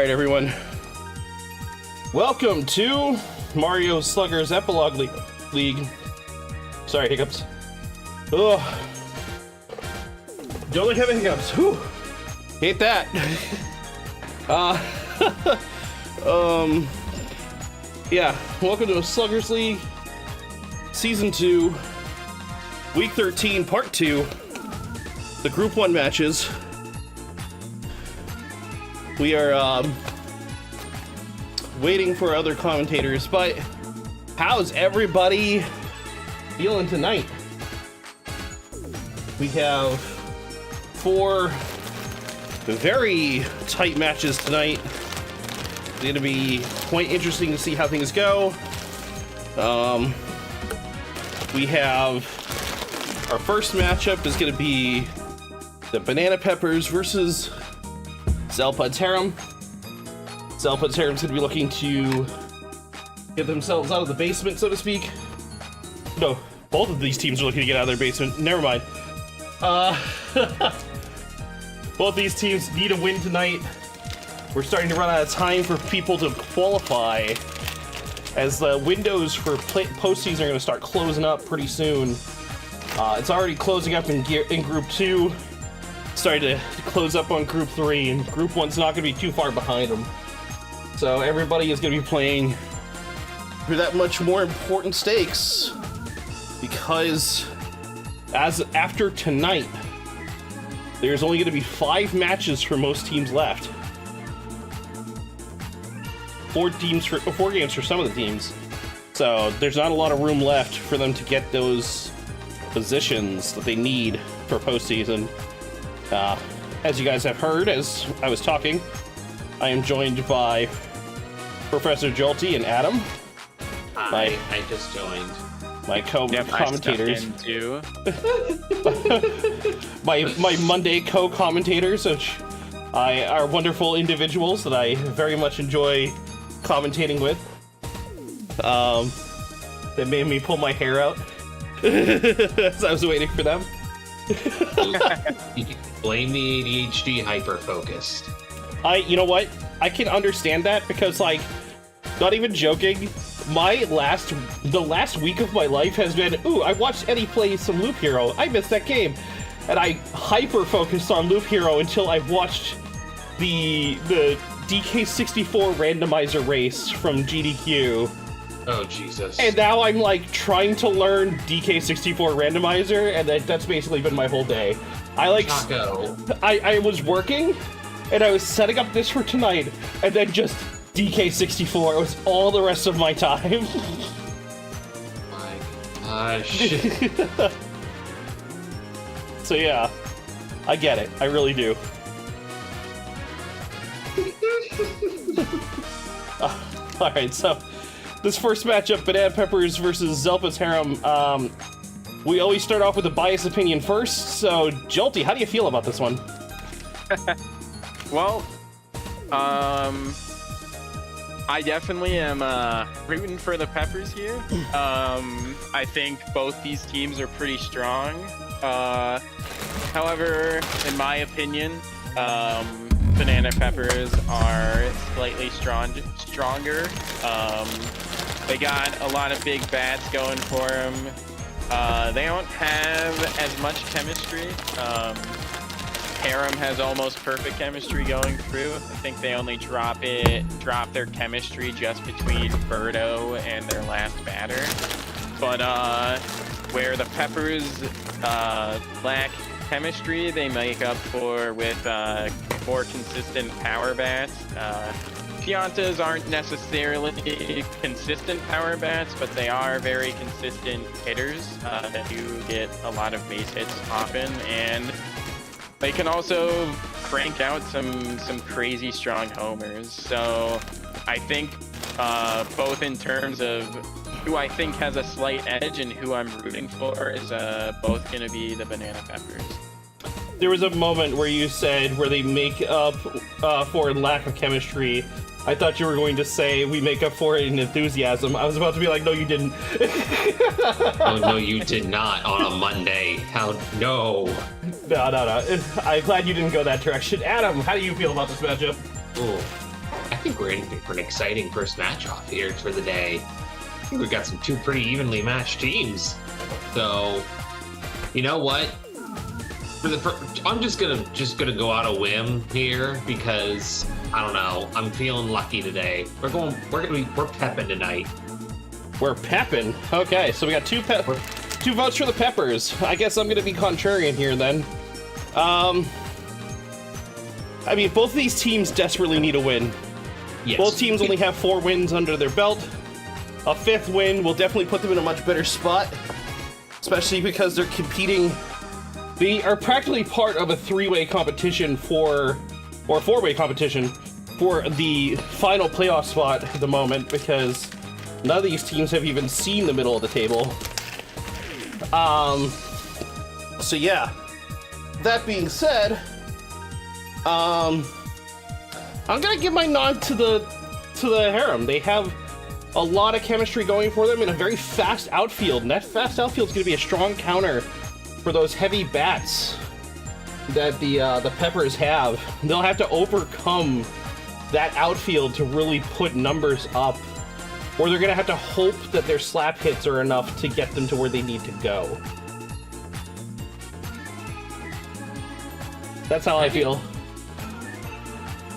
Alright, everyone. Welcome to Mario Sluggers Epilogue League. Sorry, hiccups. Ugh. Don't like having hiccups. Whew. Hate that. Yeah. Welcome to Sluggers League Season 2, Week 13, Part 2. The Group 1 matches. We are, waiting for other commentators, but how's everybody feeling tonight? We have 4 very tight matches tonight. It's going to be quite interesting to see how things go. We have our first matchup is going to be the Banana Peppers versus Xelpud's Harem. Xelpud's Harem is going to be looking to get themselves out of the basement, so to speak. No, both of these teams are looking to get out of their basement. Never mind. Both these teams need a win tonight. We're starting to run out of time for people to qualify, as the windows for postseason are going to start closing up pretty soon. It's already closing up in Group 2. Starting to close up on Group 3, and Group 1's not going to be too far behind them. So everybody is going to be playing for that much more important stakes, because after tonight, there's only going to be 5 matches for most teams left. 4 games for some of the teams. So there's not a lot of room left for them to get those positions that they need for postseason. As you guys have heard, as I was talking, I am joined by Professor Jolty and Adam. I just joined. My commentators. my Monday co-commentators, which are wonderful individuals that I very much enjoy commentating with. That made me pull my hair out as I was waiting for them. Blame the ADHD hyper-focused. You know what? I can understand that, because, like, not even joking, the last week of my life has been, ooh, I watched Eddie play some Loop Hero. I missed that game. And I hyper-focused on Loop Hero until I watched the DK64 randomizer race from GDQ. Oh, Jesus. And now I'm, like, trying to learn DK64 randomizer, and that's basically been my whole day. I was working, and I was setting up this for tonight, and then just DK64 was all the rest of my time. My gosh. So yeah, I get it. I really do. Alright, so this first matchup, Banana Peppers versus Xelpud's Harem. We always start off with a biased opinion first, so Jolty, how do you feel about this one? Well, I definitely am rooting for the Peppers here. I think both these teams are pretty strong. However, in my opinion, Banana Peppers are slightly stronger. They got a lot of big bats going for them. They don't have as much chemistry. Harem has almost perfect chemistry going through. I think they only drop their chemistry just between Birdo and their last batter. But where the Peppers lack chemistry, they make up for with more consistent power bats. Piantas aren't necessarily consistent power bats, but they are very consistent hitters that do get a lot of base hits often, and they can also crank out some crazy strong homers. So I think both in terms of who I think has a slight edge and who I'm rooting for is both going to be the Banana Peppers. There was a moment where you said where they make up for lack of chemistry. I thought you were going to say we make up for it in enthusiasm. I was about to be like, no, you didn't. Oh, no, you did not on a Monday. How? No. No. I'm glad you didn't go that direction. Adam, how do you feel about this matchup? Ooh. I think we're in for an exciting first match off here for the day. I think we've got some two pretty evenly matched teams. So, you know what? I'm just gonna go out a whim here because I don't know. I'm feeling lucky today. We're pepping tonight. We're pepping. Okay, so we got two votes for the Peppers. I guess I'm gonna be contrarian here then. I mean, both of these teams desperately need a win. Yes. Both teams only have 4 wins under their belt. A 5th win will definitely put them in a much better spot, especially because they're competing. They are practically part of a 3-way competition or 4-way competition for the final playoff spot at the moment, because none of these teams have even seen the middle of the table. So yeah. That being said, I'm gonna give my nod to the Harem. They have a lot of chemistry going for them in a very fast outfield, and that fast outfield is gonna be a strong counter for those heavy bats that the Peppers have. They'll have to overcome that outfield to really put numbers up, or they're gonna have to hope that their slap hits are enough to get them to where they need to go. That's how I feel.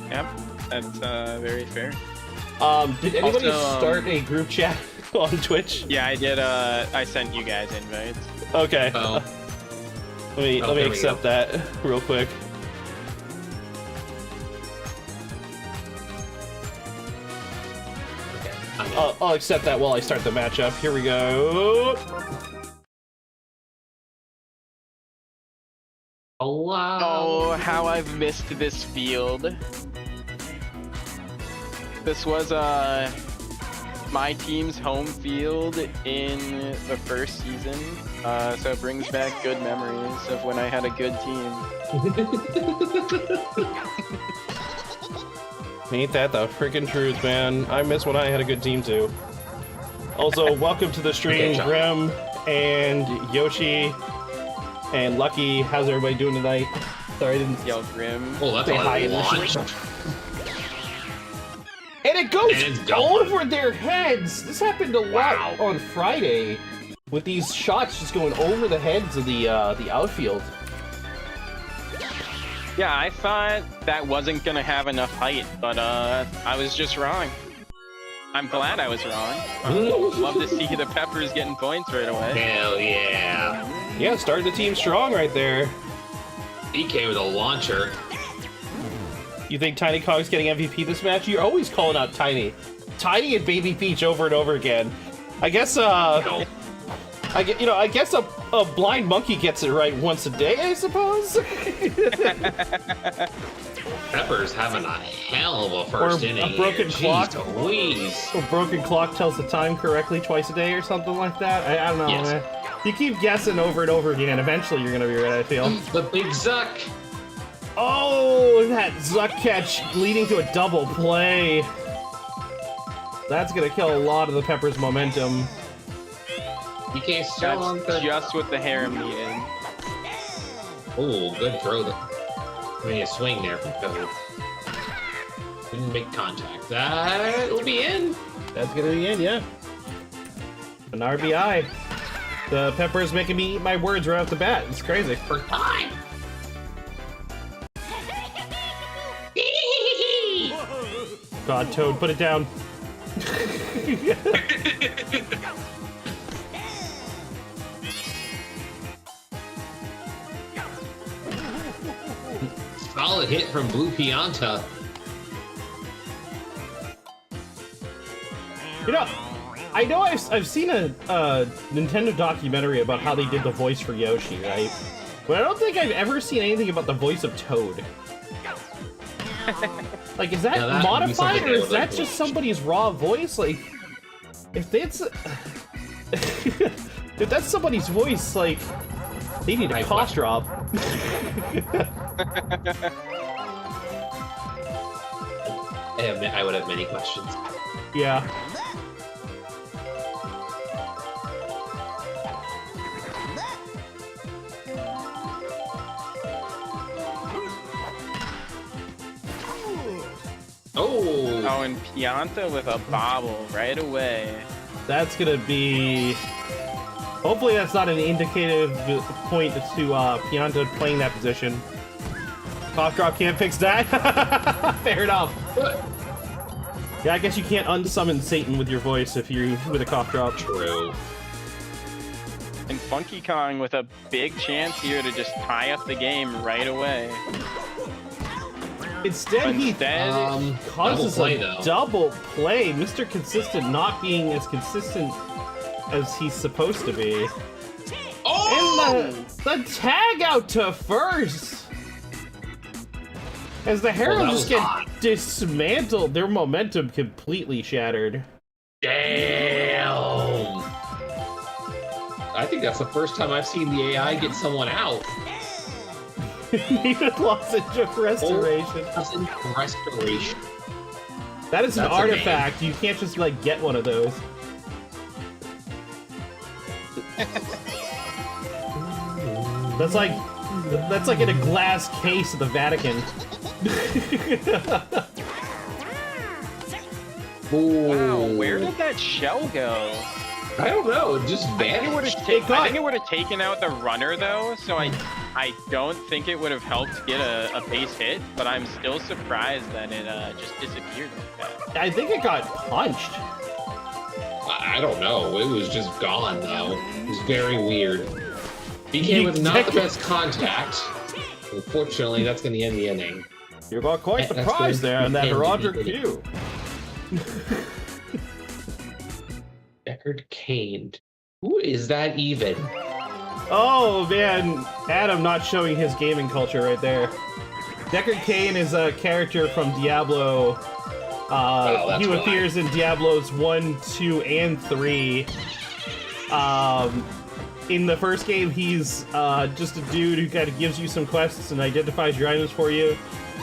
Yep, that's very fair. Did anybody Also, start a group chat on Twitch? Yeah, I did. I sent you guys invites. Okay. Oh. Let me there we accept go. that real quick. Okay. I'm in. I'll accept that while I start the matchup. Here we go. Hello. Oh, how I've missed this field. This was my team's home field in the first season, so it brings back good memories of when I had a good team. Ain't that the freaking truth, man? I miss when I had a good team too. Also, welcome to the stream, Okay, Grim and Yoshi and Lucky. How's everybody doing tonight? Sorry, I didn't. Yo, Grim. Oh, that's Say hi a in the launch. And it goes And it's going. over their heads. This happened a lot Wow. on Friday, with these shots just going over the heads of the outfield. Yeah, I thought that wasn't gonna have enough height, but I was just wrong. I'm glad I was wrong. Love to see the Peppers getting points right away. Hell yeah. Yeah, started the team strong right there. DK with a launcher. You think Tiny Cog's getting MVP this match? You're always calling out Tiny. Tiny and Baby Peach over and over again. I guess, No. I guess a blind monkey gets it right once a day, I suppose? Pepper's having a hell of a first Or inning. a broken here. clock. Jeez Louise. A broken clock tells the time correctly twice a day or something like that? I don't know, Yes. man. You keep guessing over and over again, eventually you're gonna be right, I feel. The big Zuck. Oh, that Zuck catch leading to a double play. That's gonna kill a lot of the Peppers' momentum. DK still on That's third. just what the Harem needed. Oh, good throw. I mean, a swing there from Code. Didn't make contact. That will be in. That's gonna be in, yeah. An RBI. The Peppers making me eat my words right off the bat. It's crazy. For time. God, Toad, put it down. Solid hit from Blue Pianta. You know, I know I've seen a Nintendo documentary about how they did the voice for Yoshi, right? But I don't think I've ever seen anything about the voice of Toad. Like, is that Yeah, that would be modified, something or I is would that like to just watch. somebody's raw voice? Like, if it's... if that's somebody's voice, like, they need a Right, cough drop. I would have many questions. Yeah. Oh! Oh, and Pianta with a bobble right away. That's gonna be... Hopefully that's not an indicative point to Pianta playing that position. Cough drop can't fix that. Fair enough. Yeah, I guess you can't unsummon Satan with your voice if you're with a cough drop. True. And Funky Kong with a big chance here to just tie up the game right away. Instead, he causes though. double play. Mr. Consistent not being as consistent as he's supposed to be. Oh! And the tag out to first! As the Harem just get dismantled, their momentum completely shattered. Damn! I think that's the first time I've seen the AI get someone out. Needed lozenge of restoration. Lozenge of restoration. That is an artifact. You can't just like get one of those. That's like in a glass case at the Vatican. Wow, where did that shell go? I don't know, it just vanished. I think it would have taken out the runner though, so I don't think it would have helped get a base hit, but I'm still surprised that it just disappeared like that. I think it got punched. I don't know, it was just gone though. It was very weird. BK with not the best contact. Unfortunately, that's going to end the inning. You got quite the prize there on that Roger Q. Deckard Caned. Who is that even? Oh man, Adam not showing his gaming culture right there. Deckard Cain is a character from Diablo. He appears in Diablos 1, 2, and 3. In the first game, he's just a dude who kind of gives you some quests and identifies your items for you.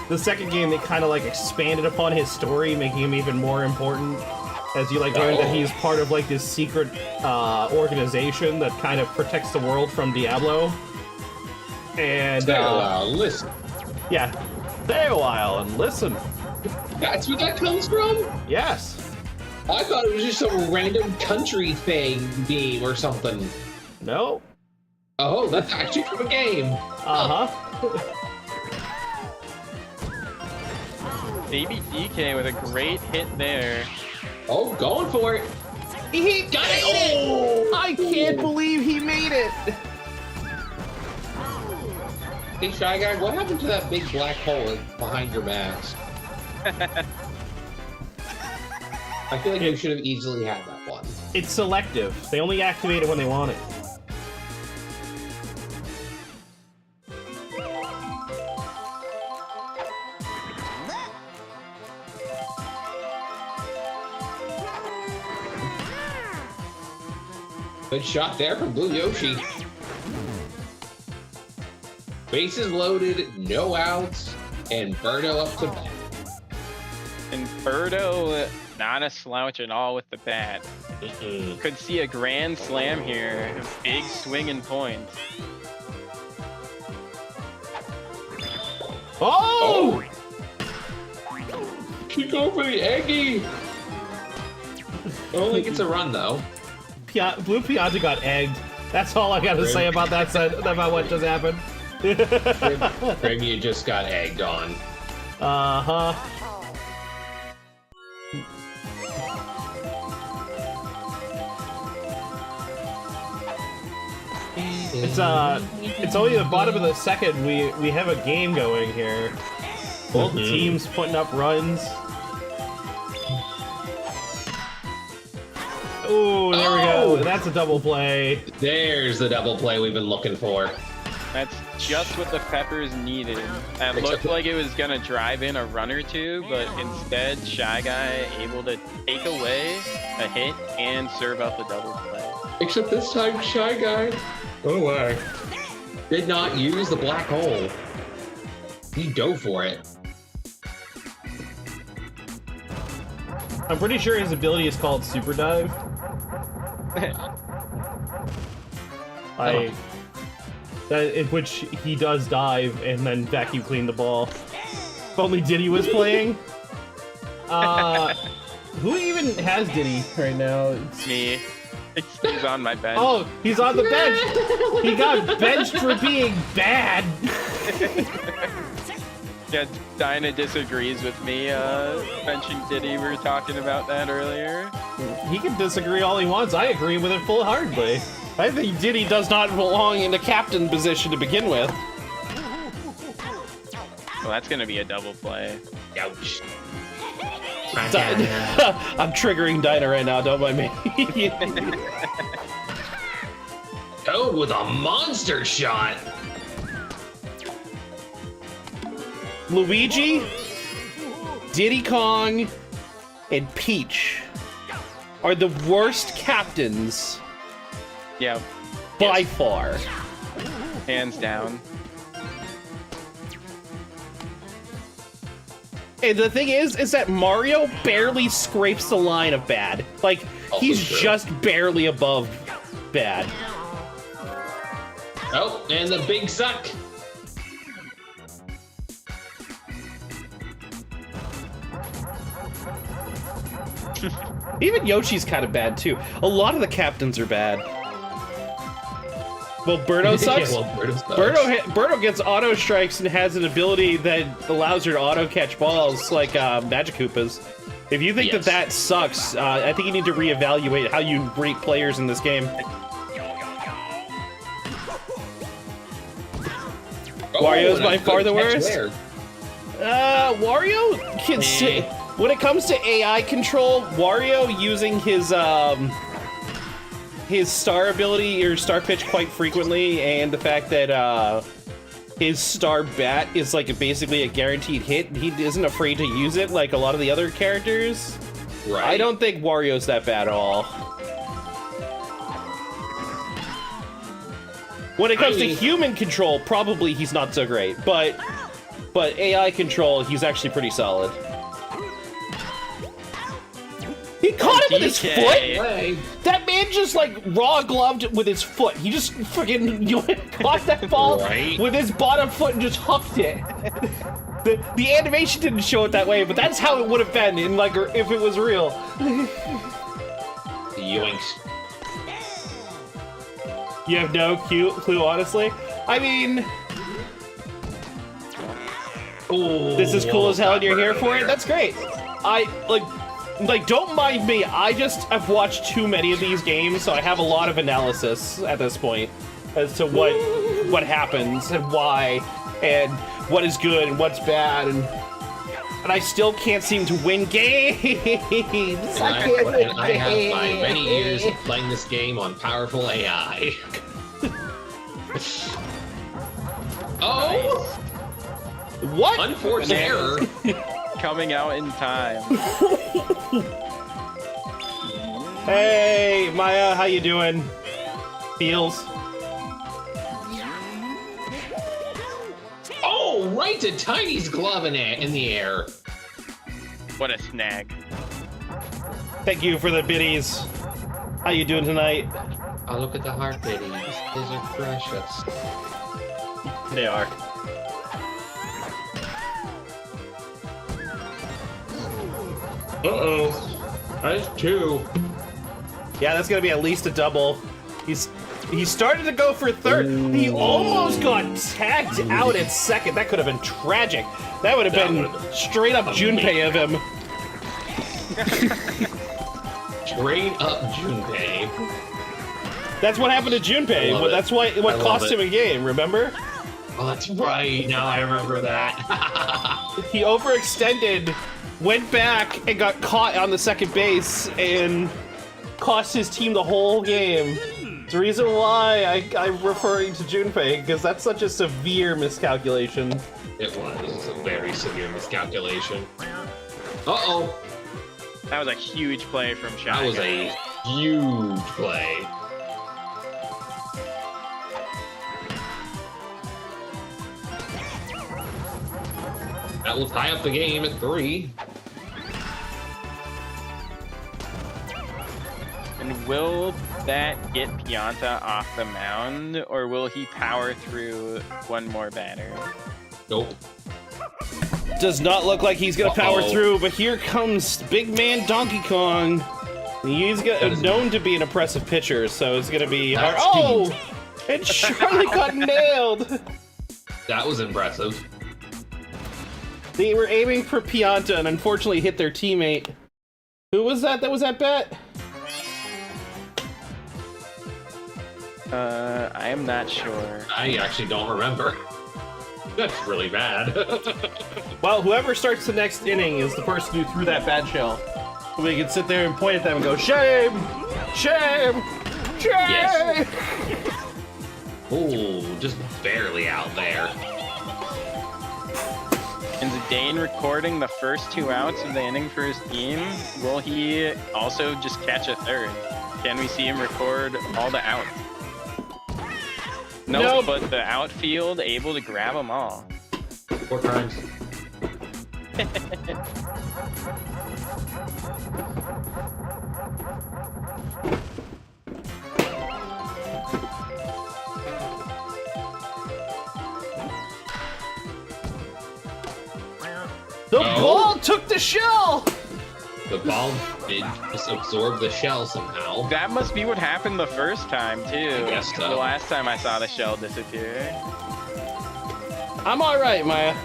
The second game, they kind of like expanded upon his story, making him even more important. As you like learn that he's part of like this secret organization that kind of protects the world from Diablo. And stay a while, listen. Yeah, stay a while and listen. That's where that comes from? Yes. I thought it was just some random country thing game or something. No. Oh, that's actually from a game. Baby DK with a great hit there. Oh, going for it. He got it! I can't believe he made it! Hey, Shy Guy, what happened to that big black hole behind your mask? I feel like you should have easily had that one. It's selective. They only activate it when they want it. Good shot there from Blue Yoshi. Bases loaded, no outs, and Birdo up to bat. And Birdo, not a slouch at all with the bat. Could see a grand slam here. A big swinging point. Oh! She's going for the Eggy. Only gets a run though. Blue Pianta got egged. That's all I gotta say about that about what just happened. Grimmy just got egged on. Uh-huh. It's only the bottom of the second. We have a game going here. Both teams putting up runs. Oh, there we go. That's a double play. There's the double play we've been looking for. That's just what the Peppers needed. That looked like it was gonna drive in a run or two, but instead, Shy Guy able to take away a hit and serve out the double play. Except this time, Shy Guy, oh my, did not use the black hole. He dove for it. I'm pretty sure his ability is called Super Dive. In which he does dive and then vacuum clean the ball. If only Diddy was playing. Who even has Diddy right now? It's me. He's on my bench. Oh, he's on the bench. He got benched for being bad. Yeah, Dinah disagrees with me. Benching Diddy, we were talking about that earlier. He can disagree all he wants. I agree with it full-heartedly. I think Diddy does not belong in the captain position to begin with. Well, that's gonna be a double play. Ouch. I'm triggering Dinah right now, don't mind me. Toad with a monster shot. Luigi, Diddy Kong, and Peach are the worst captains Yeah, by far. hands down. And the thing is that Mario barely scrapes the line of bad. Like, he's just barely above bad. Oh, and the big suck. Even Yoshi's kind of bad, too. A lot of the captains are bad. Well, Birdo sucks. Yeah, well, Birdo sucks. Birdo gets auto strikes and has an ability that allows her to auto catch balls like Magic Koopas. If you think that sucks, I think you need to reevaluate how you rate players in this game. Wario's by far the worst. Wario can sit. When it comes to AI control, Wario using his star ability or star pitch quite frequently, and the fact that his star bat is like basically a guaranteed hit, he isn't afraid to use it like a lot of the other characters. Right. I don't think Wario's that bad at all. When it comes to human control, probably he's not so great, but AI control, he's actually pretty solid. He caught him with his foot! That man just like raw gloved with his foot. He just freaking caught that ball with his bottom foot and just hooked it. The animation didn't show it that way, but that's how it would have been in like if it was real. Yoinks. You have no clue, honestly. I mean, this is cool as hell, and you're here for it. That's great. Like, don't mind me. I just have watched too many of these games, so I have a lot of analysis at this point as to what happens and why, and what is good and what's bad, and I still can't seem to win games. I can't win games. I have my many years of playing this game on powerful AI. Oh! What? Unforced error. Coming out in time. Hey, Maya, how you doing? Feels. Oh, right to Tiny's glove in the air. What a snag. Thank you for the biddies. How you doing tonight? Oh, look at the heart biddies. Those are precious. They are. Uh-oh. That's two. Yeah, that's gonna be at least a double. He started to go for third. He almost got tagged out at second. That could have been tragic. That would have been straight up Junpei of him. Straight up Junpei. That's what happened to Junpei. That's what cost him a game, remember? Oh, that's right. Now I remember that. He overextended, went back, and got caught on the second base, and cost his team the whole game. It's the reason why I'm referring to Junpei, because that's such a severe miscalculation. It was a very severe miscalculation. Uh-oh. That was a huge play from Shy. That was a huge play. That will tie up the game at 3. And will that get Pianta off the mound, or will he power through one more batter? Nope. Does not look like he's gonna power through, but here comes big man Donkey Kong. He's known to be an impressive pitcher, so it's gonna be hard. Oh! And Charlie got nailed! That was impressive. They were aiming for Pianta and unfortunately hit their teammate. Who was that was at bet? I am not sure. I actually don't remember. That's really bad. Well, whoever starts the next inning is the person who threw that bad shell. So we can sit there and point at them and go, shame! Shame! Shame! Yes. Ooh, just barely out there. Is Dane recording the first 2 outs of the inning for his team? Will he also just catch a third? Can we see him record all the outs? Nope, but the outfield able to grab them all. 4 times. The ball took the shell! The ball did just absorb the shell somehow. That must be what happened the first time, too. I guess so. The last time I saw the shell disappear. I'm alright, Maya.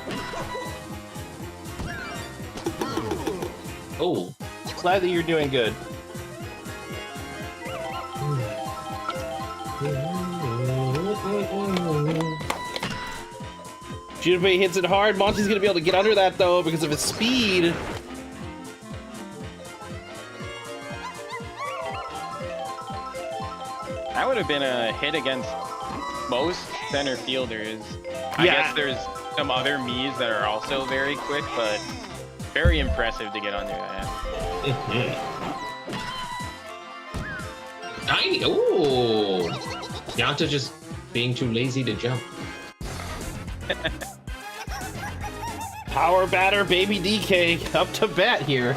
Oh. Glad that you're doing good. Junpei hits it hard. Monty's gonna be able to get under that though because of his speed. That would have been a hit against most center fielders. I guess there's some other Miis that are also very quick, but very impressive to get under that. Tiny. Ooh. Yanta just being too lazy to jump. Power batter, baby DK, up to bat here.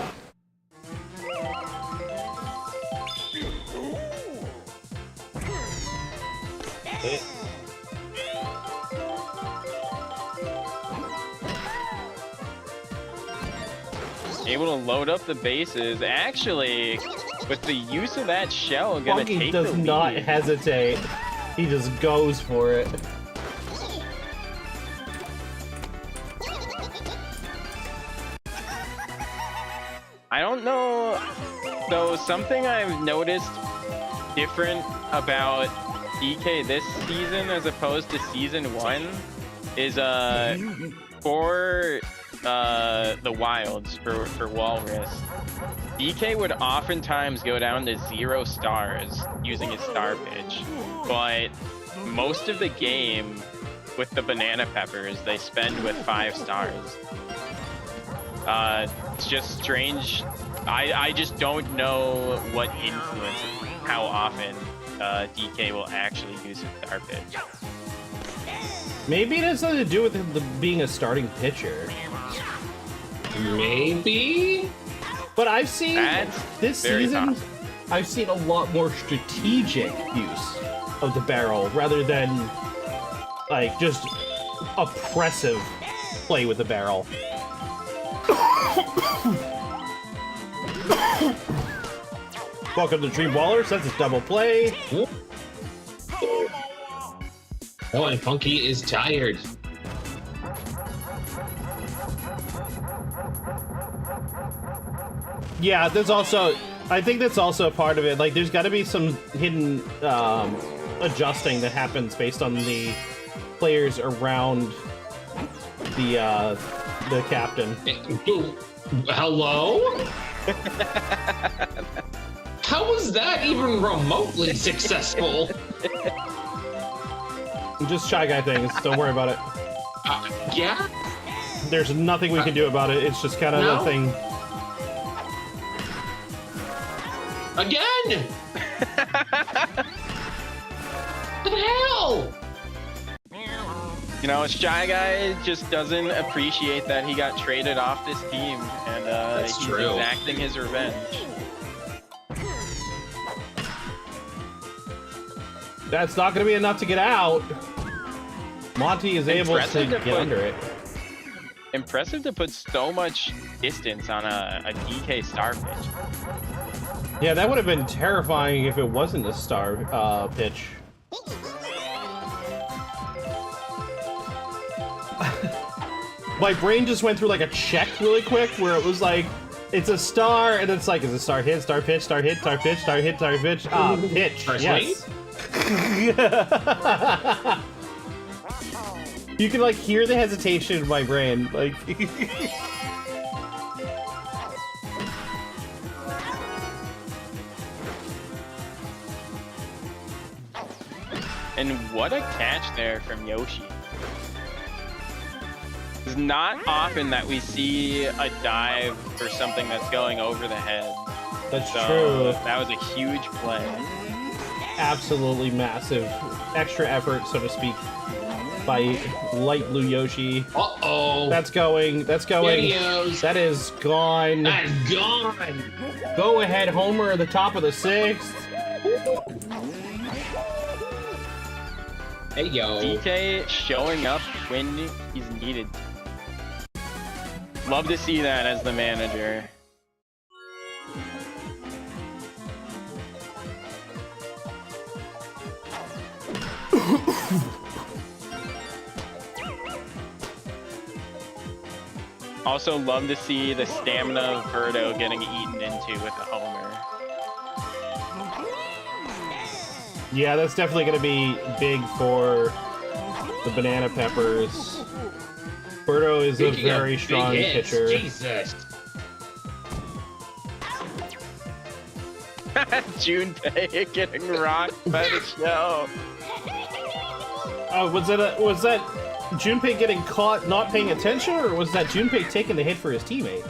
Able to load up the bases. Actually, with the use of that shell, gonna Funky take does the lead. not hesitate. He just goes for it. I don't know, though, something I've noticed different about DK this season as opposed to season 1 is for the wilds for Walrus, DK would oftentimes go down to 0 stars using his star pitch, but most of the game with the banana peppers they spend with 5 stars. It's just strange. I just don't know what influences how often DK will actually use his star pitch. Maybe it has something to do with him being a starting pitcher. Maybe? But I've seen this season, tough. I've seen a lot more strategic use of the barrel rather than like just oppressive play with the barrel. Welcome to Dream Ballers. That's a double play. Oh, and Funky is tired. Yeah, there's also, I think that's also a part of it. Like, there's got to be some hidden adjusting that happens based on the players around the captain. Hello? How was that even remotely successful? Just Shy Guy things. Don't worry about it. Yeah? There's nothing we can do about it. It's just kind of a thing. Again! What the hell? You know, Shy Guy just doesn't appreciate that he got traded off this team, and he's exacting his revenge. That's not going to be enough to get out. Monty is able to get under it. Impressive to put so much distance on a DK starfish. Yeah, that would have been terrifying if it wasn't a star pitch. My brain just went through like a check really quick where it was like, it's a star, and it's like, is it star hit, star pitch, star hit, star pitch, star hit, star pitch? Ah, pitch, yes. You can like hear the hesitation in my brain, like. And what a catch there from Yoshi. It's not often that we see a dive for something that's going over the head. That's So true. that was a huge play. Absolutely massive extra effort, so to speak, by Light Blue Yoshi. Uh-oh. That's going. That's going. Videos. That is gone. That's gone. Go ahead, Homer, at the top of the sixth. Hey, yo. DK showing up when he's needed. Love to see that as the manager. Also love to see the stamina of Birdo getting eaten into with the Homer. Yeah, that's definitely going to be big for the Banana Peppers. Birdo is a very strong pitcher. Jesus. Junpei getting rocked by the show. Was that Junpei getting caught not paying attention, or was that Junpei taking the hit for his teammate?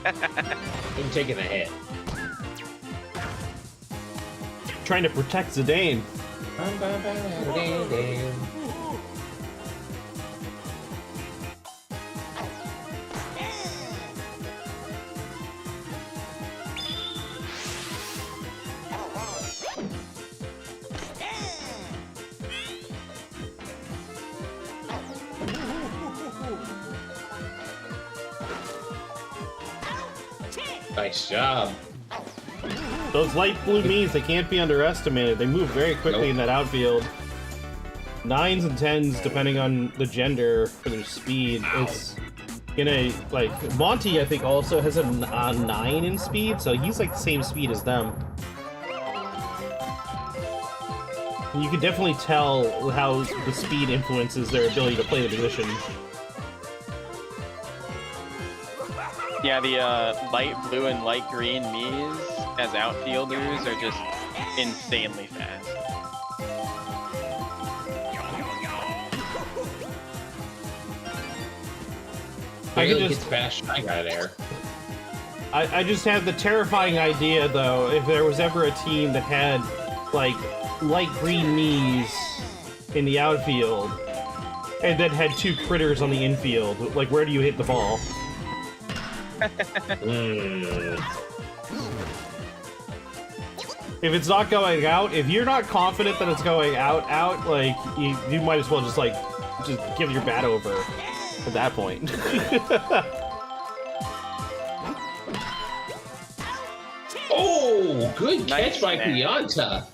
I'm taking a hit. Trying to protect Zidane. Nice job. Those light blue means they can't be underestimated. They move very quickly in that outfield. 9s and 10s, depending on the gender for their speed. Ow. It's gonna, like, Monty, I think, also has a 9 in speed, so he's like the same speed as them. You can definitely tell how the speed influences their ability to play the position. Yeah, the light blue and light green Miis as outfielders are just insanely fast. I Really could gets just, bashed by guy there. I just have the terrifying idea, though, if there was ever a team that had, like, light green Miis in the outfield, and then had 2 critters on the infield, like, where do you hit the ball? If it's not going out, if you're not confident that it's going out, like, you might as well just give your bat over at that point. Oh, good Nice catch by man. Pianta.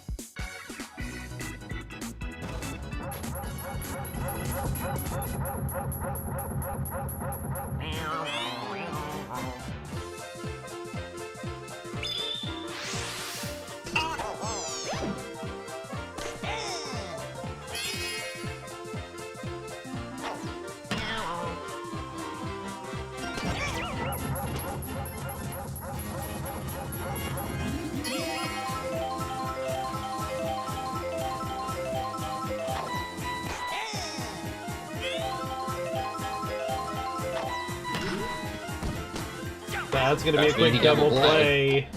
That's gonna be a That's quick easy double double play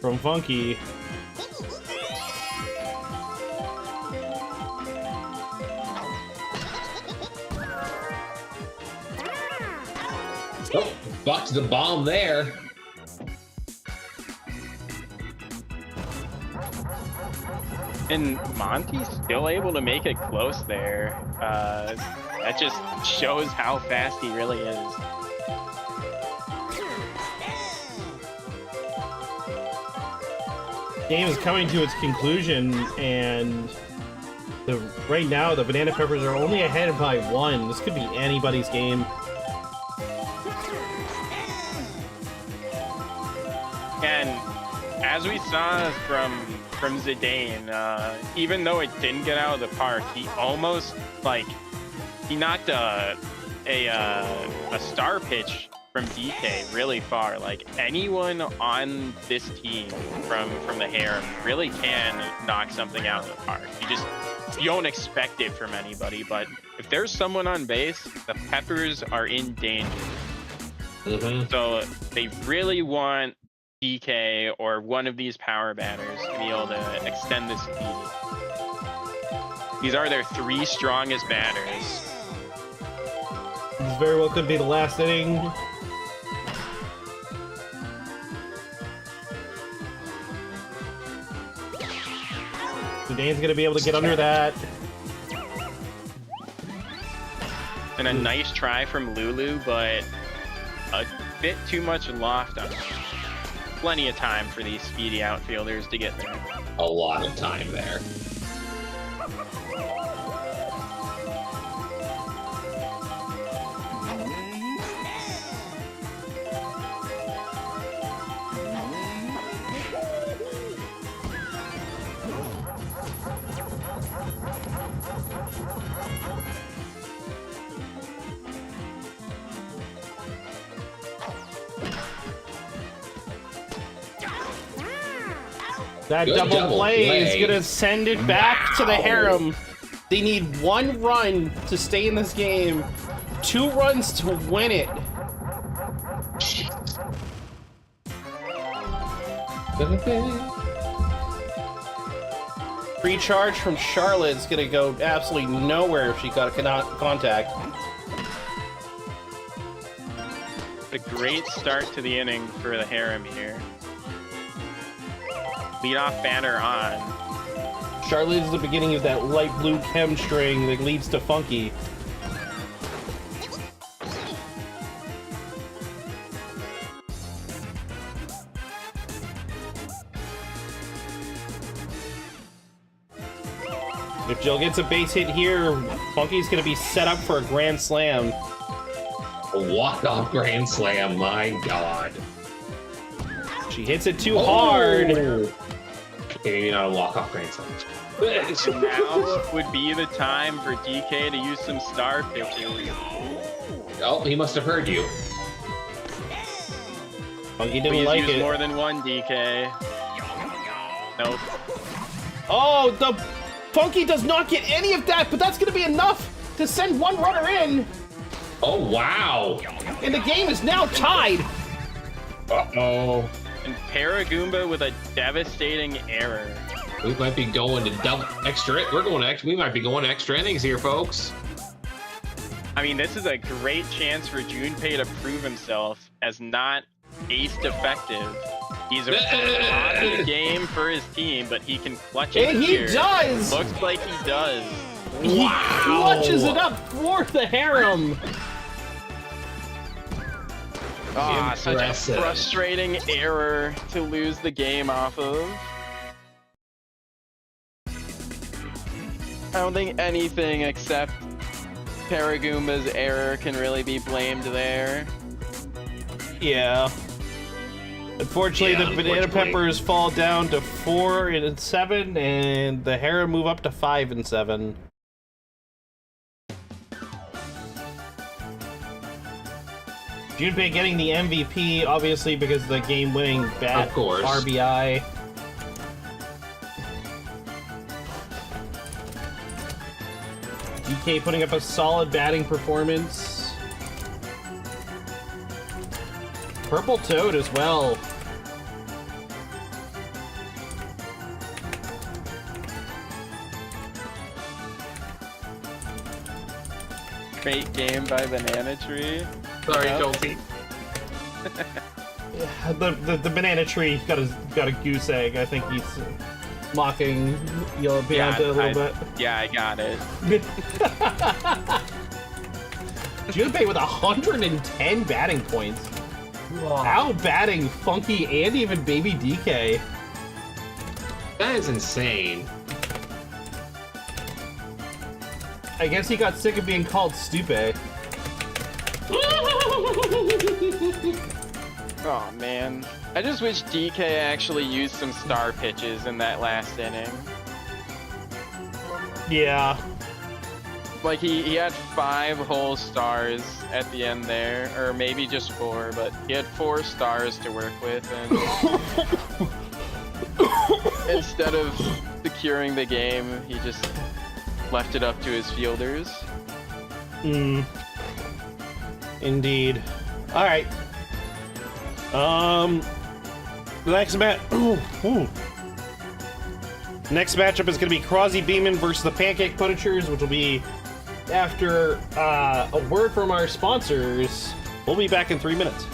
from Funky. Oh, bucked the bomb there. And Monty's still able to make it close there. That just shows how fast he really is. Game is coming to its conclusion, and right now the Banana Peppers are only ahead by 1. This could be anybody's game. And as we saw from Zidane, even though it didn't get out of the park, he almost he knocked a star pitch from DK really far. Like, anyone on this team from the Harem really can knock something out of the park. You don't expect it from anybody, but if there's someone on base, the Peppers are in danger. So they really want DK or one of these power batters to be able to extend this lead. These are their 3 strongest batters. This very well could be the last inning. Zidane's gonna be able to get under that. And a nice try from Lulu, but a bit too much loft on him. Plenty of time for these speedy outfielders to get there. A lot of time there. That Good double play is play. gonna send it back to the Harem. They need 1 run to stay in this game, 2 runs to win it. Free charge from Charlotte's gonna go absolutely nowhere if she got contact. A great start to the inning for the Harem here. Leadoff batter on. Charlotte is the beginning of that light blue chem string that leads to Funky. If Jill gets a base hit here, Funky's gonna be set up for a grand slam. A walk-off grand slam, my god. She hits it too hard. Maybe not a walk-off grand slam. Now would be the time for DK to use some star pitching. Oh, he must have heard you. Funky didn't Please like use it. more than 1 DK. Nope. Oh, the Funky does not get any of that, but that's gonna be enough to send 1 runner in. Oh, wow. And the game is now tied. Uh-oh. And Paragoomba with a devastating error. We might be going to double extra. We might be going to extra innings here, folks. I mean, this is a great chance for Junpei to prove himself as not ace effective. He's a positive game for his team, but he can clutch it And he here. does! Looks like he does. He clutches it up for the Harem. Ah, such a Impressive. frustrating error to lose the game off of. I don't think anything except Paragoomba's error can really be blamed there. Yeah. Unfortunately, Yeah, the Banana unfortunately. Peppers fall down to 4 and 7, and the Harem move up to 5 and 7. Junpei getting the MVP, obviously, because of the game-winning bat Of course. RBI. DK putting up a solid batting performance. Purple Toad as well. Great game by Banana Tree. Sorry, Yeah. Jonesy. The banana tree got a goose egg. I think he's mocking Beyonce a little bit. Yeah, I got it. Junpei with 110 batting points. Out batting Funky and even Baby DK. That is insane. I guess he got sick of being called stupid. Oh man. I just wish DK actually used some star pitches in that last inning. Yeah. Like he had 5 whole stars at the end there, or maybe just 4, but he had 4 stars to work with, and instead of securing the game, he just left it up to his fielders. Indeed. All right. The next next matchup is going to be Crozzie Beamin versus the Pancake Punisers, which will be after a word from our sponsors. We'll be back in 3 minutes.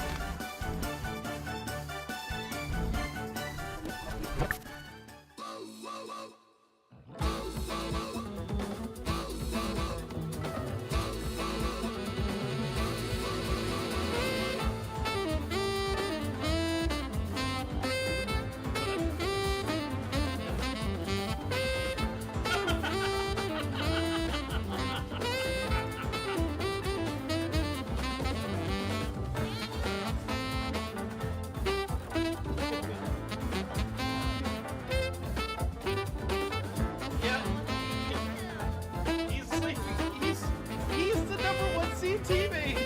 He's the number 1 seed teammate.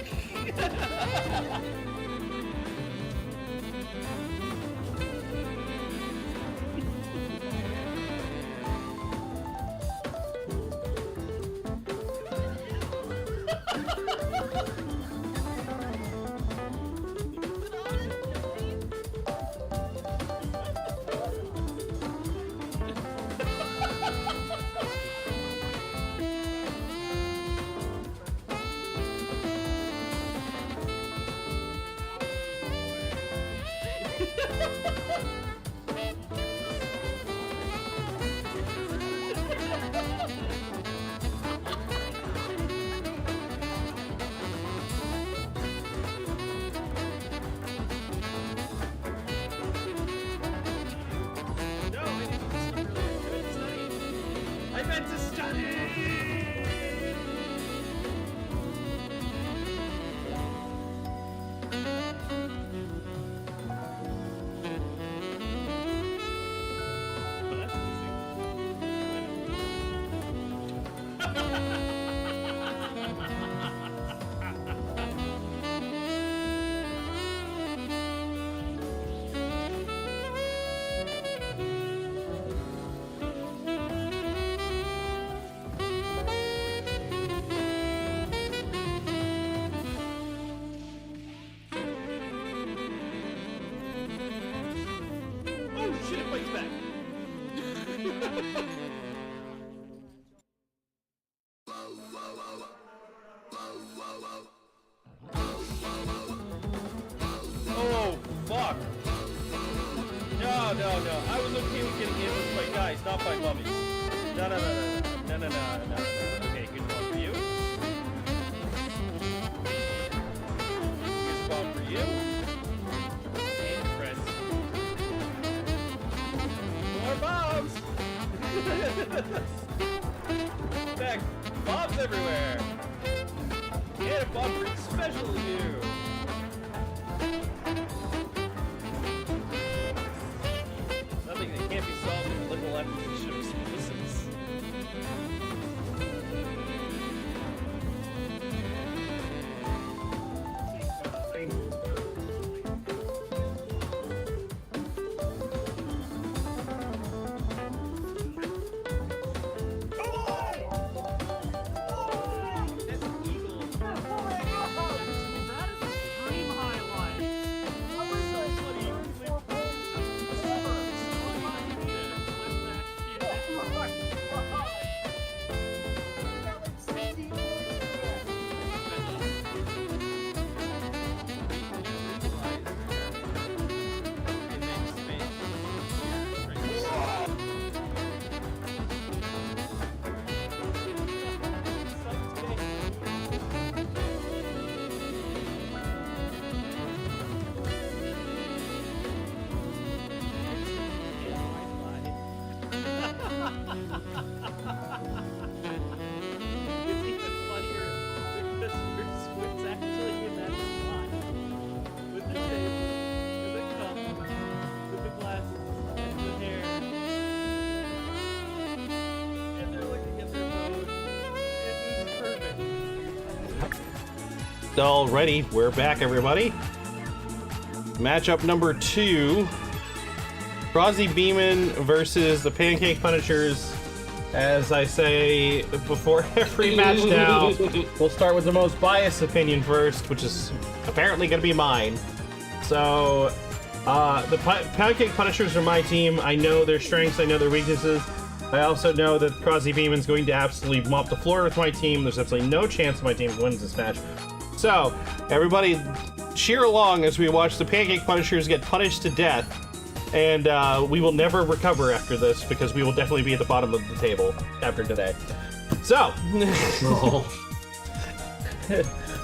Oh, fuck. No. I was okay with getting hit with my guys, not by mummies. No. Okay, good one for you. Good spot for you. And friends. More bombs! Back, bombs everywhere! And a bomb for special you! Nothing that can't be solved with liberal application of explosives. Alrighty, we're back, everybody. Matchup number 2. Crozzie Beamin versus the Pancake Punishers. As I say before every match now, we'll start with the most biased opinion first, which is apparently going to be mine. So, the Pancake Punishers are my team. I know their strengths, I know their weaknesses. I also know that Crozzie Beamin's going to absolutely mop the floor with my team. There's absolutely no chance my team wins this match. So, everybody cheer along as we watch the Pancake Punishers get punished to death. And we will never recover after this because we will definitely be at the bottom of the table after today. So,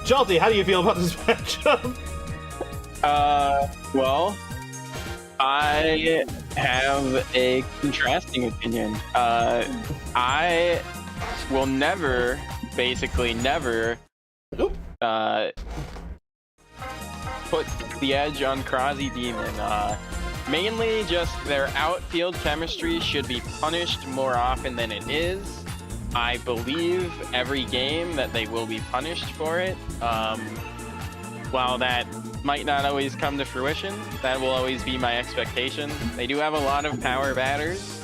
Jalti, how do you feel about this matchup? Well, I have a contrasting opinion. I will never, basically never, put the edge on Crozzie Beamin. Mainly just their outfield chemistry should be punished more often than it is. I believe every game that they will be punished for it. While that might not always come to fruition, that will always be my expectation. They do have a lot of power batters,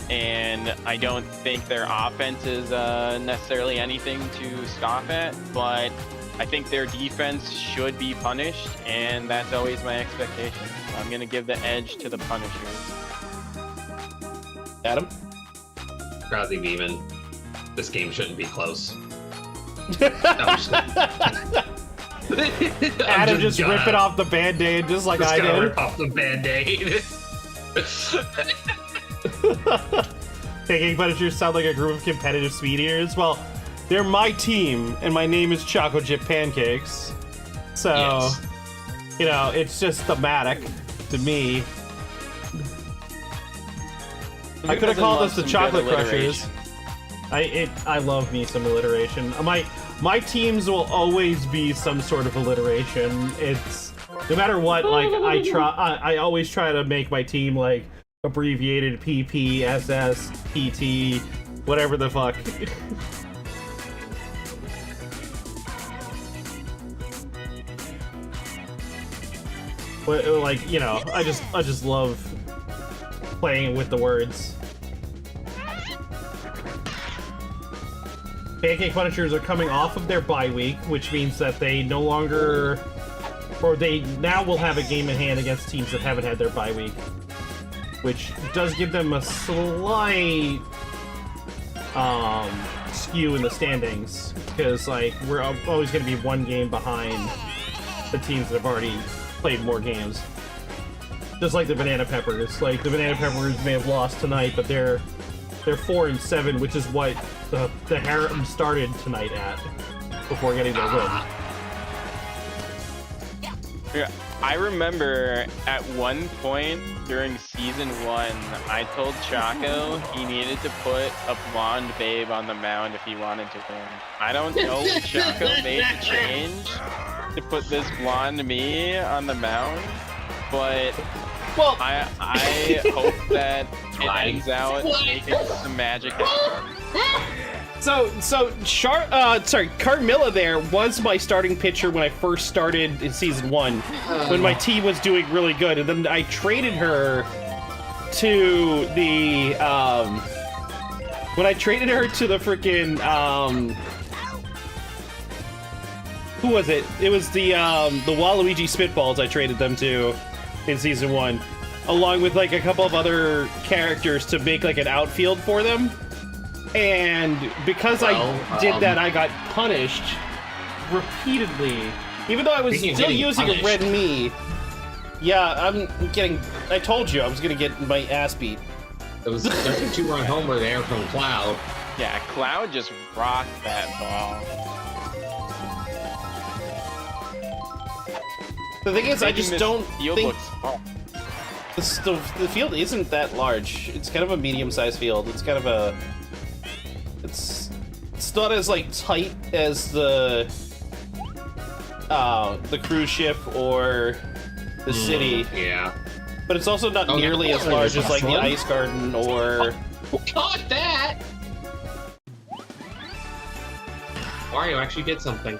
and I don't think their offense is necessarily anything to scoff at, but I think their defense should be punished, and that's always my expectation. I'm going to give the edge to the Punishers. Adam? Crozzie Beamin. This game shouldn't be close. Adam just ripping off the Band-Aid just like I did. Rip off the Band-Aid. Pancake Punishers sound like a group of competitive speediers. Well, they're my team, and my name is Choco Chip Pancakes. So, yes. You know, it's just thematic to me. I could have called this the Chocolate Crushers. I love me some alliteration. My teams will always be some sort of alliteration. It's no matter what. Like I always try to make my team like abbreviated PP, SS, PT, whatever the fuck. But like, you know, I just love playing with the words. Pancake Punishers are coming off of their bye week, which means that they no longer, or they now will have a game in hand against teams that haven't had their bye week, which does give them a slight skew in the standings, because like we're always going to be one game behind the teams that have already played more games. Just like the Banana Peppers. Like the Banana Peppers may have lost tonight, but they're 4-7, which is what the Harem started tonight at before getting their win. Yeah, I remember at one point during season 1, I told Choco he needed to put a blonde babe on the mound if he wanted to win. I don't know if Choco made the change to put this blonde me on the mound, but well, I hope that it ends out making some magic happen. So Carmilla there was my starting pitcher when I first started in season 1, when my team was doing really good, and then I traded her to the freaking who was it? It was the Waluigi Spitballs I traded them to in season 1, along with like a couple of other characters to make like an outfield for them. And because I did that, I got punished repeatedly, even though I was still using a red me. Yeah, I told you I was gonna get my ass beat. There's a 2-run homer there from Cloud. Yeah, Cloud just rocked that ball. The thing is, I just don't think the field isn't that large. It's kind of a medium-sized field. It's kind of a it's not as like tight as the cruise ship or the city. Yeah. But it's also not nearly as large as like the Ice Garden or. Caught that! Wario actually did something.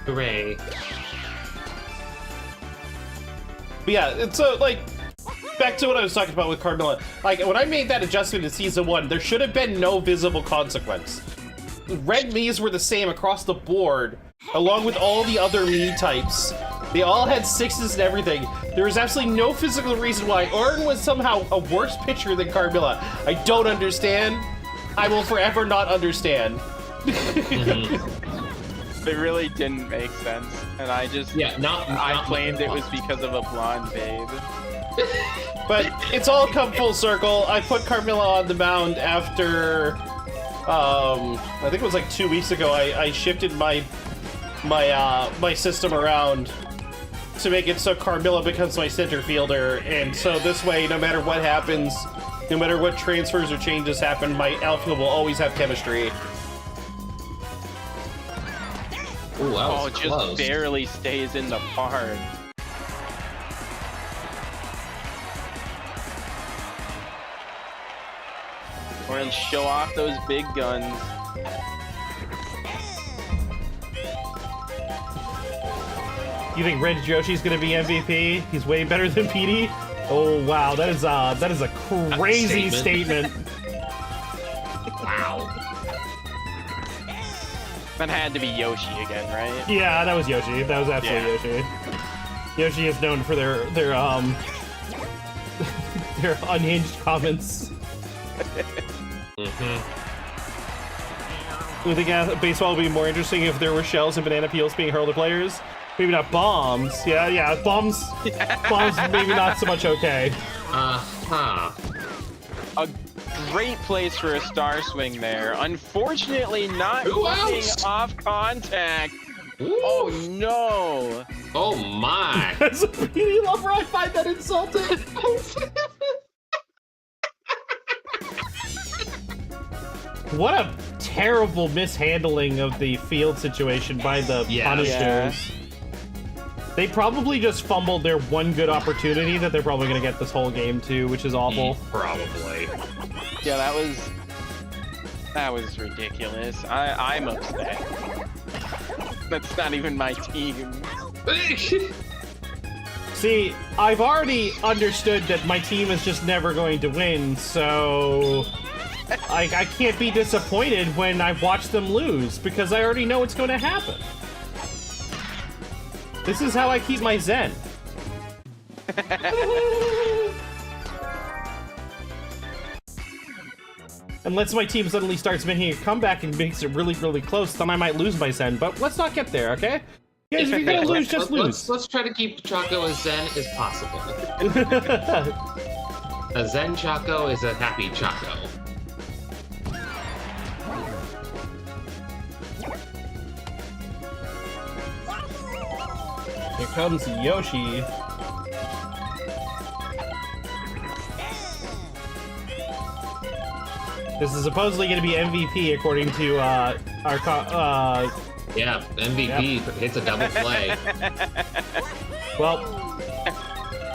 Hooray. But yeah, it's like, back to what I was talking about with Carmilla. Like, when I made that adjustment in Season 1, there should have been no visible consequence. Red Miis were the same across the board, along with all the other Mii types. They all had 6s and everything. There was absolutely no physical reason why Orin was somehow a worse pitcher than Carmilla. I don't understand. I will forever not understand. It really didn't make sense, and I just I claimed it was because of a blonde babe. But it's all come full circle. I put Carmilla on the mound after, I think it was like 2 weeks ago. I shifted my system around to make it so Carmilla becomes my center fielder, and so this way, no matter what happens, no matter what transfers or changes happen, my outfield will always have chemistry. Ooh, that was just close. barely stays in the park. We're gonna show off those big guns. You think Red Yoshi's gonna be MVP? He's way better than PD? Oh wow, that is a crazy statement. Wow. That had to be Yoshi again, right? Yeah, that was Yoshi. That was absolutely Yoshi. Yoshi is known for their their unhinged comments. I think baseball would be more interesting if there were shells and banana peels being hurled at players. Maybe not bombs. Yeah, bombs. Bombs, maybe not so much okay. Uh-huh. A great place for a star swing there. Unfortunately, not getting off contact. Ooh. Oh no! Oh my! As a PD lover, I find that insulting. What a terrible mishandling of the field situation by the Punishers. Yeah. They probably just fumbled their one good opportunity that they're probably going to get this whole game too, which is awful. Probably. Yeah, that was ridiculous. I'm upset. That's not even my team. See, I've already understood that my team is just never going to win, so I can't be disappointed when I watch them lose, because I already know what's going to happen. This is how I keep my zen. Unless my team suddenly starts making a comeback and makes it really, really close, then I might lose my zen, but let's not get there, okay? Guys, if you're gonna lose, just lose. Let's try to keep Choco as zen as possible. A zen Choco is a happy Choco. Here comes Yoshi. This is supposedly going to be MVP according to our yeah, MVP hits a double play. Well,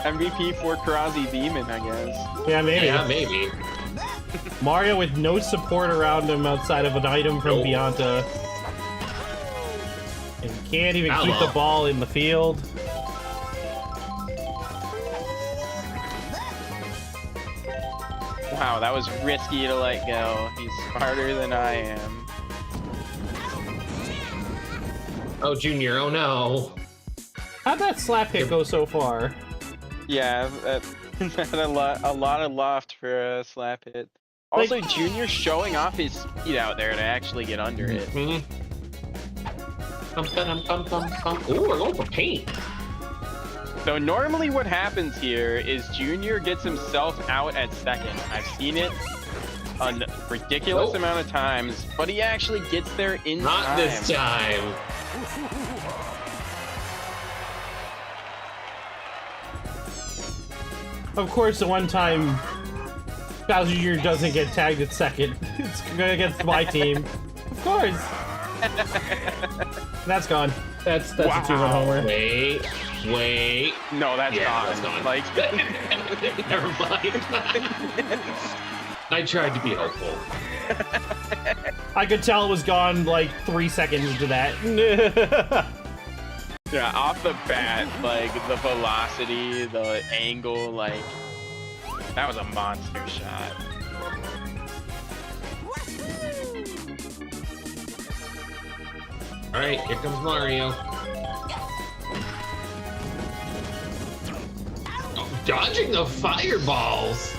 MVP for Crozzie Beamin, I guess. yeah, maybe. Yeah, maybe. Mario with no support around him outside of an item from Bianta. And he can't even keep the ball in the field. Wow, that was risky to let go. He's smarter than I am. Oh, Junior, oh no. How'd that slap hit go so far? Yeah, a lot of loft for a slap hit. Also, Like, Junior showing off his speed out there to actually get under it. Ooh, we're going for paint. So normally what happens here is Junior gets himself out at second. I've seen it a ridiculous amount of times, but he actually gets there in time. Not this time. Of course, the one time Bowser Jr. doesn't get tagged at second, it's going against my team. Of course. That's gone. That's a 2-run homer. Wait. No, that's gone. That's gone. Like, never mind. I tried to be hopeful. I could tell it was gone like 3 seconds into that. Yeah, off the bat, like the velocity, the angle, like that was a monster shot. All right, here comes Mario. Oh, dodging the fireballs.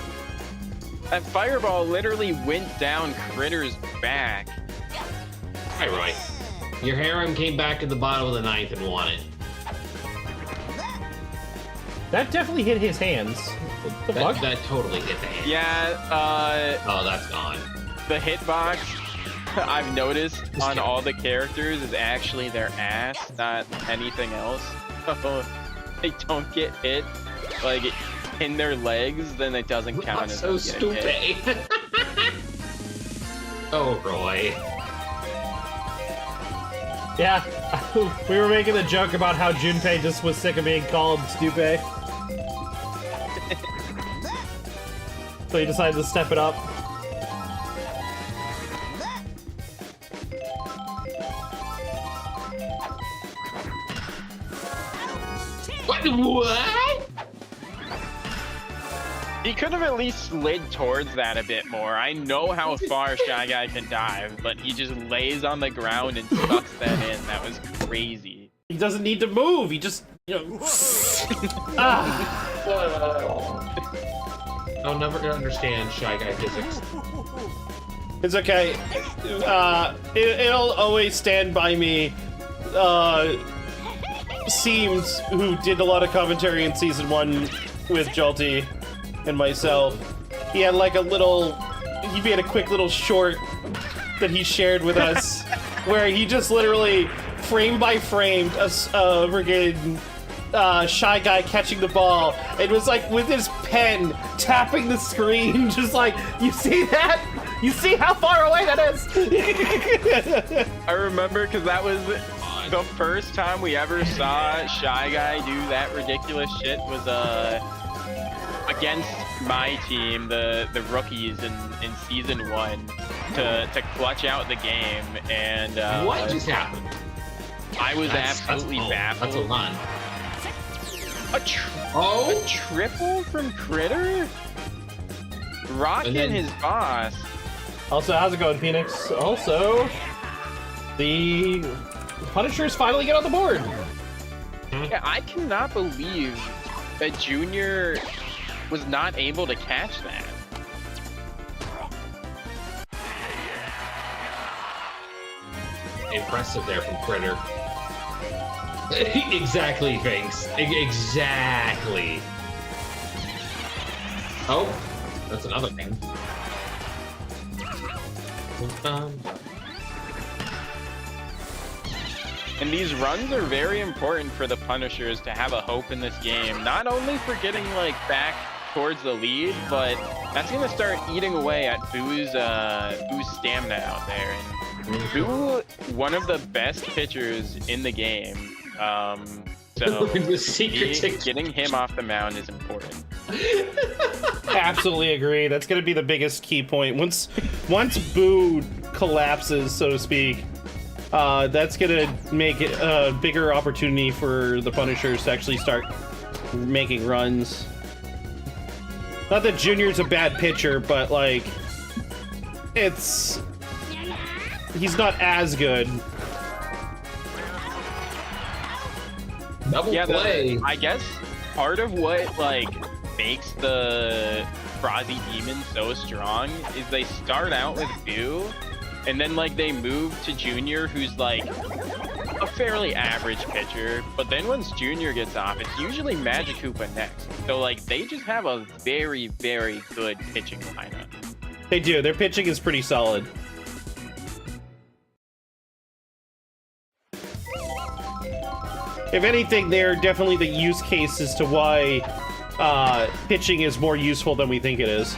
That fireball literally went down Critter's back. All right, Roy. Your harem came back to the bottom of the ninth and won it. That definitely hit his hands. What the fuck? That totally hit the hand. Yeah, Oh, that's gone. the hitbox I've noticed on all the characters is actually their ass, not anything else. So they don't get hit like in their legs, then it doesn't count as so them getting stupid. hit. Oh, Roy. Yeah, we were making a joke about how Junpei just was sick of being called Stupid. So he decided to step it up. What? He could have at least slid towards that a bit more. I know how far Shy Guy can dive, but he just lays on the ground and sucks that in. That was crazy. He doesn't need to move. He just, ah. I'll never understand Shy Guy physics. It's okay. It'll always stand by me. Seems, who did a lot of commentary in season 1 with Jolty and myself, he had like he made a quick little short that he shared with us where he just literally frame by frame a friggin' Shy Guy catching the ball. It was like with his pen tapping the screen, just like, you see that? You see how far away that is? I remember because that was the first time we ever saw Shy Guy do that ridiculous shit was against my team, the rookies in season 1 to clutch out the game, and What just happened? I was absolutely baffled. That's a run. A triple from Critter? Rocking then- his boss. Also, how's it going, Phoenix? Also, the Punishers finally get on the board. Yeah, I cannot believe that Junior was not able to catch that. Impressive there from Critter. Exactly, Finks. Exactly. Oh, that's another thing. And these runs are very important for the Punishers to have a hope in this game. Not only for getting like back towards the lead, but that's gonna start eating away at Boo's stamina out there. And Boo, one of the best pitchers in the game. So The secret getting him off the mound is important. Absolutely agree. That's going to be the biggest key point. Once Boo collapses, so to speak, that's going to make it a bigger opportunity for the Punishers to actually start making runs. Not that Junior's a bad pitcher, but like, he's not as good. Double play. I guess part of what like makes the Crozzie Demon so strong is they start out with Boo, and then like they move to Junior, who's like a fairly average pitcher. But then once Junior gets off, it's usually Magic Koopa next. So like they just have a very, very good pitching lineup. They do. Their pitching is pretty solid. If anything, they're definitely the use case as to why pitching is more useful than we think it is.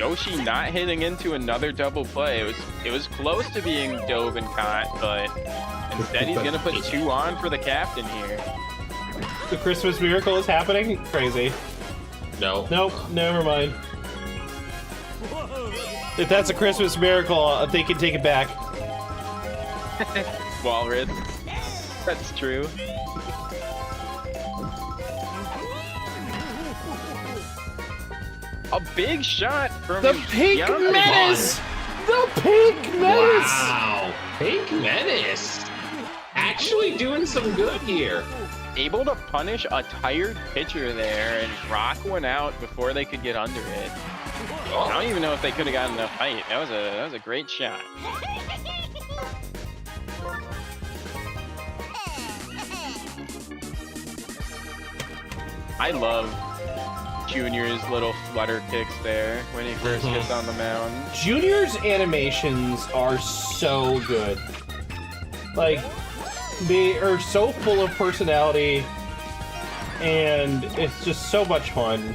Yoshi not hitting into another double play. It was close to being dove and caught, but instead he's gonna put 2 on for the captain here. The Christmas miracle is happening? Crazy. No. Nope, never mind. If that's a Christmas miracle, they can take it back. Walrus. That's true. A big shot from The Pink Beamin. Menace! The Pink Menace! Wow. Pink Menace. Actually doing some good here. Able to punish a tired pitcher there and rock one out before they could get under it. I don't even know if they could have gotten enough height. That was a great shot. I love Junior's little flutter kicks there when he first gets on the mound. Junior's animations are so good. Like, they are so full of personality, and it's just so much fun.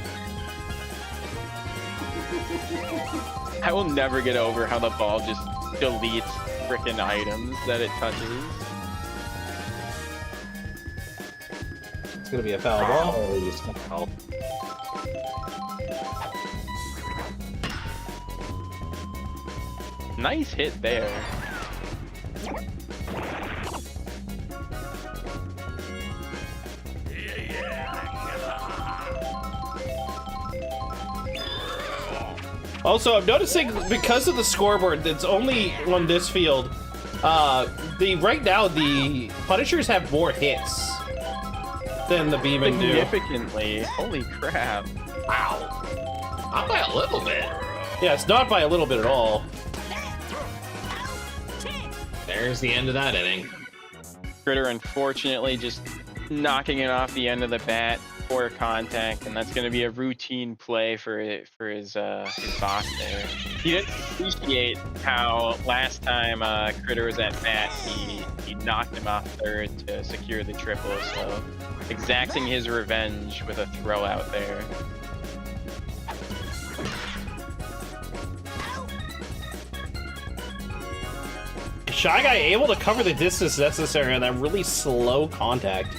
I will never get over how the ball just deletes frickin' items that it touches. It's gonna be a foul ball. Oh. Nice hit there. Also, I'm noticing because of the scoreboard that's only on this field, right now the Punishers have more hits than the Beamin do. Significantly. Holy crap. Wow. Not by a little bit. Yeah, it's not by a little bit at all. There's the end of that inning. Critter, unfortunately, just knocking it off the end of the bat. Poor contact, and that's going to be a routine play for his boss there. He didn't appreciate how last time Critter was at bat, he knocked him off third to secure the triple, so exacting his revenge with a throw out there. Shy Guy able to cover the distance necessary on that really slow contact.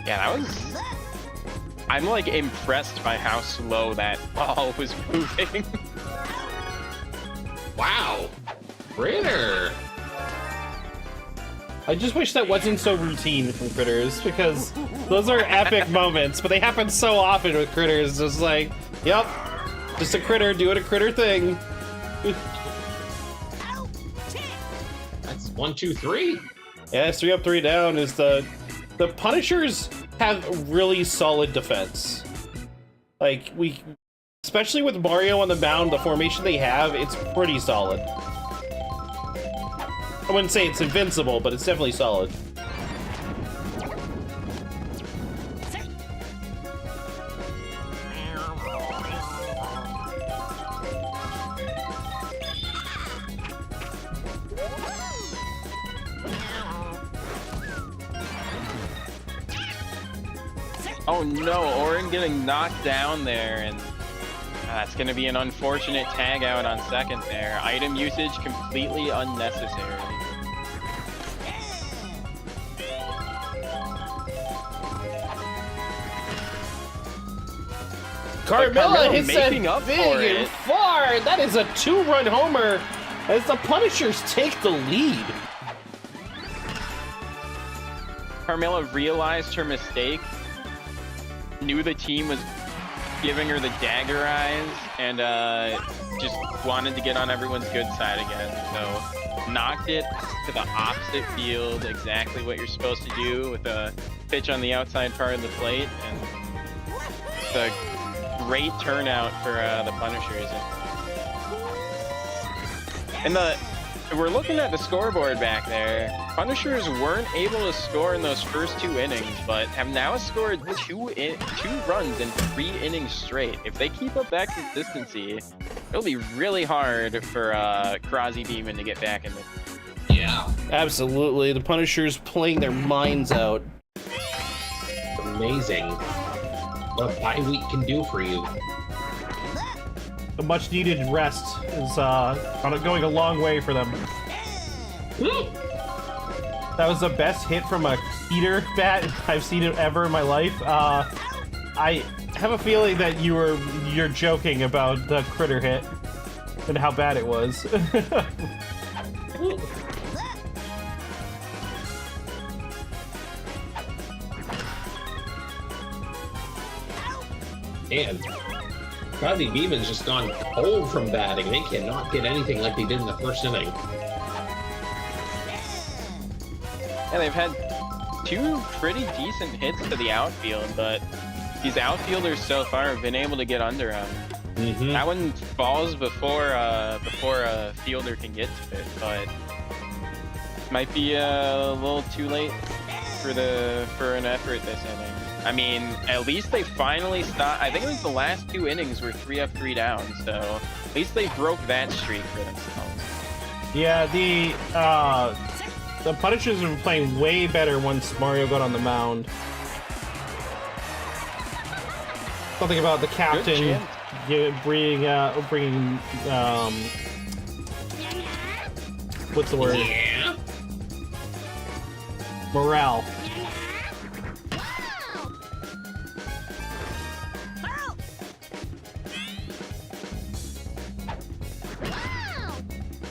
Yeah, that was... I'm like impressed by how slow that ball was moving. Wow. Critter. I just wish that wasn't so routine from Critters, because those are epic moments, but they happen so often with Critters. Just like, yep, just a Critter doing a Critter thing. That's 1, 2, 3. Yeah, it's 3 up, 3 down. Is the Punishers have really solid defense. Like, especially with Mario on the mound, the formation they have, it's pretty solid. I wouldn't say it's invincible, but it's definitely solid. Oh no, Orin getting knocked down there, and that's going to be an unfortunate tag out on second there. Item usage completely unnecessary. Carmella hits making that up big for and it. far. That is a 2-run homer as the Punishers take the lead. Carmella realized her mistake, knew the team was giving her the dagger eyes, and just wanted to get on everyone's good side again. So knocked it to the opposite field, exactly what you're supposed to do with a pitch on the outside part of the plate, and it's a great turnout for the Punishers. And we're looking at the scoreboard back there. Punishers weren't able to score in those first 2 innings, but have now scored 2 runs in 3 innings straight. If they keep up that consistency, it'll be really hard for Crozzie Beamin to get back in the... Yeah. Absolutely. The Punishers playing their minds out. Amazing. What a bye week can do for you. a much-needed rest is going a long way for them. That was the best hit from a heater bat I've seen it ever in my life. I have a feeling that you're joking about the critter hit and how bad it was. And Crozzie Beamin's just gone cold from batting. They cannot get anything like they did in the first inning. Yeah, they've had 2 pretty decent hits to the outfield, but these outfielders so far have been able to get under them. That one falls before a fielder can get to it, but might be a little too late for an effort this inning. I mean, at least they finally stopped. I think it was the last 2 innings were 3 up, 3 down, so at least they broke that streak for themselves. Yeah, the Punishers have been playing way better once Mario got on the mound. Something about the captain bringing what's the word? Yeah. Morale.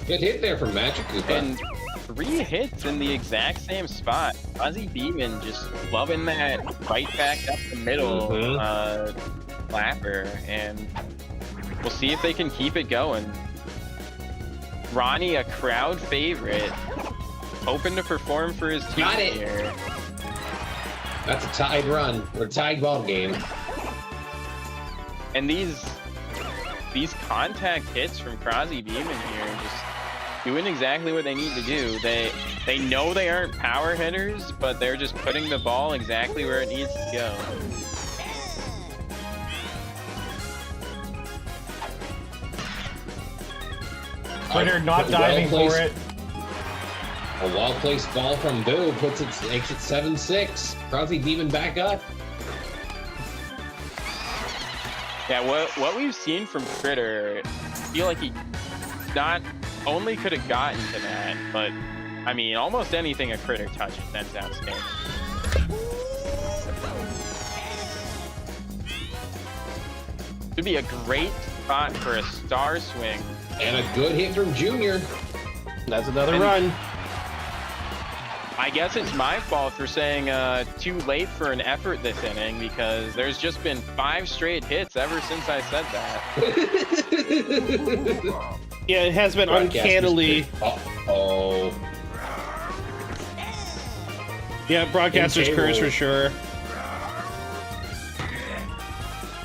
Good hit there from Magic Koopa. And 3 hits in the exact same spot. Crozzie Beamin just loving that right back up the middle flapper, and we'll see if they can keep it going. Ronnie, a crowd favorite, hoping to perform for his team here. That's a tied run or tied ball game. And these contact hits from Crozzie Beamin here just doing exactly what they need to do. They know they aren't power hitters, but they're just putting the ball exactly where it needs to go. Critter not diving for it. A well-placed ball from Boo makes it 7-6. Crozzie Beamin back up. Yeah, what we've seen from Critter, I feel like he not only could have gotten to that, but I mean, almost anything a Critter touches ends outstanding. Would be a great spot for a star swing. And a good hit from Junior. That's another run. I guess it's my fault for saying too late for an effort this inning, because there's just been 5 straight hits ever since I said that. Yeah, it has been uncannily. Uh-oh. Yeah, broadcaster's curse for sure.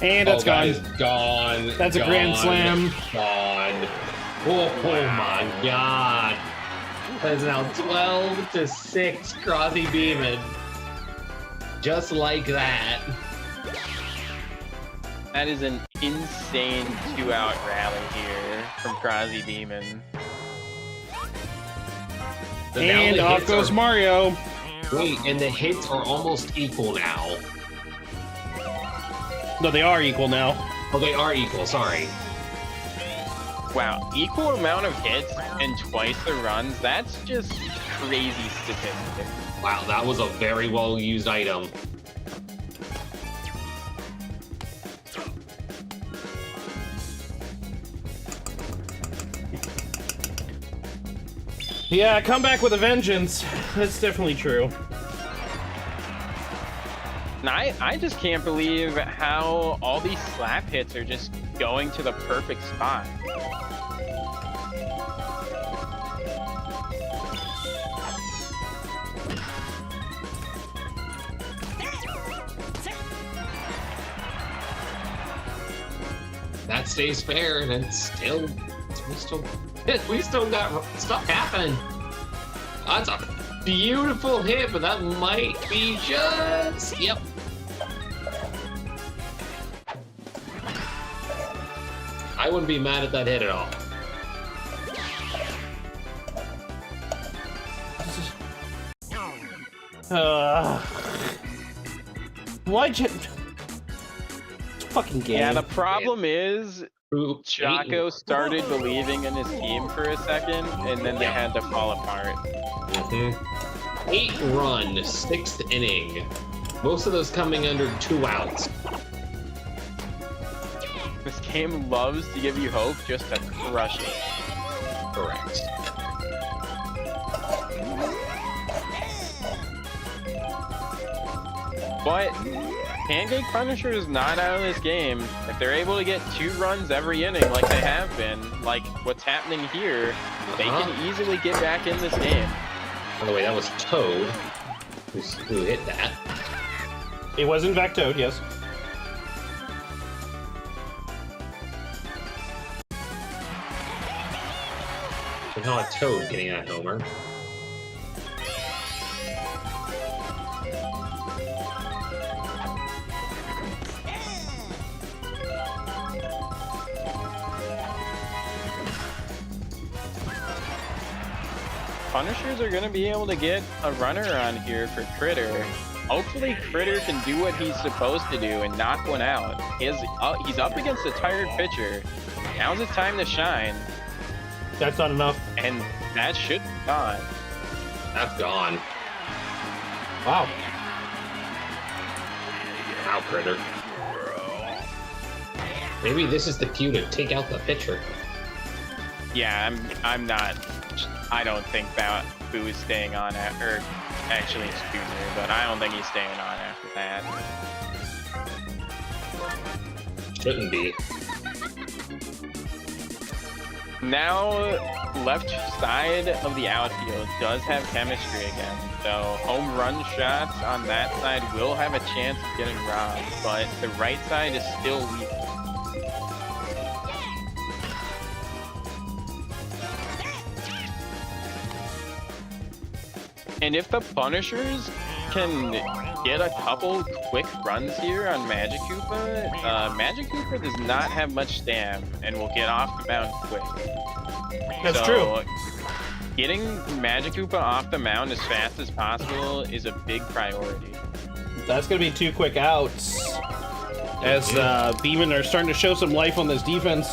And that's gone. That is gone. That's a grand slam. Gone. Oh my God. That is now 12-6, Crozzie Beamin. Just like that. That is an insane 2-out rally here from Crozzie Beamin. And off goes Mario. Wait, and the hits are almost equal now. No, they are equal now. Oh, they are equal, sorry. Wow, equal amount of hits and twice the runs, that's just crazy statistic. Wow, that was a very well used item. Yeah, come back with a vengeance. That's definitely true. And I just can't believe how all these slap hits are just going to the perfect spot. That stays fair, and it's we still got stuff happening. That's a beautiful hit, but that might be just... Yep. I wouldn't be mad at that hit at all. Why'd you... It's a fucking game. Yeah, the problem is Chaco started believing in his team for a second, and then they had to fall apart. 8-run, 6th inning. Most of those coming under 2 outs. This game loves to give you hope just to crush it. Correct. But Pancake Punisher is not out of this game. If they're able to get 2 runs every inning like they have been, like what's happening here, they can easily get back in this game. By the way, that was Toad who hit that. It was in fact Toad, yes. Somehow a Toad getting a homer. Punishers are going to be able to get a runner on here for Critter. Hopefully Critter can do what he's supposed to do and knock one out. He's up against a tired pitcher. Now's his time to shine. That's not enough. And that should be gone. That's gone. Wow. Wow, Critter. Maybe this is the cue to take out the pitcher. Yeah, I'm not. I don't think that Boo is staying on or actually it's Junior, but I don't think he's staying on after that. Shouldn't be. Now, left side of the outfield does have chemistry again, so home run shots on that side will have a chance of getting robbed, but the right side is still weak. And if the Punishers can get a couple quick runs here on Magic Koopa, Magic Koopa does not have much stam and will get off the mound quick. That's true. Getting Magic Koopa off the mound as fast as possible is a big priority. That's going to be 2 quick outs. As Beamin are starting to show some life on this defense.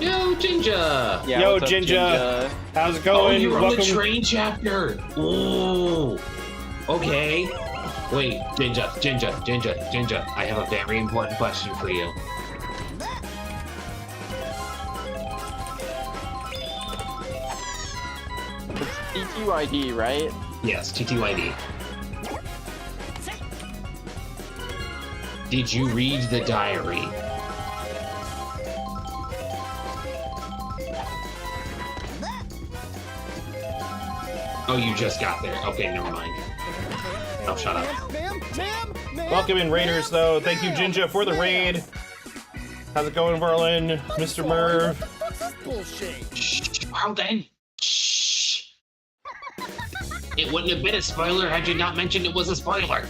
Yo, Jinja! Yeah, Yo, what's up, Jinja. How's it going? Oh, you're Welcome. on the train chapter! Ooh! Okay. Wait, Jinja. I have a very important question for you. It's TTYD, right? Yes, TTYD. Did you read the diary? Oh, you just got there. Okay, never mind. Oh, shut up. Welcome in, Raiders, though. Thank you, Jinja, for the raid. How's it going, Verlin? Mr. Merv? Shh, well then. Shh. It wouldn't have been a spoiler had you not mentioned it was a spoiler.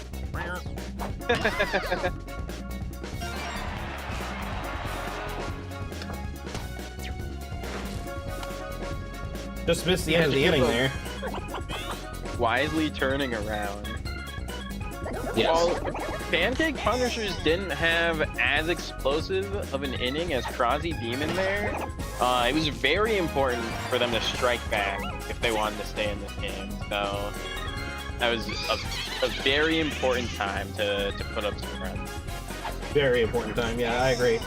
Just missed the end of the inning there. Wisely turning around. Yes. Well, Pancake Punishers didn't have as explosive of an inning as Crozzie Beamin there. It was very important for them to strike back if they wanted to stay in this game. So that was a very important time to put up some runs. Very important time. Yeah, I agree.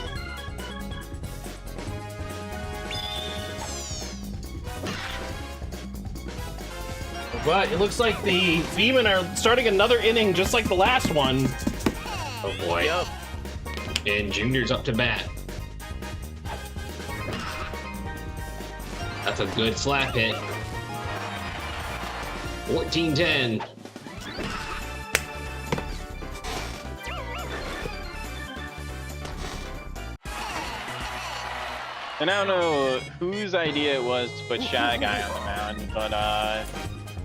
But it looks like the Beamin are starting another inning just like the last one. Oh boy. Yep. And Junior's up to bat. That's a good slap hit. 14-10. And I don't know whose idea it was to put Shy Guy on the mound, but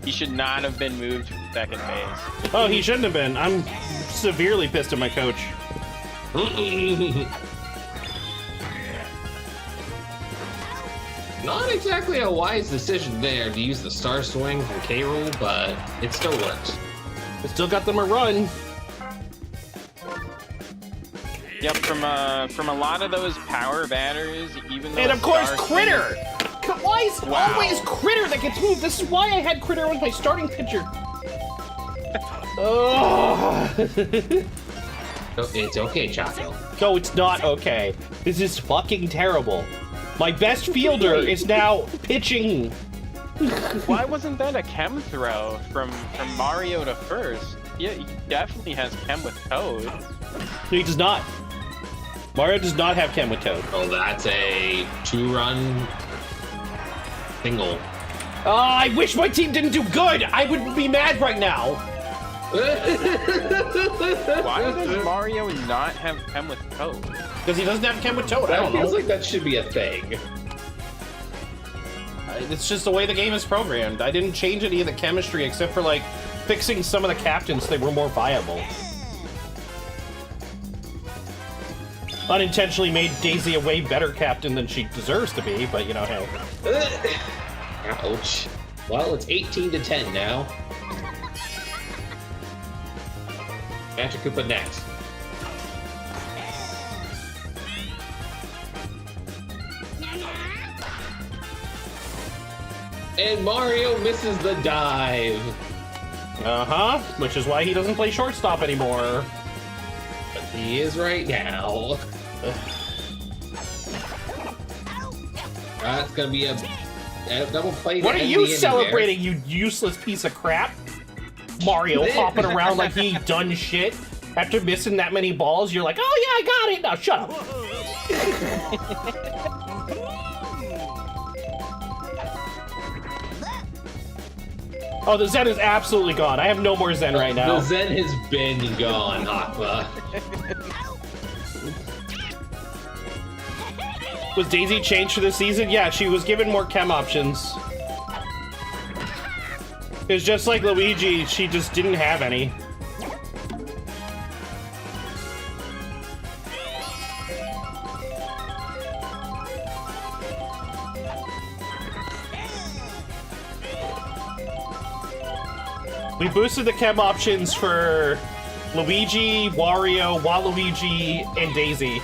he should not have been moved from second base. Oh, he shouldn't have been. I'm severely pissed at my coach. Not exactly a wise decision there to use the star swing from K-Rool, but it still works. I still got them a run. Yep, from a lot of those power batters, even though. And of course, Star Critter! Why is it Wow. always Critter that gets moved? This is why I had Critter as my starting pitcher. Oh. It's okay, Chaco. No, it's not okay. This is fucking terrible. My best fielder is now pitching. Why wasn't that a chem throw from Mario to first? Yeah, he definitely has chem with Toad. No, he does not. Mario does not have chem with Toad. Oh, that's a 2-run single. Oh, I wish my team didn't do good. I would be mad right now. Why does Mario not have chem with Toad? Because he doesn't have chem with Toad. I That don't know. feels like that should be a thing. It's just the way the game is programmed. I didn't change any of the chemistry except for, like, fixing some of the captains so they were more viable. Unintentionally made Daisy a way better captain than she deserves to be, but, you know, hey. Ouch. Well, it's 18-10 now. Magic Koopa next. And Mario misses the dive. Uh-huh, which is why he doesn't play shortstop anymore. But he is right now. That's gonna be a double play. What are you celebrating, you useless piece of crap? Mario hopping around like he ain't done shit. After missing that many balls, you're like, oh yeah, I got it. Now shut up. Oh, the Zen is absolutely gone. I have no more Zen right now. The Zen has been gone, Aqua. Was Daisy changed for this season? Yeah, she was given more chem options. It's just like Luigi, she just didn't have any. We boosted the chem options for Luigi, Wario, Waluigi, and Daisy.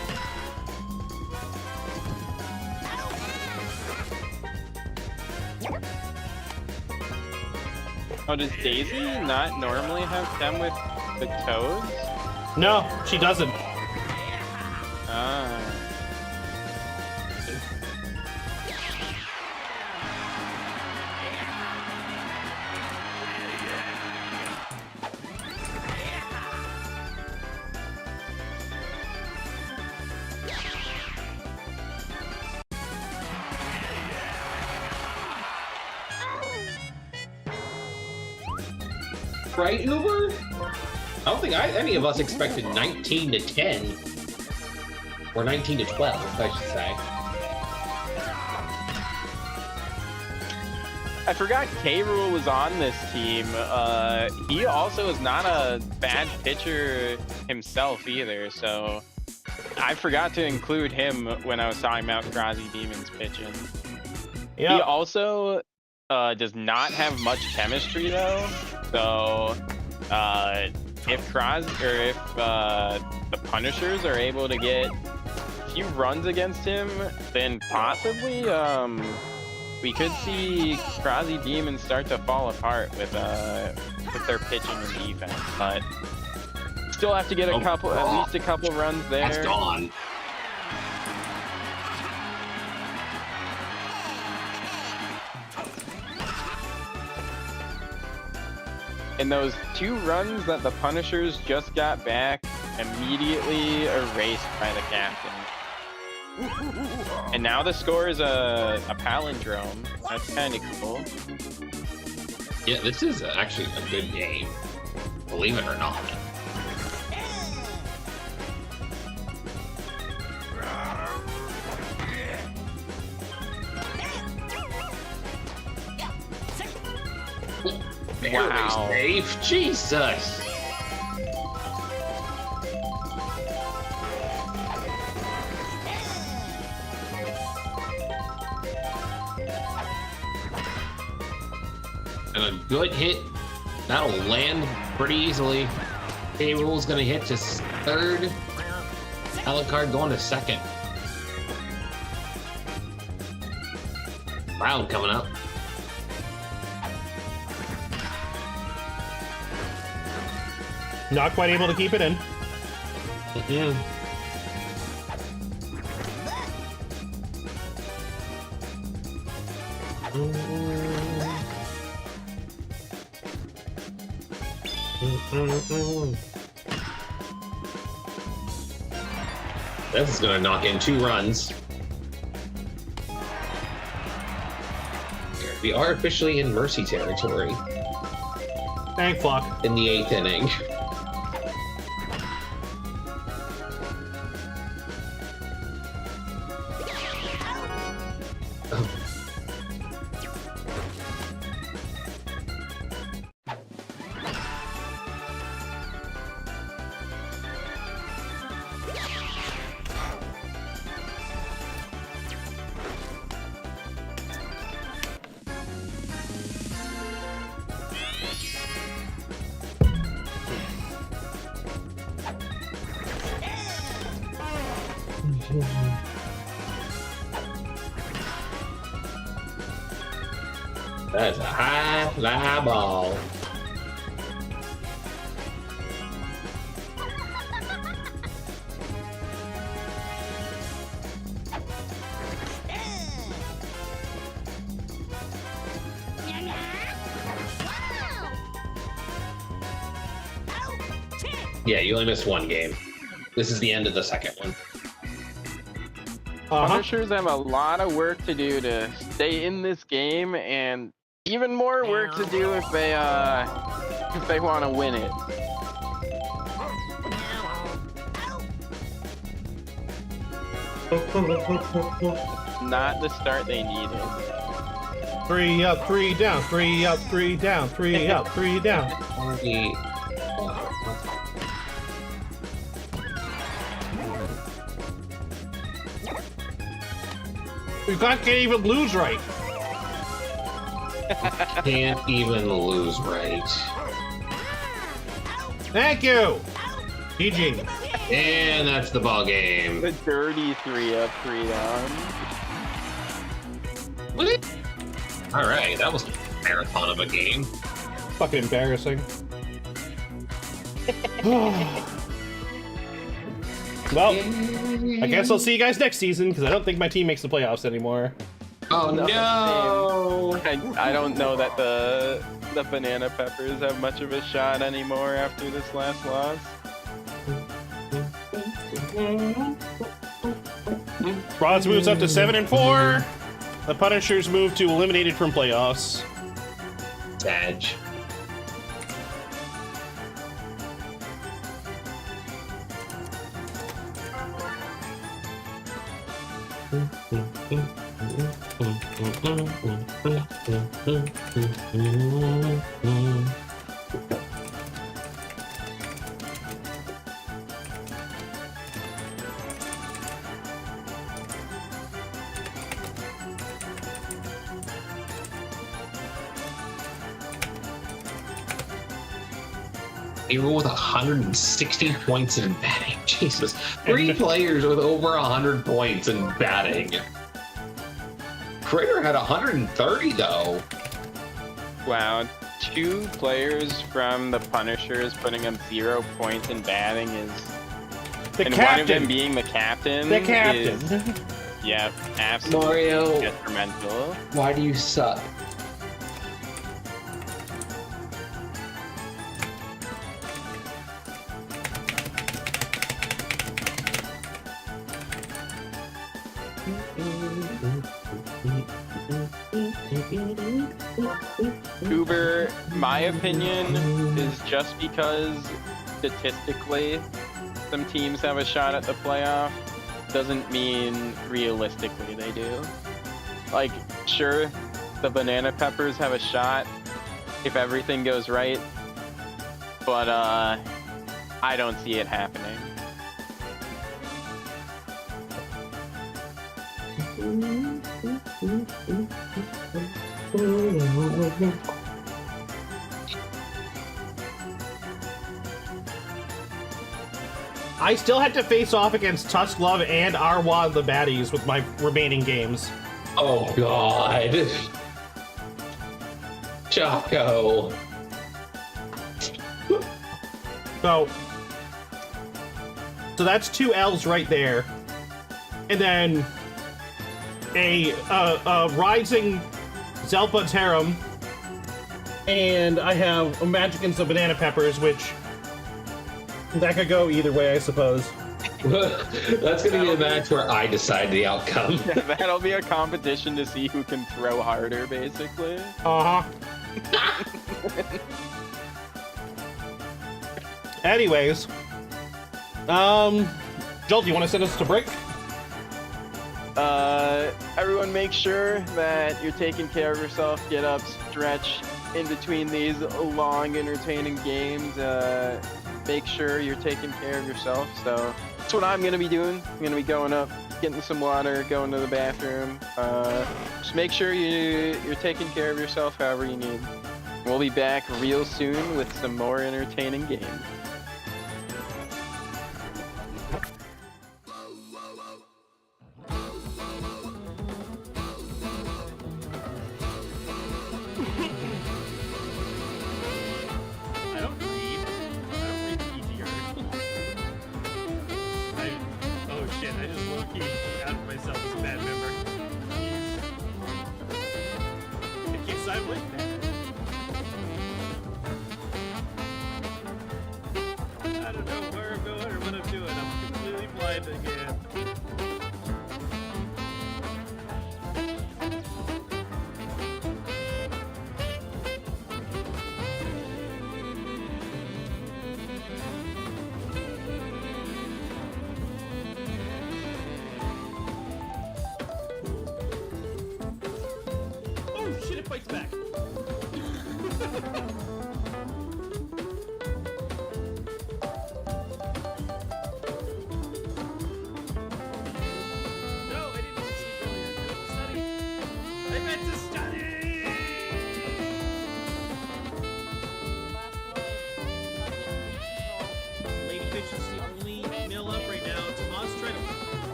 Oh, does Daisy not normally have chem with the Toads? No, she doesn't. Ah. Right, Uber? I don't think any of us expected 19-10. Or 19-12, I should say. I forgot K-Rool was on this team. He also is not a bad pitcher himself either, so I forgot to include him when I was talking about Crozzie Beamin's pitching. Yep. He also does not have much chemistry though, so if the Punishers are able to get a few runs against him, then possibly we could see Crozzie Beamin start to fall apart with their pitching and defense, but still have to get at least a couple runs there. That's gone. And those 2 runs that the Punishers just got back, immediately erased by the captain. And now the score is a palindrome. That's kind of cool. Yeah, this is actually a good game. Believe it or not. Wow. Safe. Jesus. And a good hit. That'll land pretty easily. K-Rool's gonna hit to third. Alucard going to second. Round coming up. Not quite able to keep it in. This is gonna knock in 2 runs. We are officially in Mercy territory Thank fuck. in the 8th inning. That's a high fly ball. Yeah, you only missed 1 game. This is the end of the second one. Punishers have a lot of work to do to stay in this game, and even more work to do if they want to win it. Not the start they needed. 3 up, 3 down, 3 up, 3 down, 3 up, 3 down. You can't even lose right. Can't even lose right. Thank you. GG. And that's the ball game. The dirty 3 up, 3 down. All right, that was a marathon of a game. Fucking embarrassing. Well, I guess I'll see you guys next season, because I don't think my team makes the playoffs anymore. Oh no! I don't know that the Banana Peppers have much of a shot anymore after this last loss. Bronze moves up to 7-4. The Punishers move to eliminated from playoffs. Tag. They roll with 160 points in batting. Jesus. 3 players with over 100 points in batting. Critter had 130 though. Wow, 2 players from the Punishers putting up 0 points in batting is... The and captain. one of them being the captain. The captain. Is, yeah, absolutely Mario, detrimental. why do you suck? Uber, my opinion is just because statistically some teams have a shot at the playoff doesn't mean realistically they do. Like, sure, the Banana Peppers have a shot if everything goes right, but I don't see it happening. I still had to face off against Tusk, Love, and Arwa the Baddies with my remaining games. Oh God. Choco. So that's 2 L's right there. And then a rising Xelpud's Harem. And I have a Magic and some Banana Peppers, which that could go either way, I suppose. That's going to be a match where I decide the outcome. Yeah, that'll be a competition to see who can throw harder, basically. Uh-huh. Anyways. Joel, do you want to send us to break? Everyone make sure that you're taking care of yourself. Get up, stretch in between these long, entertaining games. Make sure you're taking care of yourself. So that's what I'm going to be doing. I'm going to be going up, getting some water, going to the bathroom. Just make sure you're taking care of yourself however you need. We'll be back real soon with some more entertaining games.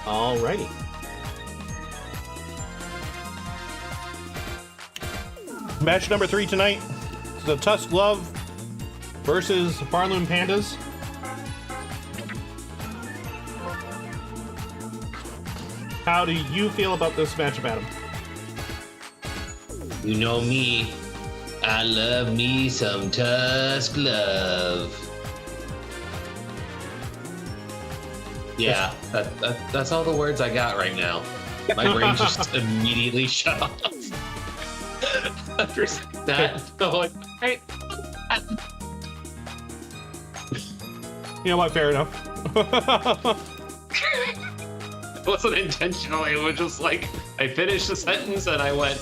Alrighty. Match number 3 tonight. The Tusk Love versus Pharloom Pandas. How do you feel about this matchup, Adam? You know me. I love me some Tusk Love. Yeah, that's all the words I got right now. My brain just immediately shut off. After that, I'm like, hey. You know what? Fair enough. It wasn't intentionally. It was just like I finished the sentence and I went,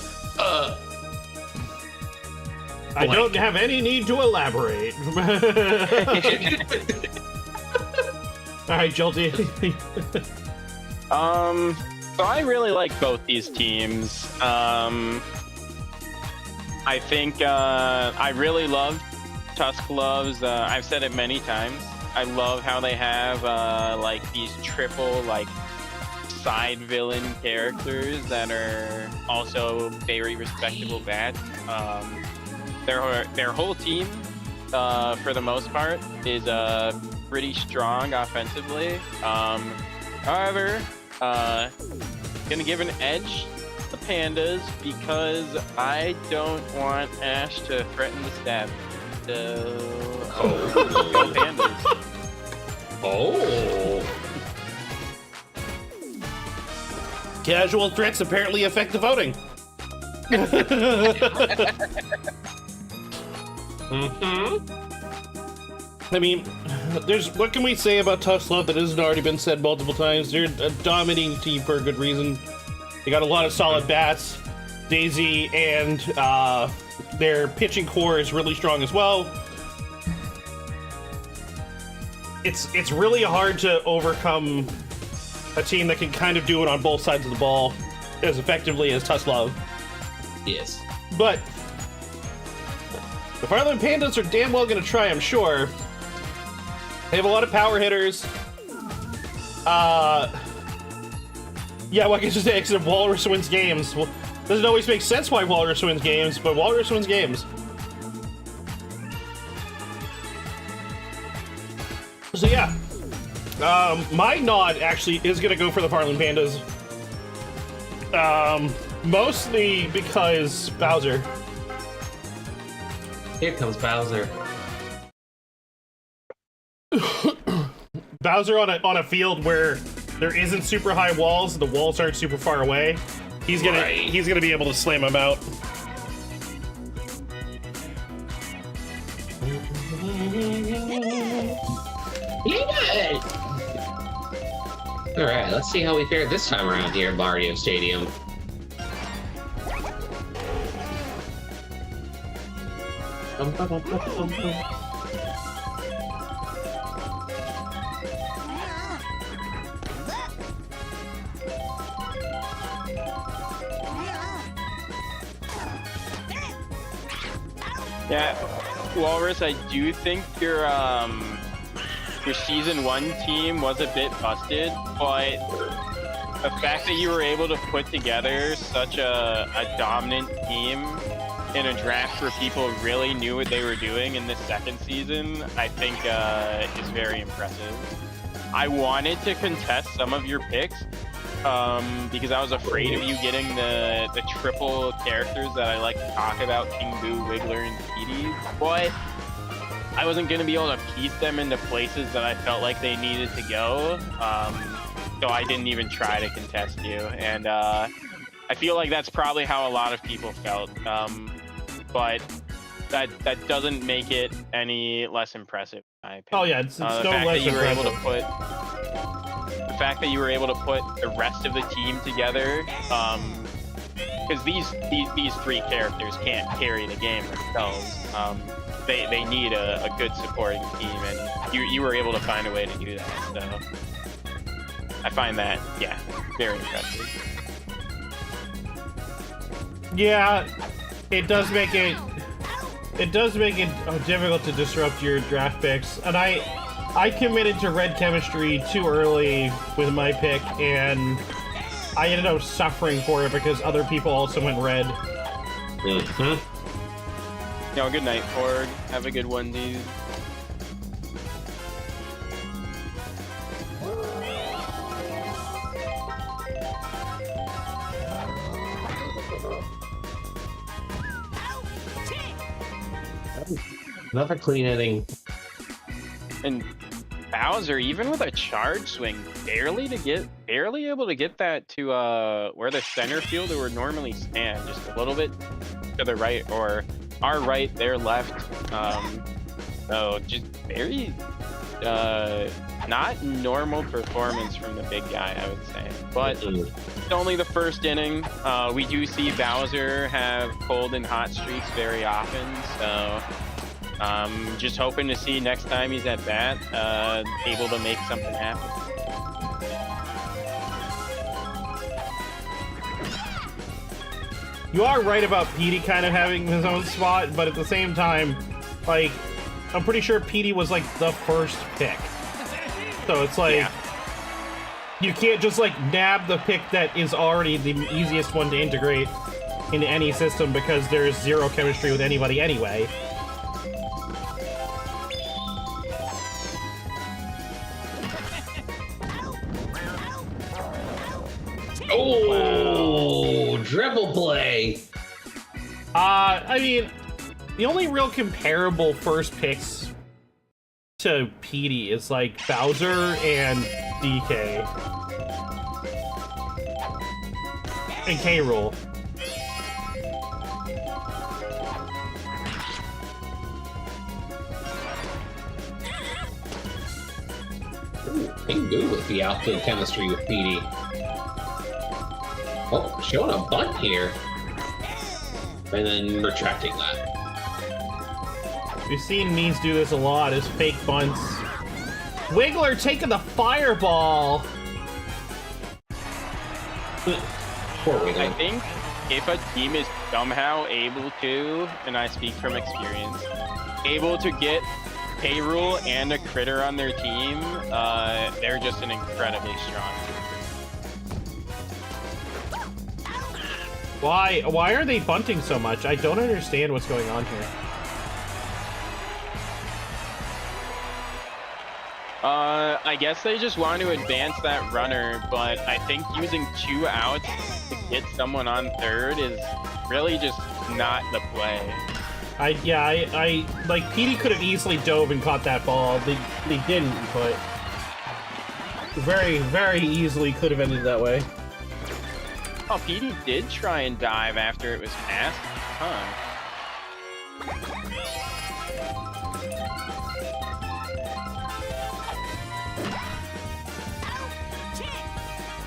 I don't have any need to elaborate. All right, Jolty. So I really like both these teams. I think I really love Tusk loves. I've said it many times. I love how they have like these triple like side villain characters that are also very respectable bats. Their whole team, for the most part, is pretty strong offensively. However, gonna give an edge to Pandas because I don't want Ash to threaten to stab. So, go Pandas. oh. Casual threats apparently affect the voting. I mean, what can we say about Tusk Love that hasn't already been said multiple times? They're a dominating team for a good reason. They got a lot of solid bats. Daisy and their pitching core is really strong as well. It's really hard to overcome a team that can kind of do it on both sides of the ball as effectively as Tusk Love. Yes. But the Pharloom Pandas are damn well going to try, I'm sure. They have a lot of power hitters. Yeah, well, I can just say, except Walrus wins games. Well, doesn't always make sense why Walrus wins games, but Walrus wins games. So yeah, my nod actually is going to go for the Pharloom Pandas. Mostly because Bowser. Here comes Bowser. Bowser on a field where there isn't super high walls, the walls aren't super far away. He's gonna be able to slam him out. Yeah. All right, let's see how we fare this time around here at Mario Stadium. Yeah, Walrus, I do think your season 1 team was a bit busted, but the fact that you were able to put together such a dominant team in a draft where people really knew what they were doing in this second season, I think is very impressive. I wanted to contest some of your picks because I was afraid of you getting the triple characters that I like to talk about, King Boo, Wiggler, and Petey, but I wasn't going to be able to piece them into places that I felt like they needed to go, so I didn't even try to contest you, and I feel like that's probably how a lot of people felt, but that doesn't make it any less impressive, in my opinion. Oh yeah, it's still less impressive. The fact that you were able to put the rest of the team together, because these three characters can't carry the game themselves. They need a good supporting team, and you were able to find a way to do that. So I find that, yeah, very impressive. Yeah, it does make it difficult to disrupt your draft picks, and I committed to red chemistry too early with my pick, and I ended up suffering for it because other people also went red. Mm-hmm. Yo, good night, Korg. Have a good one, dude. Another clean inning. And Bowser, even with a charge swing, barely able to get that to where the center fielder would normally stand, just a little bit to the right or our right, their left. So just very not normal performance from the big guy, I would say. But it's only the first inning. We do see Bowser have cold and hot streaks very often, so just hoping to see next time he's at bat, able to make something happen. You are right about Petey kind of having his own spot, but at the same time, like, I'm pretty sure Petey was like the first pick. So it's like, you can't just like nab the pick that is already the easiest one to integrate into any system because there's zero chemistry with anybody anyway. Oh, dribble play. I mean, the only real comparable first picks to Petey is like Bowser and DK. And K-Rool. Ain't good with the outfield chemistry with Petey. Oh, showing a bunt here. And then retracting that. We've seen Means do this a lot, is fake bunts. Wiggler taking the fireball! Poor Wiggler. I think if a team is somehow able to, and I speak from experience, able to get K-Rool and a critter on their team, they're just an incredibly strong team. Why are they bunting so much? I don't understand what's going on here. I guess they just want to advance that runner, but I think using 2 outs to get someone on third is really just not the play. I like, Petey could have easily dove and caught that ball. They didn't, but very, very easily could have ended that way. Oh, Petey did try and dive after it was passed, huh?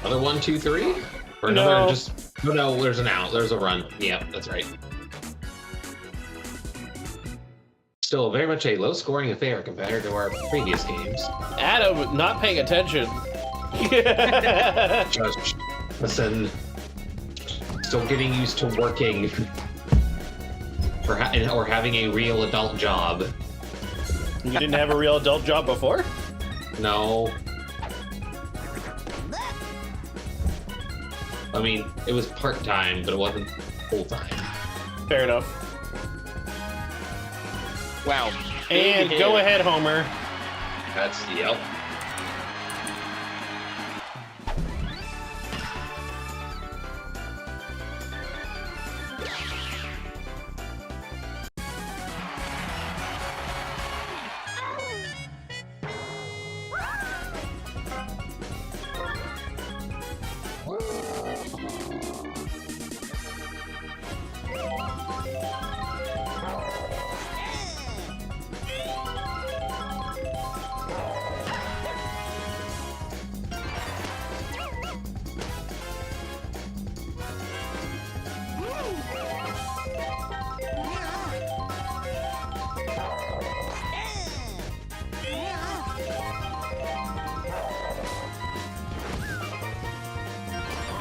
Another 1, 2, 3? Or another just... Oh, no, there's an out. There's a run. Yeah, that's right. Still very much a low-scoring affair compared to our previous games. Adam, not paying attention. Just listen. Still getting used to working or having a real adult job. You didn't have a real adult job before? No. I mean, it was part-time, but it wasn't full-time. Fair enough. Wow. And go ahead, Homer. That's, yep.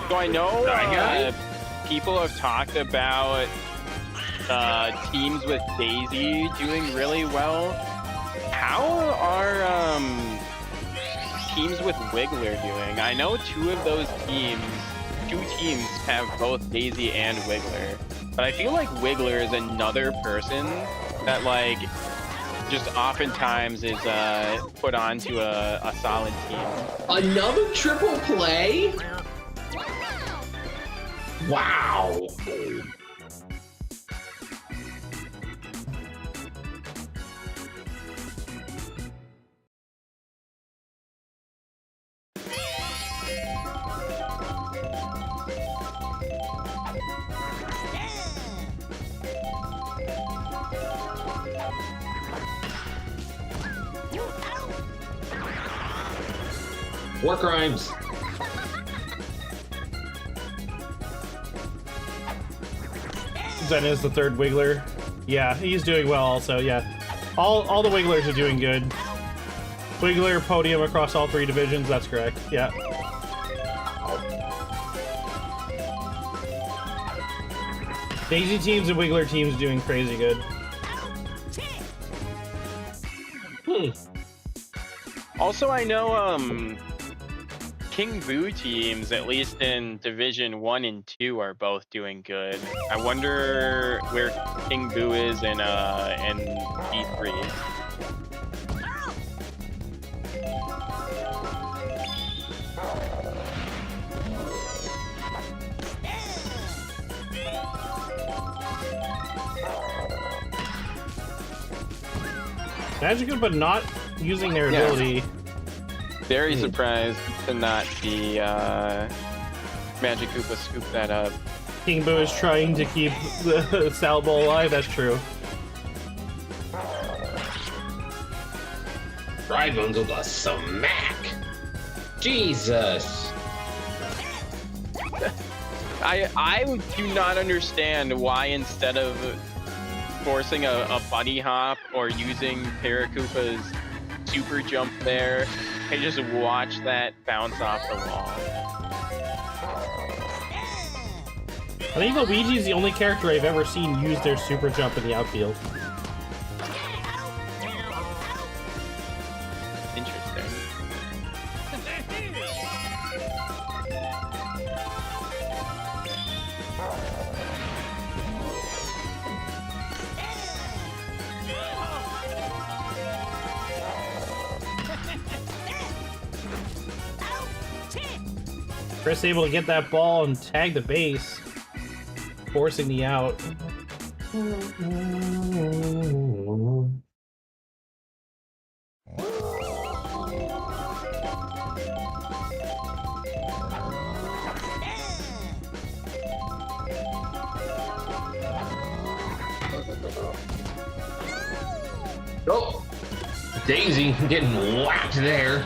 So I know people have talked about teams with Daisy doing really well. How are teams with Wiggler doing? I know two teams have both Daisy and Wiggler, but I feel like Wiggler is another person that like just oftentimes is put onto a solid team. Another triple play? Wow. War crimes. Zen is the third Wiggler. Yeah, he's doing well also, yeah. All the Wigglers are doing good. Wiggler podium across all 3 divisions, that's correct, yeah. Daisy teams and Wiggler teams doing crazy good. Also, I know King Boo teams, at least in Division 1 and 2, are both doing good. I wonder where King Boo is in D3. Magic but not using their ability. Very surprised to not see Magic Koopa scoop that up. King Boo is trying to keep the Salad Bowl alive, that's true. Dry Bones with a smack. Jesus. I do not understand why instead of forcing a bunny hop or using Paracoopa's super jump there, I just watch that bounce off the wall. I think Luigi's the only character I've ever seen use their super jump in the outfield. Interesting. Chris able to get that ball and tag the base, forcing the out. Oh, Daisy getting whacked there.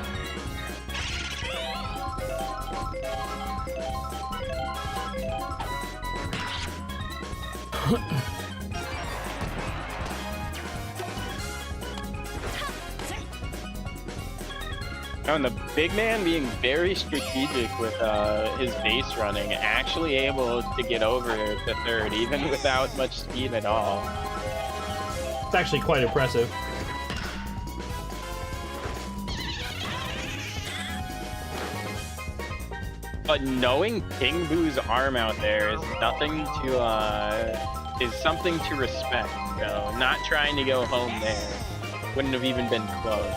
Oh, and the big man being very strategic with his base running, actually able to get over to third, even without much speed at all. It's actually quite impressive. But knowing King Boo's arm out there is nothing to is something to respect. So not trying to go home there wouldn't have even been close.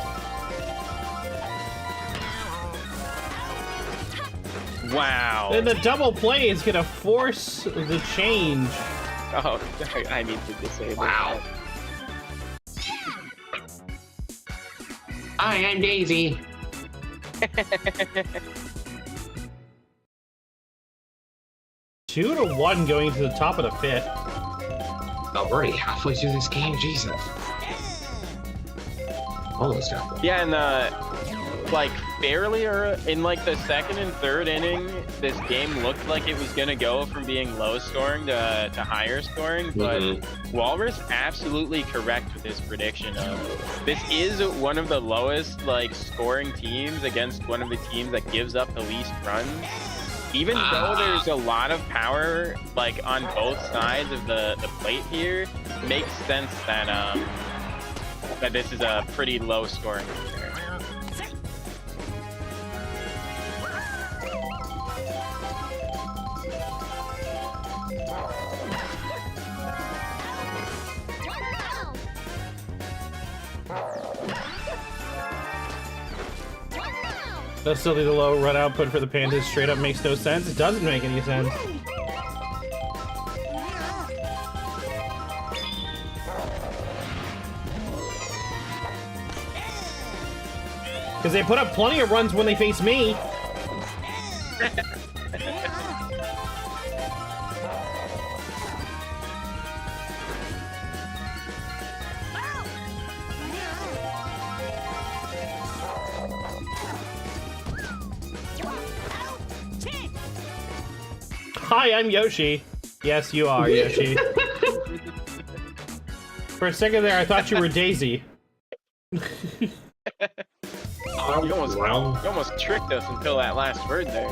Wow. And the double play is gonna force the change. Oh, I need to disable Wow. Hi, I'm Daisy. that. 2-1 going to the top of the 5th. Oh, we're already halfway through this game. Jesus. Almost halfway. Yeah, and like barely or in like the second and third inning, this game looked like it was gonna go from being low scoring to higher scoring, but Walrus absolutely correct with his prediction of this is one of the lowest like scoring teams against one of the teams that gives up the least runs. Even though there's a lot of power like on both sides of the plate here, it makes sense that that this is a pretty low scoring affair. That's still the low run output for the Pandas. Straight up makes no sense. It doesn't make any sense. Because they put up plenty of runs when they face me. Hi, I'm Yoshi. Yes, you are, Yoshi. For a second there, I thought you were Daisy. You almost tricked us until that last word there.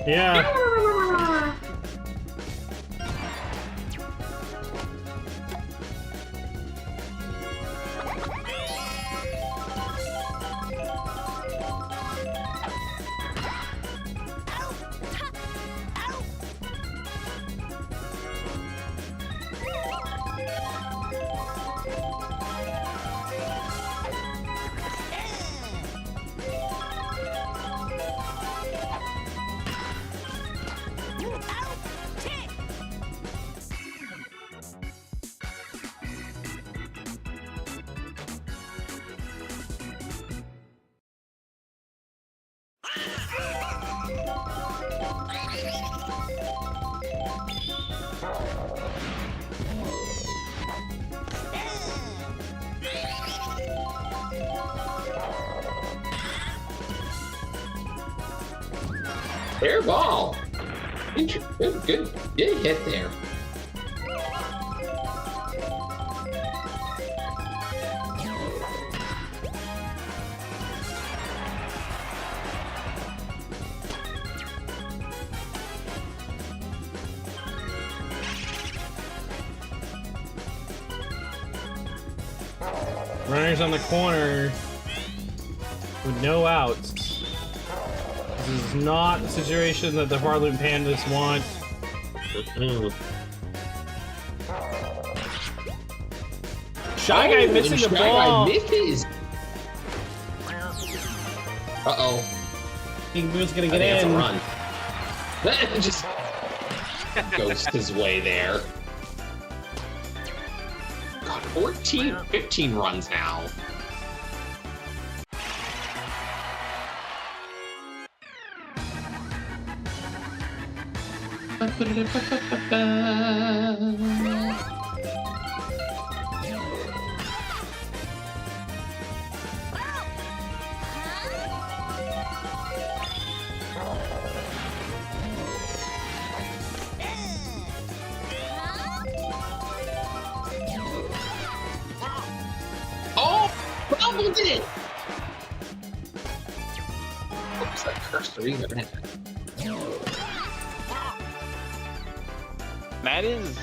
Yeah. Fair ball. Good hit there. Runners on the corner with no outs. This is not the situation that the Pharloom Pandas want. Shy Guy missing the ball. Uh-oh. King Boo's gonna get in. Run. Just ghost his way there. God, 15 runs now. Oh, Bumble did it! Oops, that cursor either. That is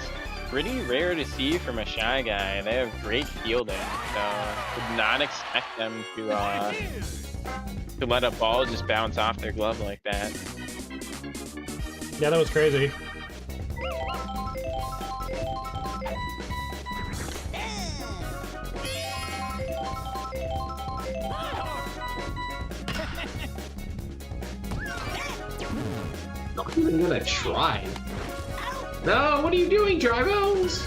pretty rare to see from a Shy Guy. They have great fielding, so would not expect them to let a ball just bounce off their glove like that. Yeah, that was crazy. Not even gonna try. No, what are you doing, Dry Bones?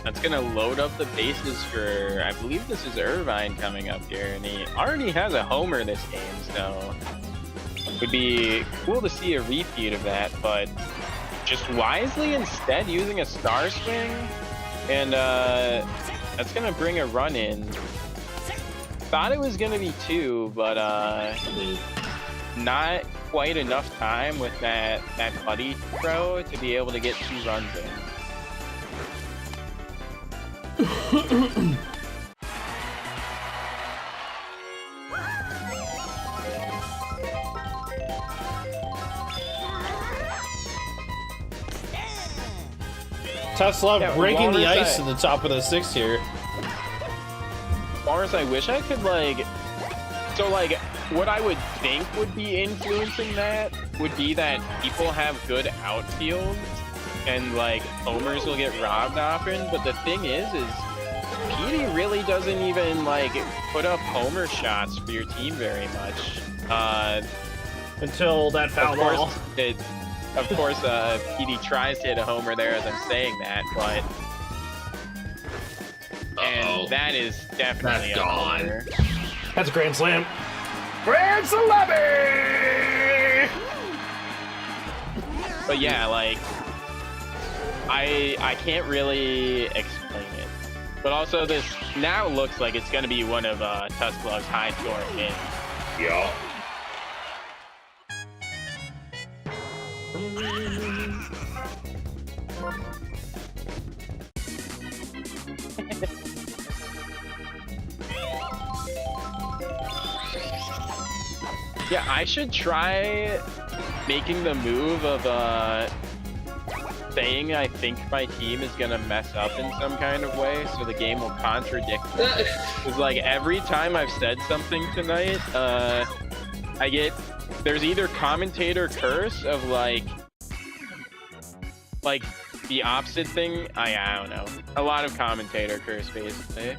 That's gonna load up the bases for, I believe this is Irvine coming up here, and he already has a homer this game, so it would be cool to see a repeat of that, but just wisely instead using a Star Swing, and that's gonna bring a run in. Thought it was gonna be 2, but not quite enough time with that buddy throw to be able to get 2 runs in. Tusk love breaking the ice I, at the top of the 6th here. Mars, I wish I could what I would think would be influencing that would be that people have good outfields and homers will get robbed often, but the thing is Petey really doesn't even put up homer shots for your team very much. Until that foul ball. Of course, Petey tries to hit a homer there as I'm saying that, but and that is definitely That's a gone. homer. That's a grand slam. Grand slammy! But yeah, I can't really But also, this now looks like it's going to be one of Tusk's high scoring games. Yeah. Yeah, I should try making the move of saying I think my team is gonna mess up in some kind of way, so the game will contradict it. It's like every time I've said something tonight, there's either commentator curse of like the opposite thing. I don't know. A lot of commentator curse basically.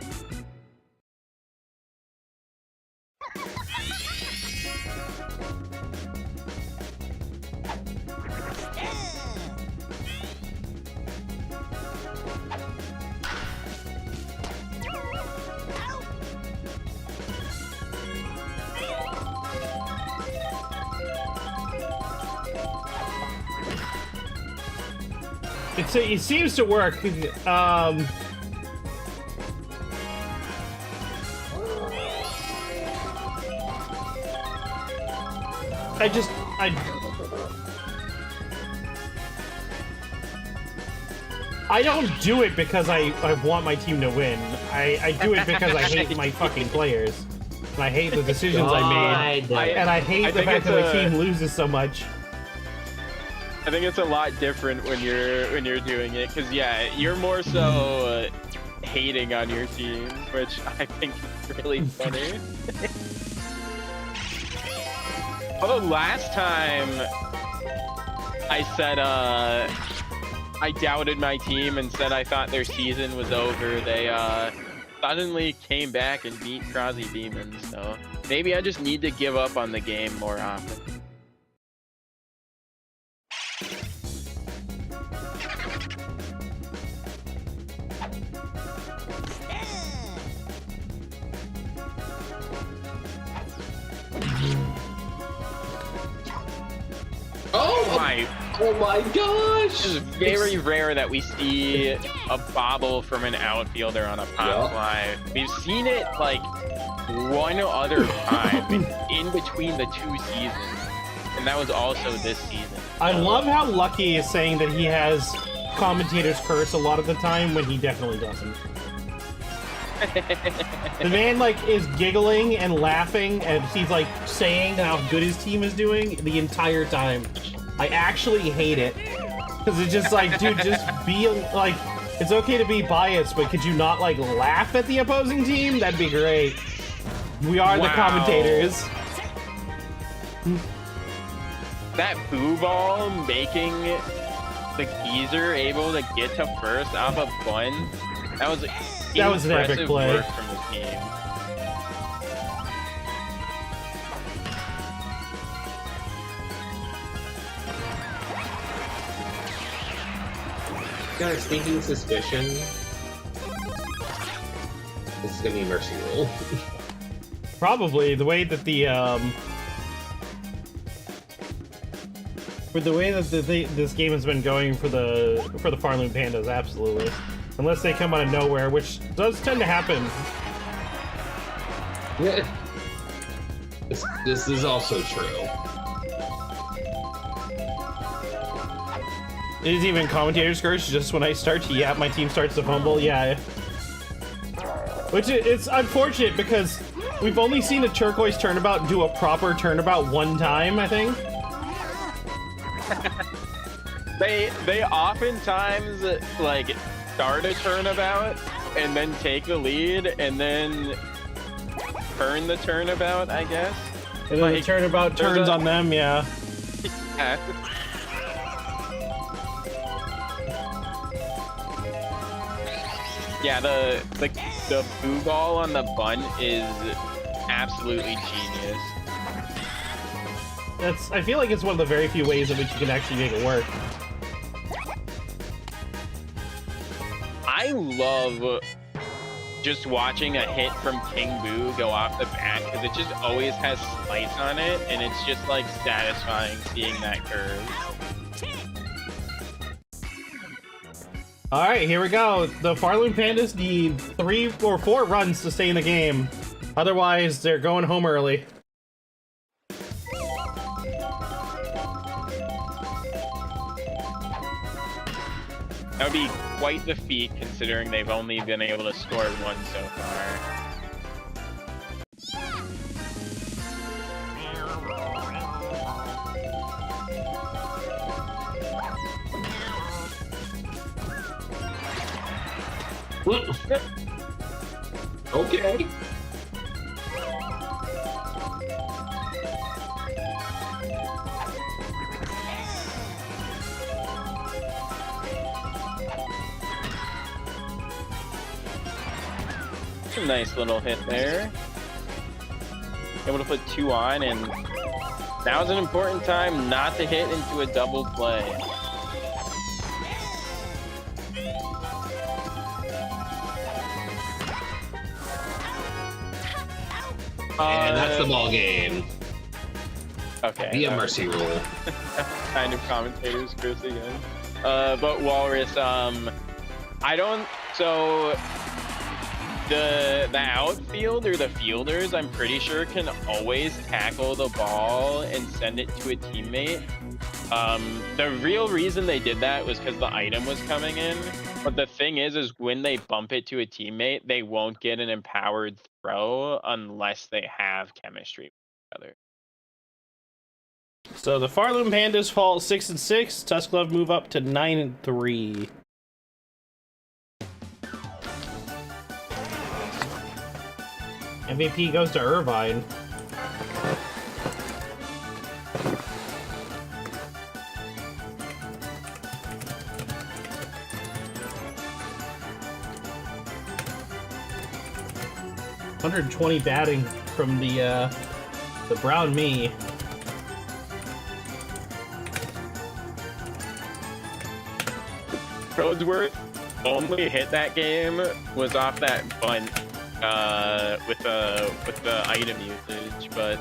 It seems to work. I don't do it because I want my team to win. I do it because I hate my fucking players. And I hate the decisions I made. And I hate the fact that my team loses so much. I think it's a lot different when you're doing it, because yeah, you're more so hating on your team, which I think is really funny. Although last time I said I doubted my team and said I thought their season was over, they suddenly came back and beat Crozzie Beamin, so maybe I just need to give up on the game more often. Oh my gosh! It's very rare that we see a bobble from an outfielder on a pop fly. We've seen it like one other time in between the 2 seasons, and that was also this season. I love how Lucky is saying that he has commentator's curse a lot of the time when he definitely doesn't. The man like is giggling and laughing, and he's like saying how good his team is doing the entire time. I actually hate it, because it's just like, dude, just be like, it's okay to be biased, but could you not like laugh at the opposing team? That'd be great. We are the commentators. That boo ball making the geezer able to get to first off a bun, that was an epic play work from the team. Got a sneaking suspicion. This is gonna be Mercy Rule. Probably the way that this game has been going for the Pharloom Pandas, absolutely. Unless they come out of nowhere, which does tend to happen. Yeah. This is also true. It is even commentator's curse just when I start to yap, my team starts to fumble. Yeah. Which it's unfortunate because we've only seen a turquoise turnabout do a proper turnabout one time, I think. They oftentimes like start a turnabout and then take the lead and then turn the turnabout, I guess. And then like, the turnabout turns on them, yeah. Yeah. Yeah, the boo ball on the bun is absolutely genius. I feel like it's one of the very few ways in which you can actually make it work. I love just watching a hit from King Boo go off the bat, because it just always has slice on it, and it's just like satisfying seeing that curve. All right, here we go. The Pharloom Pandas need 3 or 4 runs to stay in the game. Otherwise, they're going home early. That would be quite the feat considering they've only been able to score 1 so far. Okay. A nice little hit there. Able to put 2 on, and now's an important time not to hit into a double play. And that's the ball game. Okay. Be a mercy rule. Kind of commentators, Chris again. But Walrus, I don't. So the outfield or the fielders, I'm pretty sure, can always tackle the ball and send it to a teammate. The real reason they did that was because the item was coming in. But the thing is when they bump it to a teammate, they won't get an empowered throw unless they have chemistry with each other. So the Pharloom Pandas fall 6-6. Tusk Love move up to 9-3. MVP goes to Irvine. .120 batting from the brown me. Crodsworth only hit that game was off that bunt with the item usage, but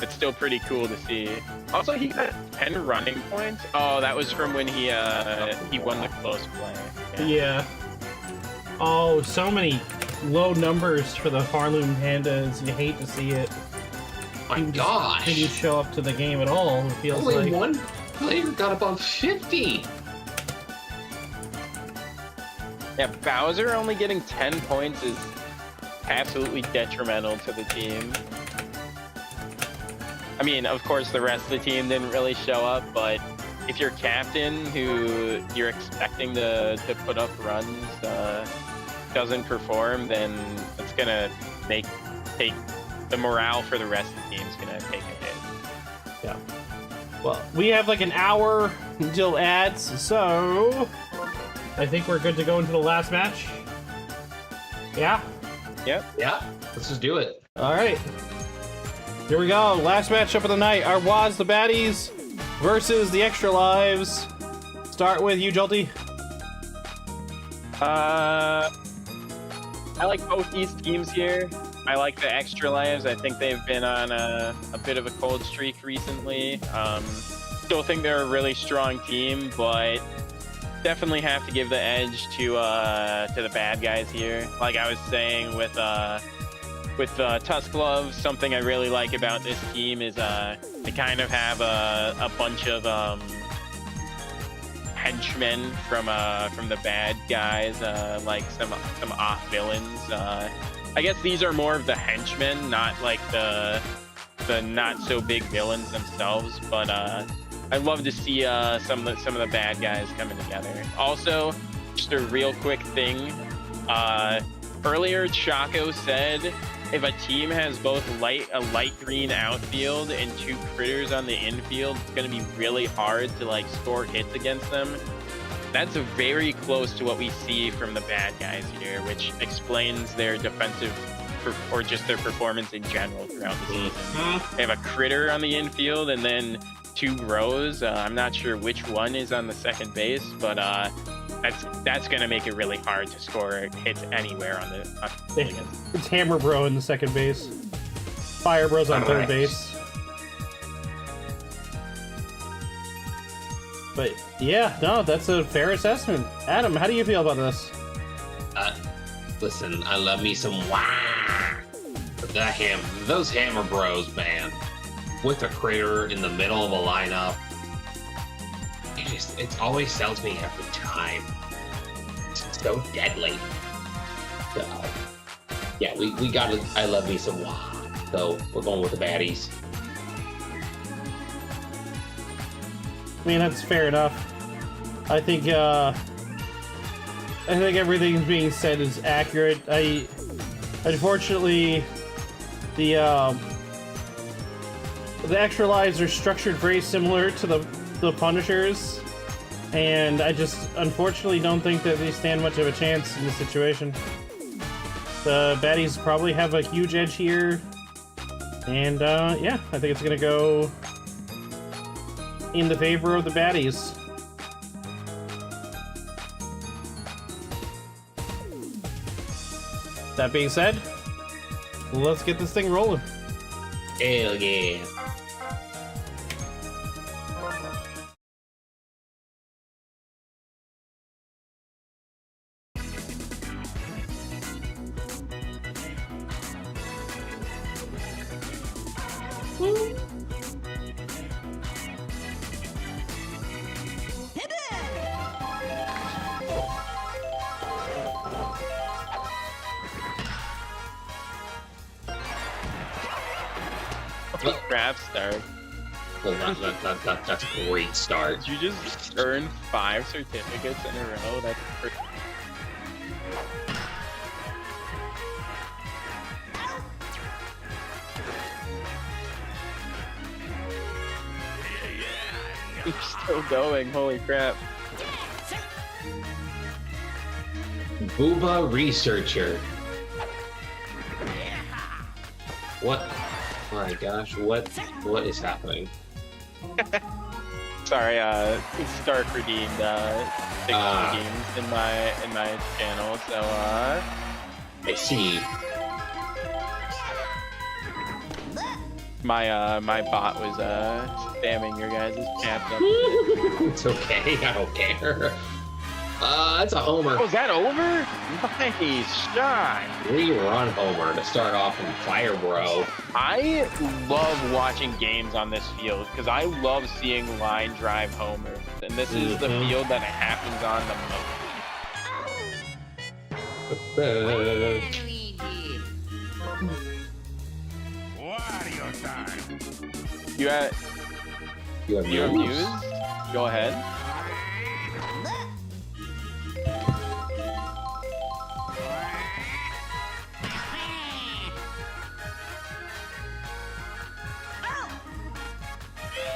it's still pretty cool to see. Also, he got 10 running points. Oh, that was from when he won the close play. Yeah. Oh, so many low numbers for the Pharloom Pandas. You hate to see it. My gosh. Didn't show up to the game at all. It feels Only like one player got above 50. Yeah, Bowser only getting 10 points is absolutely detrimental to the team. I mean, of course, the rest of the team didn't really show up, but if your captain, who you're expecting to put up runs, doesn't perform, then it's gonna take the morale for the rest of the team's gonna take a hit. Yeah. Well, we have like an hour until ads, so I think we're good to go into the last match. Yeah? Yep. Yeah, let's just do it. All right. Here we go. Last matchup of the night. Our Waz, the Baddies, versus the Extra Lives. Start with you, Jolty. I like both these teams here. I like the Extra Lives. I think they've been on a bit of a cold streak recently. Still think they're a really strong team, but definitely have to give the edge to the bad guys here. Like I was saying with Tusk Love, something I really like about this team is they kind of have a bunch of henchmen from the bad guys, like some off villains. I guess these are more of the henchmen, not like the not so big villains themselves. But I'd love to see some of the bad guys coming together. Also, just a real quick thing. Earlier, Chaco said if a team has both a light green outfield and 2 critters on the infield, it's going to be really hard to like score hits against them. That's very close to what we see from the bad guys here, which explains their defensive or just their performance in general throughout the season. They have a critter on the infield and then 2 rows. I'm not sure which one is on the second base, but that's going to make it really hard to score hits anywhere on the It's Hammer Bro in the second base. Fire Bro's on third base. But yeah, no, that's a fair assessment. Adam, how do you feel about this? Listen, I love me some those hammer bros, man. With a critter in the middle of a lineup. It always sells me every time. It's so deadly. So, yeah, we gotta, I love me some So we're going with the baddies. I mean, that's fair enough. I think everything being said is accurate. Unfortunately, the extra lives are structured very similar to the Punishers, and I just unfortunately don't think that they stand much of a chance in this situation. The Baddies probably have a huge edge here, and yeah, I think it's gonna go in the favor of the Baddies. That being said, let's get this thing rolling. Hell yeah. Crap start. Well, that's a great start. Did you just earn 5 certificates in a row? That's pretty... You're still going, holy crap. Booba Researcher. What? Oh my gosh, what is happening? Sorry, Stark redeemed 6 games in my channel, so I see. my bot was spamming your guys' chat up. It's okay, I don't care. That's a homer. Oh, is that over? Nice shot. Rerun homer to start off in Fire Bro. I love watching games on this field because I love seeing line drive homers, and this is the field that it happens on the most. Wario time. You have views? Go ahead.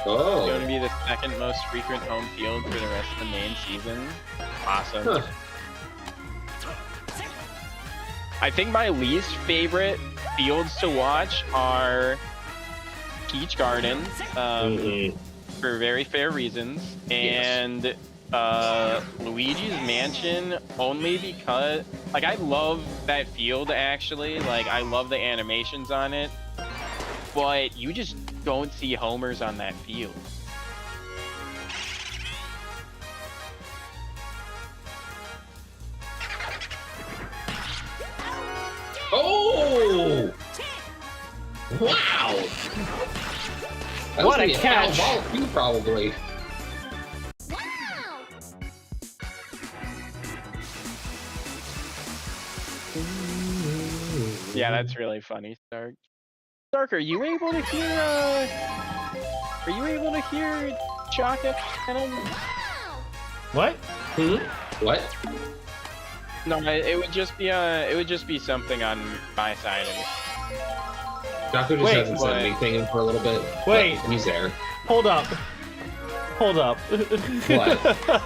Oh. It's going to be the second most frequent home field for the rest of the main season. Awesome. Huh. I think my least favorite fields to watch are Peach Garden, for very fair reasons, and Luigi's Mansion only because, like, I love that field actually. Like, I love the animations on it, but you just don't see homers on that field. Oh! Wow! That What was a catch! Ball too, probably. Yeah, that's really funny, Stark. Stark, are you able to hear? Are you able to hear Chalk at home? What? What? No, it would just be something on my side of it. Jaco just Wait, hasn't said anything in for a little bit. Wait. But he's there. Hold up. Hold up. What?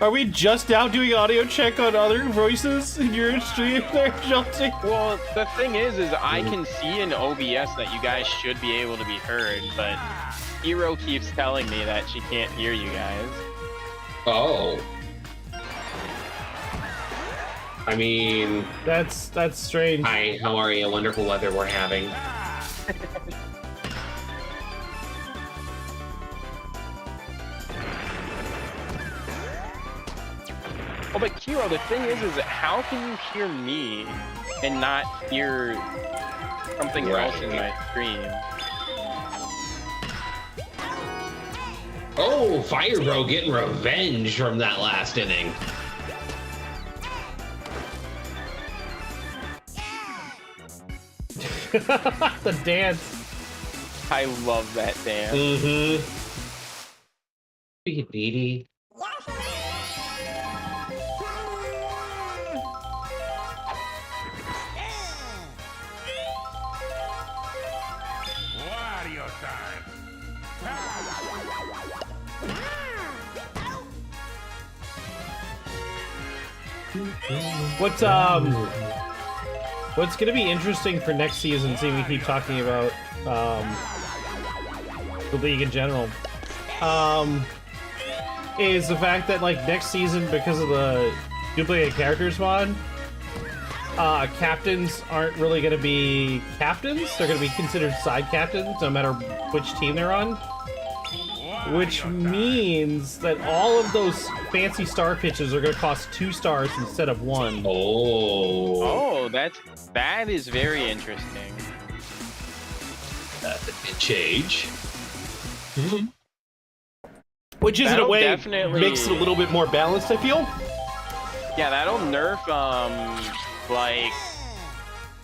Are we just now doing audio check on other voices in your stream there, Chelsea? Well, the thing is I can see in OBS that you guys should be able to be heard, but Hero keeps telling me that she can't hear you guys. Oh. I mean... That's strange. Hi, how are you? Wonderful weather we're having. Oh, but Kiro, the thing is how can you hear me and not hear something else in my stream? Oh, Fire Bro getting revenge from that last inning. The dance. I love that dance. Mm-hmm. Beady. Wario time. What's gonna be interesting for next season, seeing we keep talking about the league in general, is the fact that like next season, because of the duplicate characters mod, captains aren't really gonna be captains. They're gonna be considered side captains no matter which team they're on. Which means that all of those fancy star pitches are going to cost 2 stars instead of 1. Oh. Oh, that is very interesting. That's a bit change. Which is in a That'll way definitely makes it a little bit more balanced, I feel. Yeah, that'll nerf like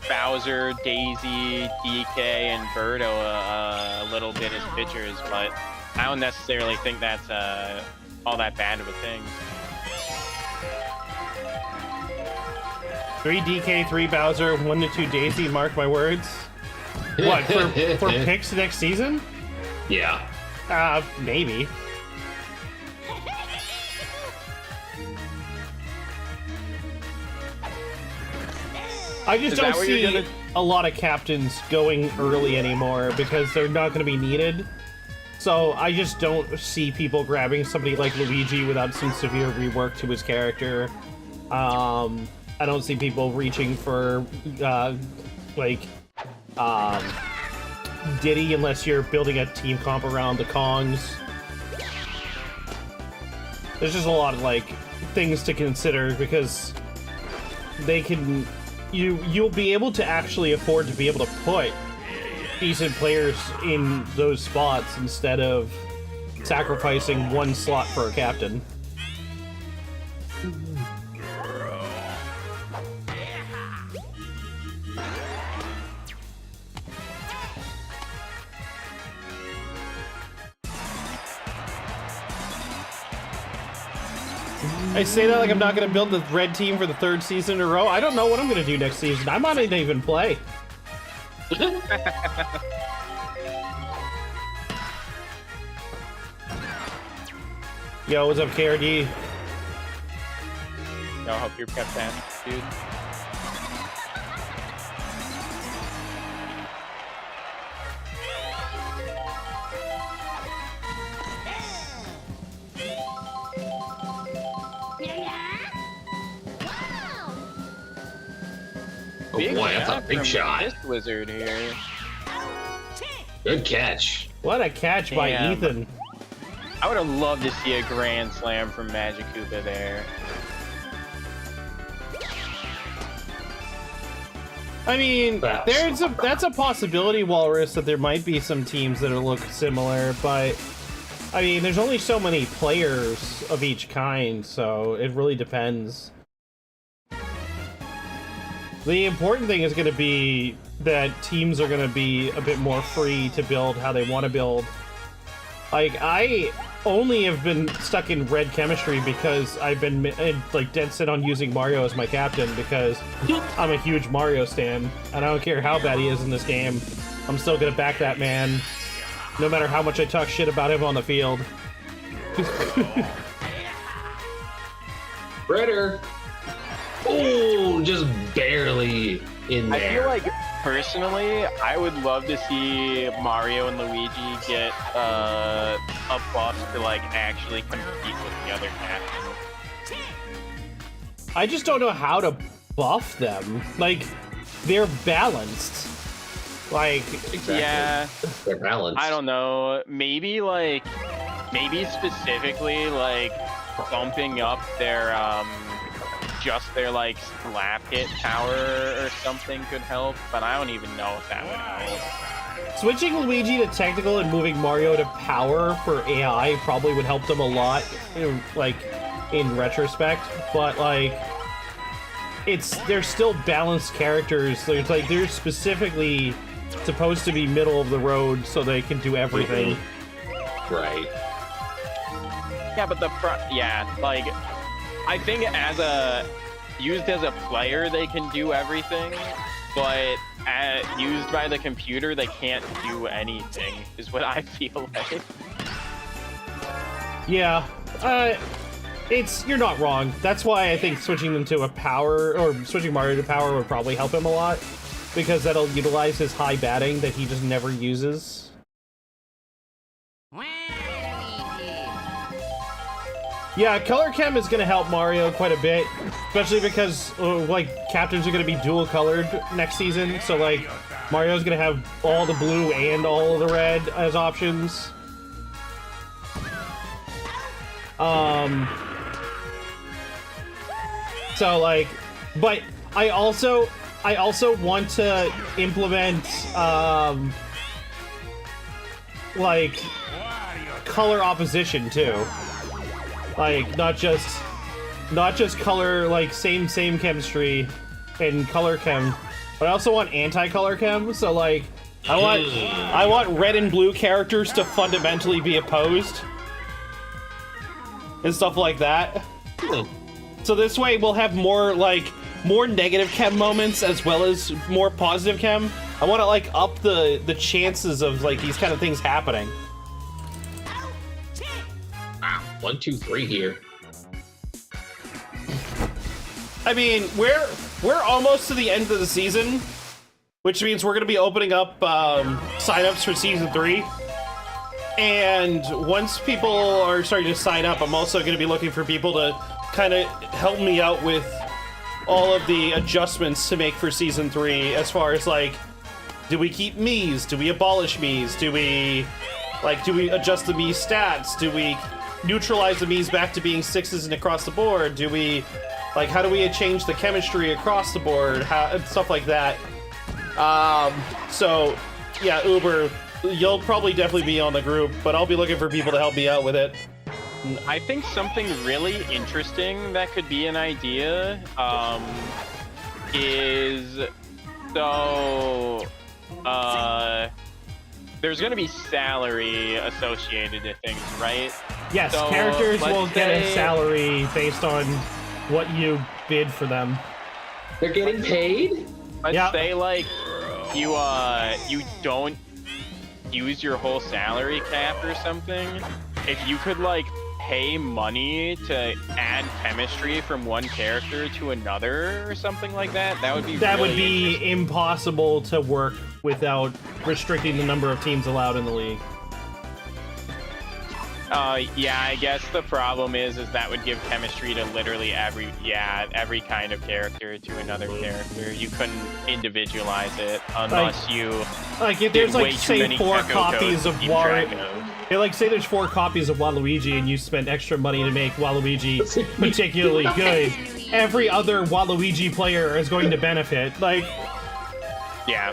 Bowser, Daisy, DK, and Birdo a little bit as pitchers, but I don't necessarily think that's all that bad of a thing. 3 DK, 3 Bowser, 1 to 2 Daisy, mark my words. What, for picks next season? Yeah. Maybe. I just don't see a lot of captains going early anymore because they're not going to be needed. So I just don't see people grabbing somebody like Luigi without some severe rework to his character. I don't see people reaching for Diddy unless you're building a team comp around the Kongs. There's just a lot of like things to consider because they can you'll be able to actually afford to be able to put decent players in those spots instead of sacrificing 1 slot for a captain. I say that like I'm not going to build the red team for the 3rd season in a row. I don't know what I'm going to do next season. I might not even play. Yo, what's up, KRD? Yo, I hope you're kept that, dude. Oh boy, that's a big shot. This wizard here. Good catch. What a catch by Damn. Ethan. I would have loved to see a grand slam from Magic Koopa there. I mean, that's a possibility, Walrus, that there might be some teams that look similar, but I mean, there's only so many players of each kind, so it really depends. The important thing is going to be that teams are going to be a bit more free to build how they want to build. Like, I only have been stuck in red chemistry because I've been like dead set on using Mario as my captain because I'm a huge Mario stan, and I don't care how bad he is in this game. I'm still gonna back that man, no matter how much I talk shit about him on the field. Ritter. Oh, just barely in there. I feel like, personally, I would love to see Mario and Luigi get a buff to, like, actually compete with the other captains. I just don't know how to buff them. Like, they're balanced. Like, Exactly. Yeah, They're balanced. I don't know. Maybe specifically, like, bumping up their just their like slap hit power or something could help, but I don't even know if that would help. Switching Luigi to technical and moving Mario to power for AI probably would help them a lot, in retrospect. But like, they're still balanced characters. They're specifically supposed to be middle of the road so they can do everything. Right. Yeah, but like, I think used as a player, they can do everything, but used by the computer, they can't do anything, is what I feel like. Yeah, you're not wrong. That's why I think switching them to a power, or switching Mario to power would probably help him a lot, because that'll utilize his high batting that he just never uses. Yeah, color chem is going to help Mario quite a bit, especially because, like, captains are going to be dual colored next season, so, like, Mario's going to have all the blue and all of the red as options. So, like, but I also want to implement, like, color opposition, too. Like, not just color, like, same chemistry and color chem, but I also want anti-color chem, so, like, I want red and blue characters to fundamentally be opposed. And stuff like that. So this way we'll have more negative chem moments as well as more positive chem. I want to, like, up the chances of, like, these kind of things happening. 1, 2, 3 here. I mean, we're almost to the end of the season, which means we're going to be opening up signups for season 3. And once people are starting to sign up, I'm also going to be looking for people to kind of help me out with all of the adjustments to make for season 3, as far as, like, do we keep Miis? Do we abolish Miis? Do we adjust the Mii stats? Do we neutralize the Miis back to being 6s and across the board? Do we, like, how do we change the chemistry across the board? Stuff like that. So, yeah, Uber, you'll probably definitely be on the group, but I'll be looking for people to help me out with it. I think something really interesting that could be an idea is, so, there's going to be salary associated to things, right? Yes, so, characters will get a salary based on what you bid for them. They're getting paid? Let's say, like, you don't use your whole salary cap or something. If you could, like, pay money to add chemistry from one character to another or something like that, that would be impossible to work without restricting the number of teams allowed in the league. Yeah, I guess the problem is that would give chemistry to literally every kind of character to another character. You couldn't individualize it unless if there's, like, say 4 copies of Waluigi. Say there's 4 copies of Waluigi and you spent extra money to make Waluigi particularly good. Every other Waluigi player is going to benefit. Like, yeah.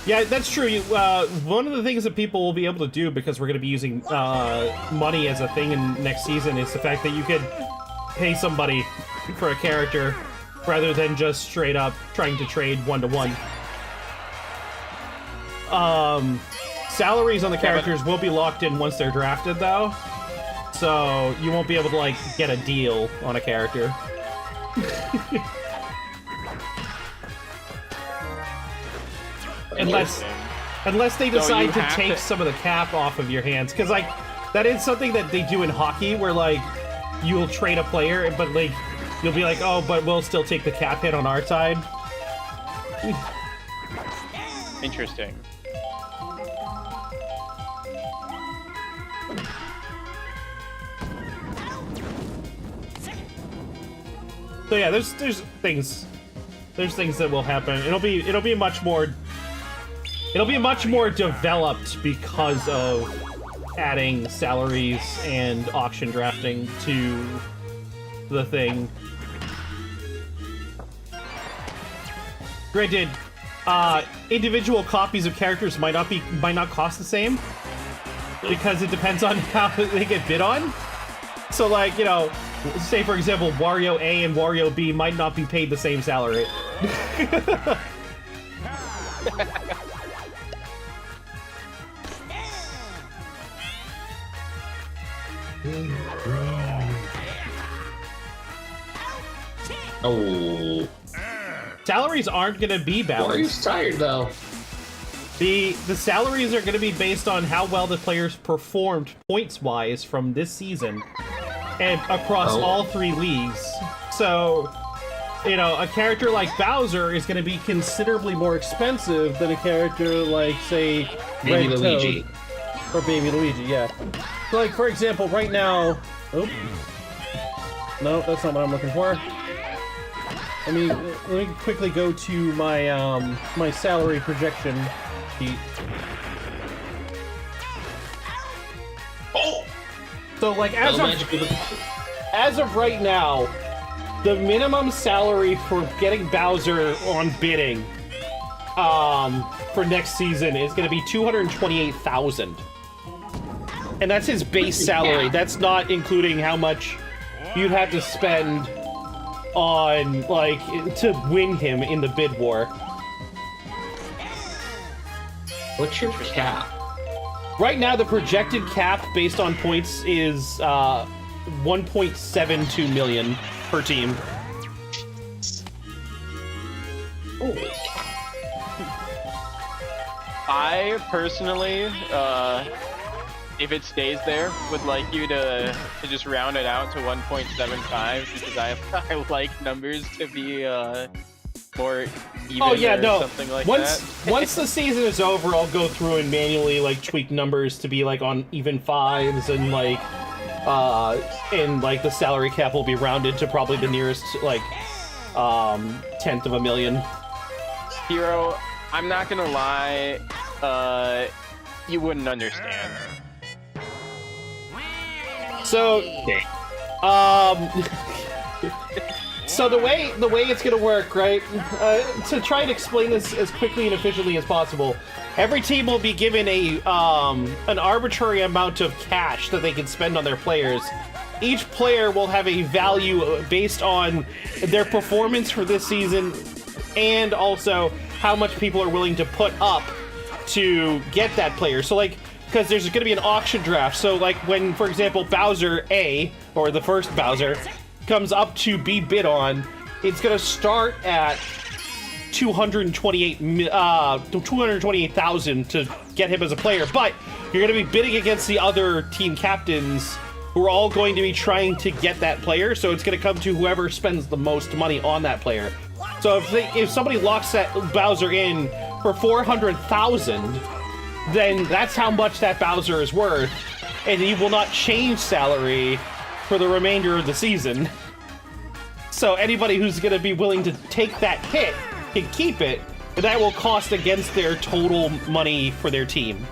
Yeah, that's true. One of the things that people will be able to do, because we're going to be using money as a thing in next season, is the fact that you could pay somebody for a character rather than just straight up trying to trade 1-to-1. Salaries on the characters will be locked in once they're drafted, though, so you won't be able to, like, get a deal on a character. Unless they decide to take some of the cap off of your hands, because, like, that is something that they do in hockey, where, like, you'll trade a player, but, like, you'll be like, oh, but we'll still take the cap hit on our side. Interesting. So yeah, there's things that will happen. It'll be much more It'll be much more developed because of adding salaries and auction drafting to the thing. Granted, individual copies of characters might not cost the same because it depends on how they get bid on. So, like, you know, say for example, Wario A and Wario B might not be paid the same salary. Oh. Salaries aren't going to be balanced. Wario's tired, though. The salaries are going to be based on how well the players performed points-wise from this season and across all 3 leagues. So, you know, a character like Bowser is going to be considerably more expensive than a character like, say, Baby Red Luigi. Toad or Baby Luigi, yeah. So, like, for example, right now... Oh. No, that's not what I'm looking for. Let me quickly go to my my salary projection sheet. Oh! So like as of right now, the minimum salary for getting Bowser on bidding for next season is going to be $228,000. And that's his base salary. That's not including how much you'd have to spend on, like, to win him in the bid war. What's your cap? Right now, the projected cap based on points is 1.72 million per team. Holy cow. I personally, if it stays there, would like you to just round it out to 1.75 because I like numbers to be more even or something like that. Once the season is over, I'll go through and manually like tweak numbers to be like on even 5s and like the salary cap will be rounded to probably the nearest like 10th of a million. Hero, I'm not gonna lie, you wouldn't understand. So, so the way it's gonna work, right? To try and explain this as quickly and efficiently as possible, every team will be given a an arbitrary amount of cash that they can spend on their players. Each player will have a value based on their performance for this season, and also how much people are willing to put up to get that player. So, like, because there's going to be an auction draft. So, like, when, for example, Bowser A, or the first Bowser, comes up to be bid on, it's going to start at $228,000 to get him as a player. But you're going to be bidding against the other team captains who are all going to be trying to get that player. So it's going to come to whoever spends the most money on that player. So if somebody locks that Bowser in for $400,000, then that's how much that Bowser is worth, and he will not change salary for the remainder of the season. So anybody who's going to be willing to take that hit can keep it, but that will cost against their total money for their team.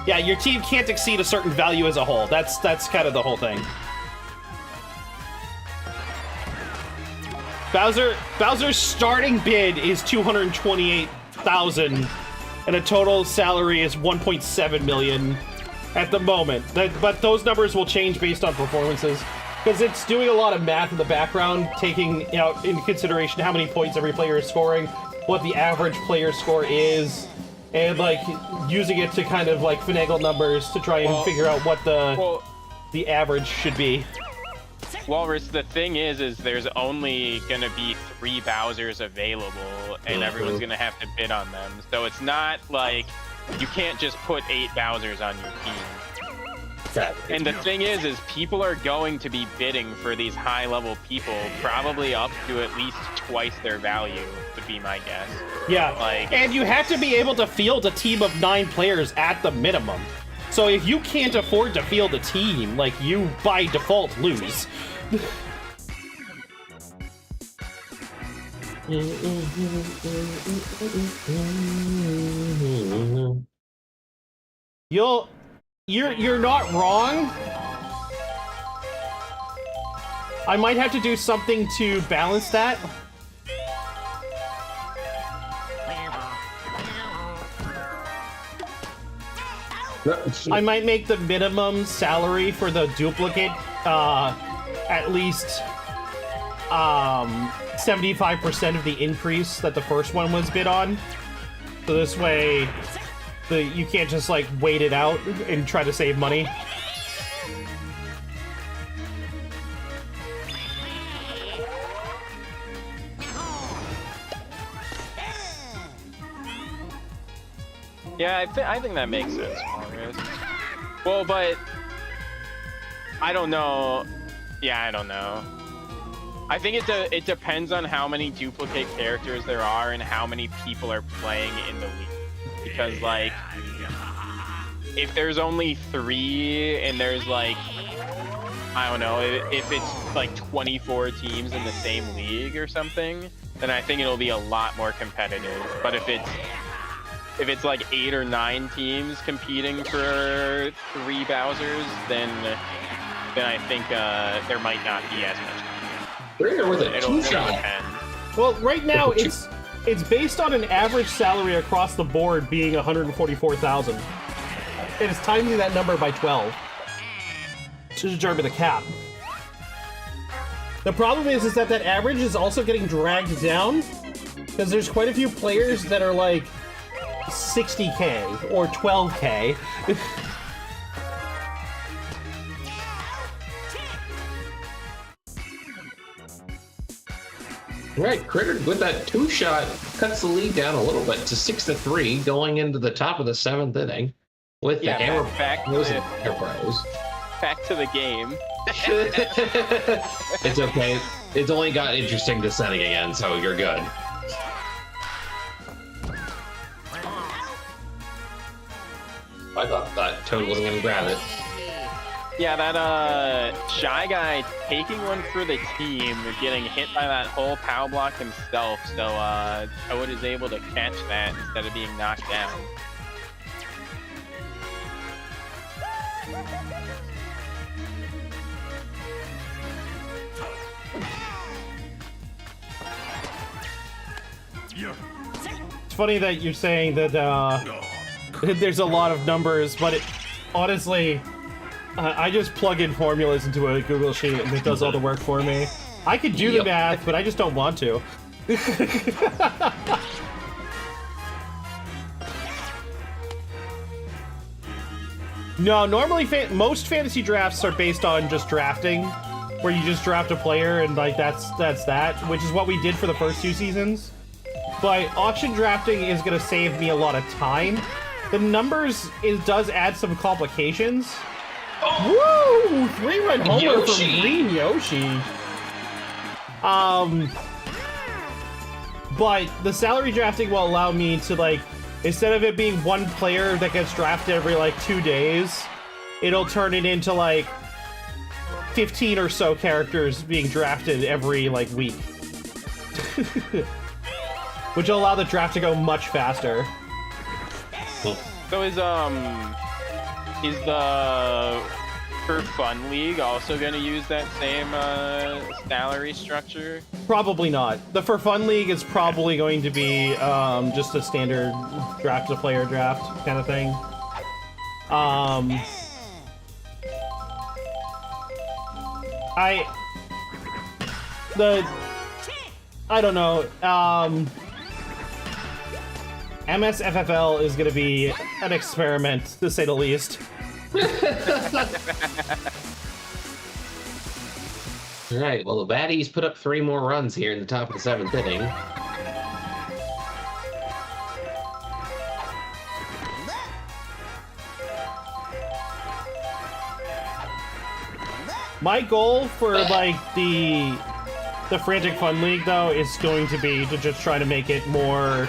Yeah, your team can't exceed a certain value as a whole. That's kind of the whole thing. Bowser's starting bid is $228,000, and a total salary is $1.7 million at the moment. But those numbers will change based on performances, because it's doing a lot of math in the background, taking into consideration how many points every player is scoring, what the average player score is, and like using it to kind of like finagle numbers to try and figure out what the average should be. Walrus, the thing is there's only gonna be 3 Bowsers available, and everyone's gonna have to bid on them. So it's not like you can't just put 8 Bowsers on your team. And the thing is people are going to be bidding for these high-level people, probably up to at least twice their value, would be my guess. Yeah, and you have to be able to field a team of 9 players at the minimum. So if you can't afford to field a team, like, you by default lose. You're not wrong. I might have to do something to balance that. I might make the minimum salary for the duplicate at least 75% of the increase that the first one was bid on. So this way, you can't just like wait it out and try to save money. Yeah, I think that makes sense, Marius. Well, but I don't know. Yeah, I don't know. I think it depends on how many duplicate characters there are and how many people are playing in the league. Because, like, if there's only 3 and there's, like, I don't know, if it's, like, 24 teams in the same league or something, then I think it'll be a lot more competitive. But if it's like 8 or 9 teams competing for 3 Bowsers, then I think there might not be as much. Bring with a two-shot. Well, right now it's based on an average salary across the board being 144,000. It is timing that number by 12 to determine the cap. The problem is that average is also getting dragged down because there's quite a few players that are like 60k or 12k. Right, Critter with that 2-shot cuts the lead down a little bit to 6-3 going into the top of the 7th inning with the Hammer Pros and Hammer Pros. Back to the game. It's okay. It's only got interesting descending again, so you're good. I thought that Toad wasn't going to grab it. Yeah, that Shy Guy taking one for the team, getting hit by that whole power block himself, so Toad is able to catch that instead of being knocked down. It's funny that you're saying that there's a lot of numbers, but honestly, I just plug in formulas into a Google Sheet and it does all the work for me. I could do the math, but I just don't want to. No, normally most fantasy drafts are based on just drafting, where you just draft a player and like that's that, which is what we did for the first 2 seasons. But auction drafting is going to save me a lot of time. The numbers does add some complications. Oh. Woo! 3-run homer Yoshi. from Green Yoshi. But the salary drafting will allow me to, like, instead of it being one player that gets drafted every like 2 days, it'll turn it into like 15 or so characters being drafted every like week. Which will allow the draft to go much faster. So is the For Fun League also going to use that same salary structure? Probably not. The For Fun League is probably going to be just a standard draft to player draft kind of thing. I don't know. MSFFL is going to be an experiment, to say the least. All right, well, the Baddies put up 3 more runs here in the top of the 7th inning. My goal for, like, the Frantic Fun League, though, is going to be to just try to make it more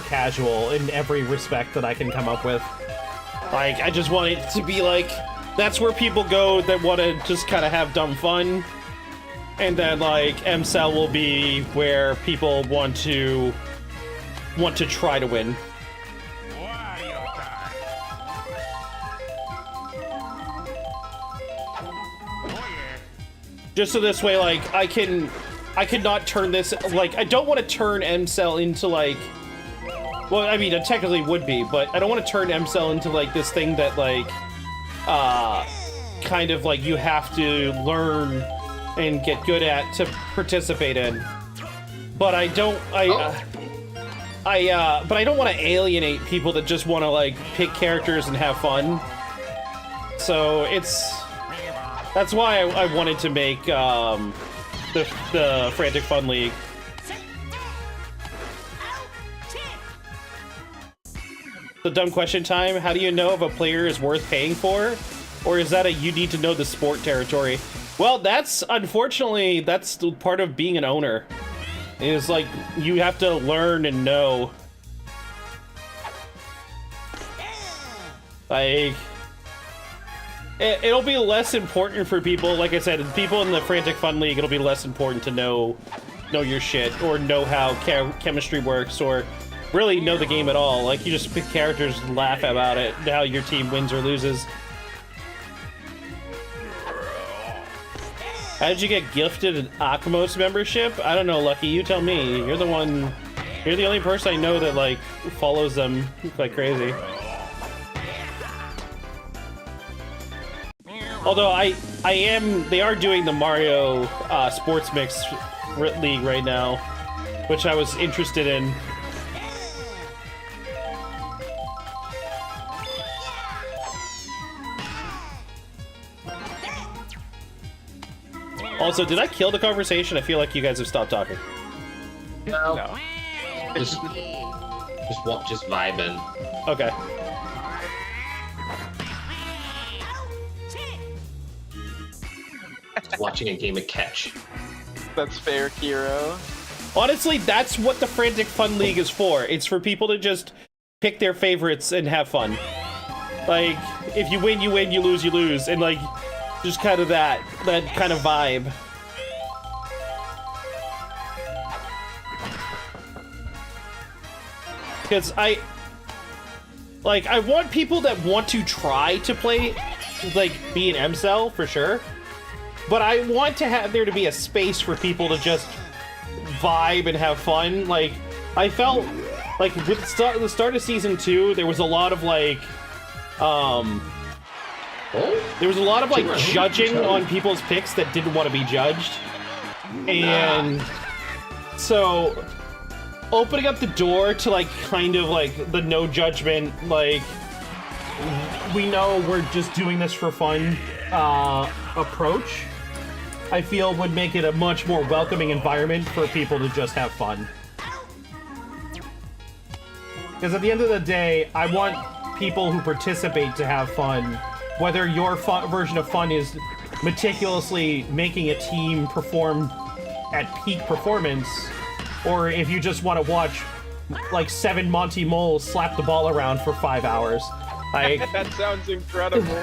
casual in every respect that I can come up with. Like, I just want it to be like, that's where people go that want to just kind of have dumb fun. and then like MCell will be where people want to try to win. Just so this way, like, I could not turn this, like, I don't want to turn MCell into, like, well, I mean, it technically would be, but I don't want to turn MCell into, like, this thing that, like, kind of, like, you have to learn and get good at to participate in. But I don't, but I don't want to alienate people that just want to, like, pick characters and have fun. So, that's why I wanted to make the Frantic Fun League. The dumb question time, how do you know if a player is worth paying for? Or is that a you need to know the sport territory? Well, that's, unfortunately, that's part of being an owner. Is like, you have to learn and know. Like... It'll be less important for people, like I said, people in the Frantic Fun League, it'll be less important to know your shit, or know how chemistry works, or really know the game at all. Like, you just pick characters and laugh about it, how your team wins or loses. How did you get gifted an Akamos membership? I don't know, Lucky, you tell me. You're the only person I know that, like, follows them like crazy. Although they are doing the Mario Sports Mix League right now, which I was interested in. Also, did I kill the conversation? I feel like you guys have stopped talking. No. Just vibing. Okay. Watching a game of catch. That's fair, Kiro. Honestly, that's what the Frantic Fun League is for. It's for people to just pick their favorites and have fun. Like, if you win, you win, you lose, you lose. And, like, just kind of that kind of vibe. Because I want people that want to try to play, like, be an MCell, for sure. But I want to have there to be a space for people to just vibe and have fun. Like, I felt like with the start of season 2, there was a lot of like, judging on people's picks that didn't want to be judged, and so opening up the door to like kind of like the no judgment, like we know we're just doing this for fun approach, I feel would make it a much more welcoming environment for people to just have fun. Because at the end of the day, I want people who participate to have fun, whether your version of fun is meticulously making a team perform at peak performance, or if you just want to watch like 7 Monty Moles slap the ball around for 5 hours. That sounds incredible.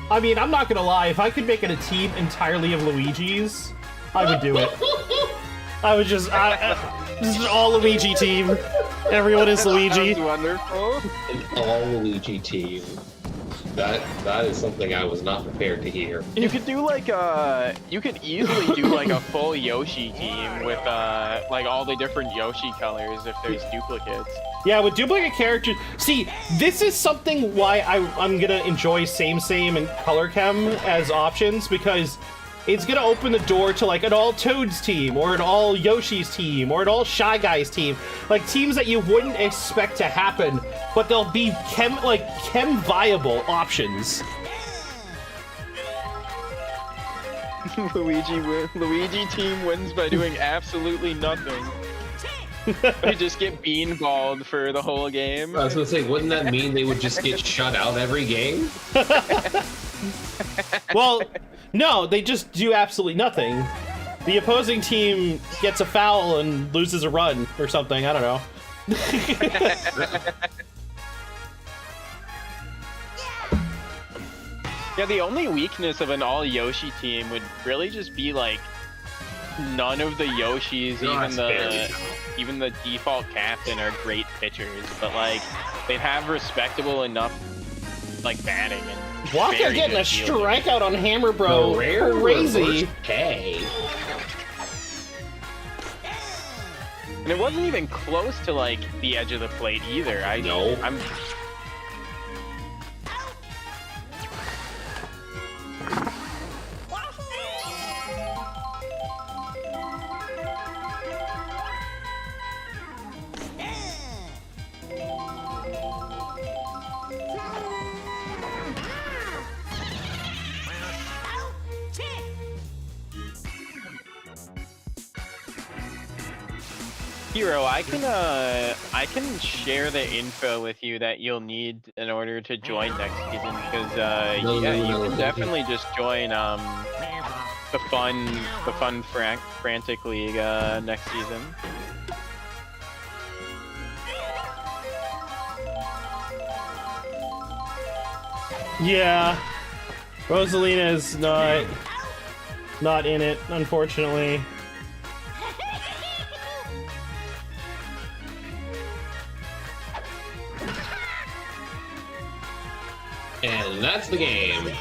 I mean, I'm not gonna lie, if I could make it a team entirely of Luigi's, I would do it. I would just, this is an all Luigi team. Everyone is Luigi. That's wonderful. An all Luigi team. That is something I was not prepared to hear. You could do like you could easily do like a full Yoshi team with like all the different Yoshi colors if there's duplicates. Yeah, with duplicate characters. See, this is something why I'm gonna enjoy Same and Color Chem as options, because it's gonna open the door to like an all Toads team, or an all Yoshi's team, or an all Shy Guys team. Like teams that you wouldn't expect to happen, but they'll be chem viable options. Luigi team wins by doing absolutely nothing. We just get beanballed for the whole game. I was gonna say, wouldn't that mean they would just get shut out every game? Well, No, they just do absolutely nothing. The opposing team gets a foul and loses a run or something. I don't know. Yeah, the only weakness of an all Yoshi team would really just be like none of the Yoshis, even the default captain, are great pitchers, but like they have respectable enough like batting and Waka getting a strikeout on Hammer Bro. Crazy. Hey. And it wasn't even close to like the edge of the plate either. I'm Hero, I can share the info with you that you'll need in order to join next season, because you can definitely just join the fun Frantic League next season. Yeah, Rosalina's not in it, unfortunately. And that's the game.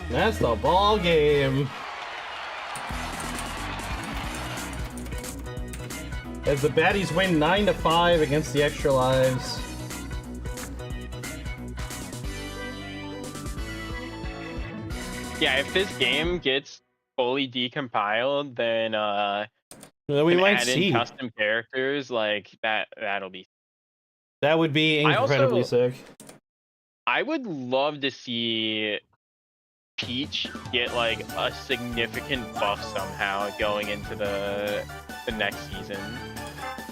That's the ball game. As the Baddies win 9-5 against the Extra Lives. Yeah, if this game gets fully decompiled, then we might add see in custom characters like that. That'll be. That would be incredibly sick. I would love to see Peach get like a significant buff somehow going into the next season.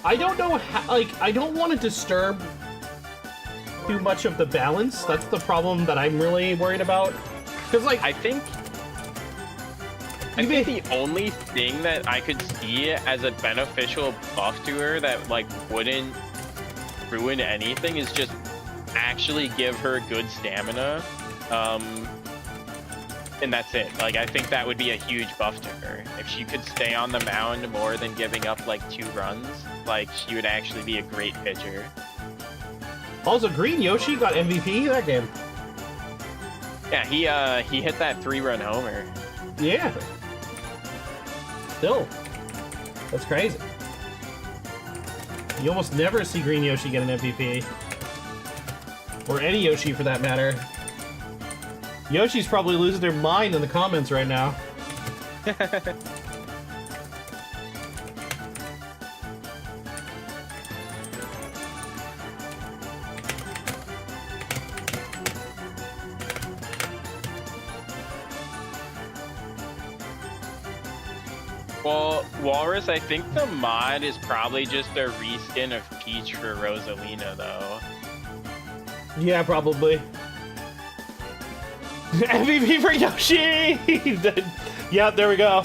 I don't know how, like, I don't want to disturb too much of the balance. That's the problem that I'm really worried about. Because, like, I think the only thing that I could see as a beneficial buff to her that like wouldn't ruin anything is just actually give her good stamina, and that's it. Like, I think that would be a huge buff to her if she could stay on the mound more than giving up like 2 runs. Like, she would actually be a great pitcher. Also, Green Yoshi got MVP that game. Yeah, he hit that 3-run homer. Yeah. Still, that's crazy. You almost never see Green Yoshi get an MVP. Or any Yoshi, for that matter. Yoshi's probably losing their mind in the comments right now. Well, Walrus, I think the mod is probably just a reskin of Peach for Rosalina, though. Yeah, probably. MVP for Yoshi! Yep, there we go.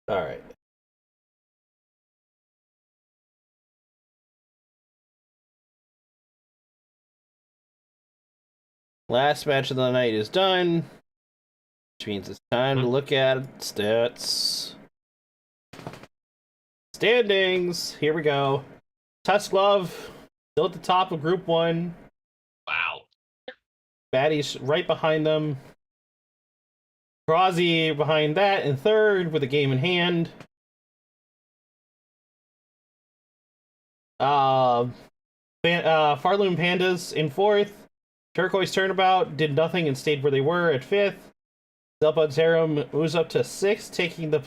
All right. Last match of the night is done, which means it's time to look at stats. Standings. Here we go. Tusk Love still at the top of Group 1. Wow. Baddies right behind them. Crozzie behind that in third with a game in hand. Pharloom Pandas in fourth. Turquoise Turnabout did nothing and stayed where they were at fifth. Xelpud's Harem moves up to 6, taking the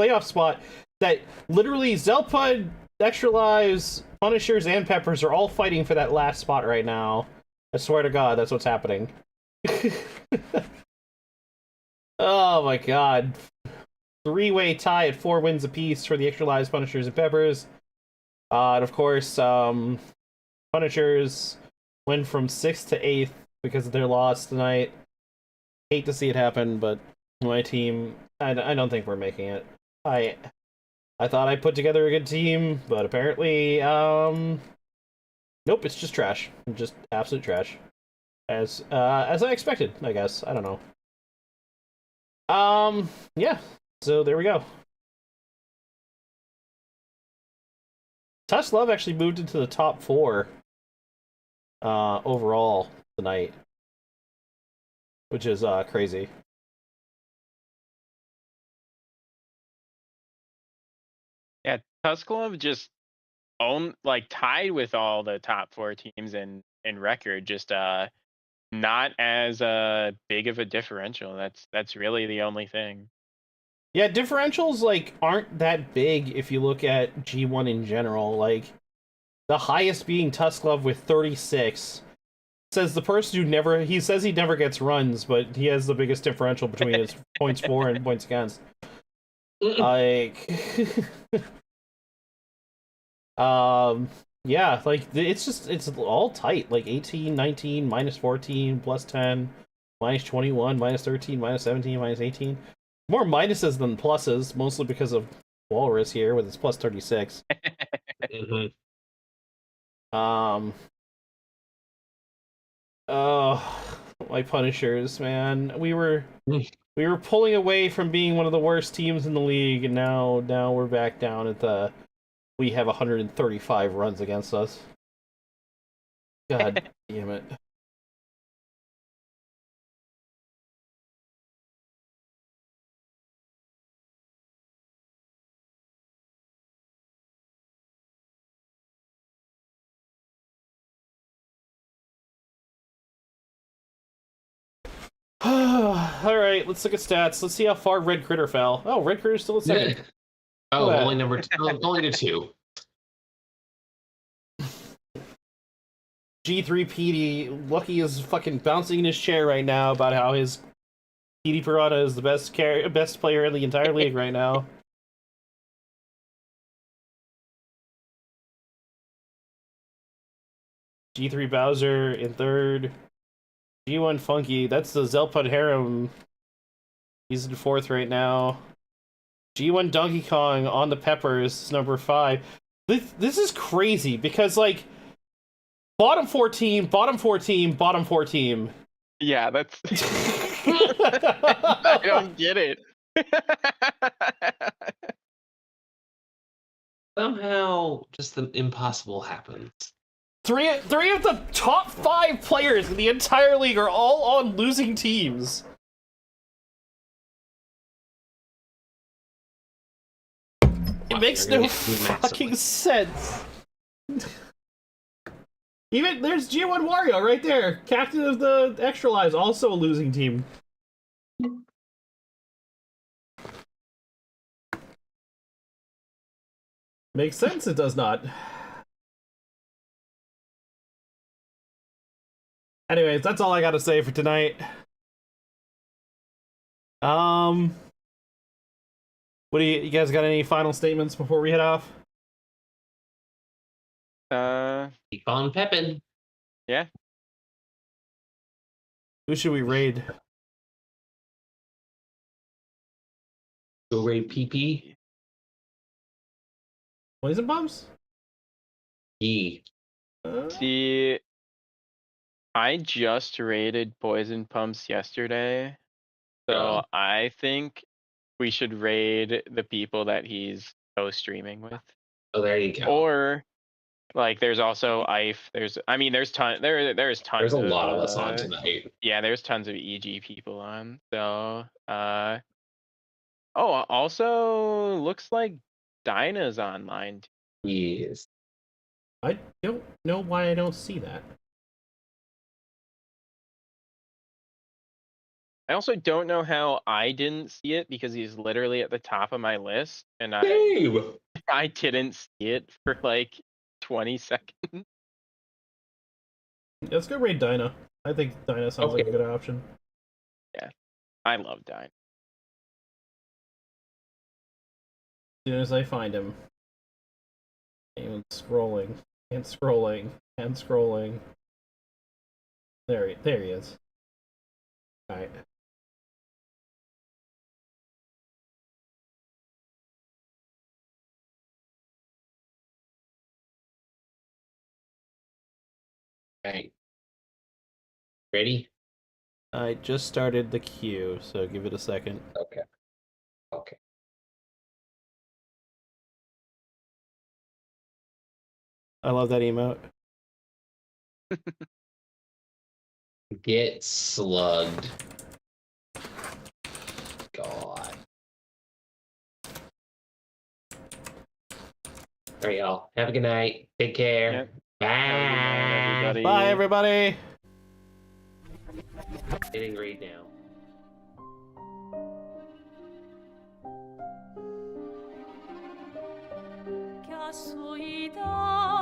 playoff spot. That literally Xelpud, Extra Lives, Punishers, and Peppers are all fighting for that last spot right now. I swear to God, that's what's happening. Oh my God. 3-way tie at 4 wins apiece for the Extra Lives, Punishers, and Peppers. And of course, Punishers went from 6th to 8th because of their loss tonight. Hate to see it happen, but my team, I don't think we're making it. I thought I put together a good team, but apparently, nope, it's just trash. Just absolute trash. As I expected, I guess. I don't know. Yeah. So there we go. Tusk Love actually moved into the top 4 overall tonight, which is crazy. Yeah, Tusk Love just tied with all the top 4 teams in record. Just not as big of a differential. That's really the only thing. Yeah, differentials aren't that big if you look at G1 in general. Like the highest being Tusk Love with 36. Says the person who he says he never gets runs, but he has the biggest differential between his points for and points against. Yeah, it's all tight. 18, 19, minus 14, plus 10, minus 21, minus 13, minus 17, minus 18. More minuses than pluses, mostly because of Walrus here with its plus 36. Oh, my Punishers, man. We were pulling away from being one of the worst teams in the league, and now we're back down at we have 135 runs against us. God damn it. Alright, let's look at stats. Let's see how far Red Critter fell. Oh, Red Critter's still at 2nd. Oh, only number 2. Only to 2. G3 PD, Lucky is fucking bouncing in his chair right now about how his PD Piranha is the best player in the entire league right now. G3 Bowser in 3rd. G1 Funky, that's the Xelpud Harem. He's in 4th right now. G1 Donkey Kong on the Peppers, number 5. This is crazy because bottom 14, bottom 14, bottom 14. Yeah, that's I don't get it. Somehow just the impossible happens. Three of the top 5 players in the entire league are all on losing teams. It makes no fucking sense. Even there's G1 Wario right there, captain of the Extra Lives, also a losing team. Makes sense. It does not. Anyways, that's all I gotta say for tonight. What do you guys got? Any final statements before we head off? Keep on peppin'. Yeah. Who should we raid? Go raid PP. Poison Bombs? E. See, I just raided Poison Pumps yesterday, so I think we should raid the people that he's co-streaming with. Oh, there you go. Or there's also Ife. There's tons. There's tons. There's a lot of us on tonight. Yeah, there's tons of EG people on. So, also looks like Dinah's online. Yes. I don't know why I don't see that. I also don't know how I didn't see it because he's literally at the top of my list, and Dave! I didn't see it for like 20 seconds. Let's go raid Dinah. I think Dinah sounds like a Okay. good option. I love Dine. As soon as I find him. And scrolling. And scrolling. And scrolling. There he is. Alright. Alright. Ready? I just started the queue, so give it a second. Okay. Okay. I love that emote. Get slugged. God. Alright, y'all. Have a good night. Take care. Yep. Bye. Have a good night, everybody. Bye, everybody! Hitting raid now. Che a sua idea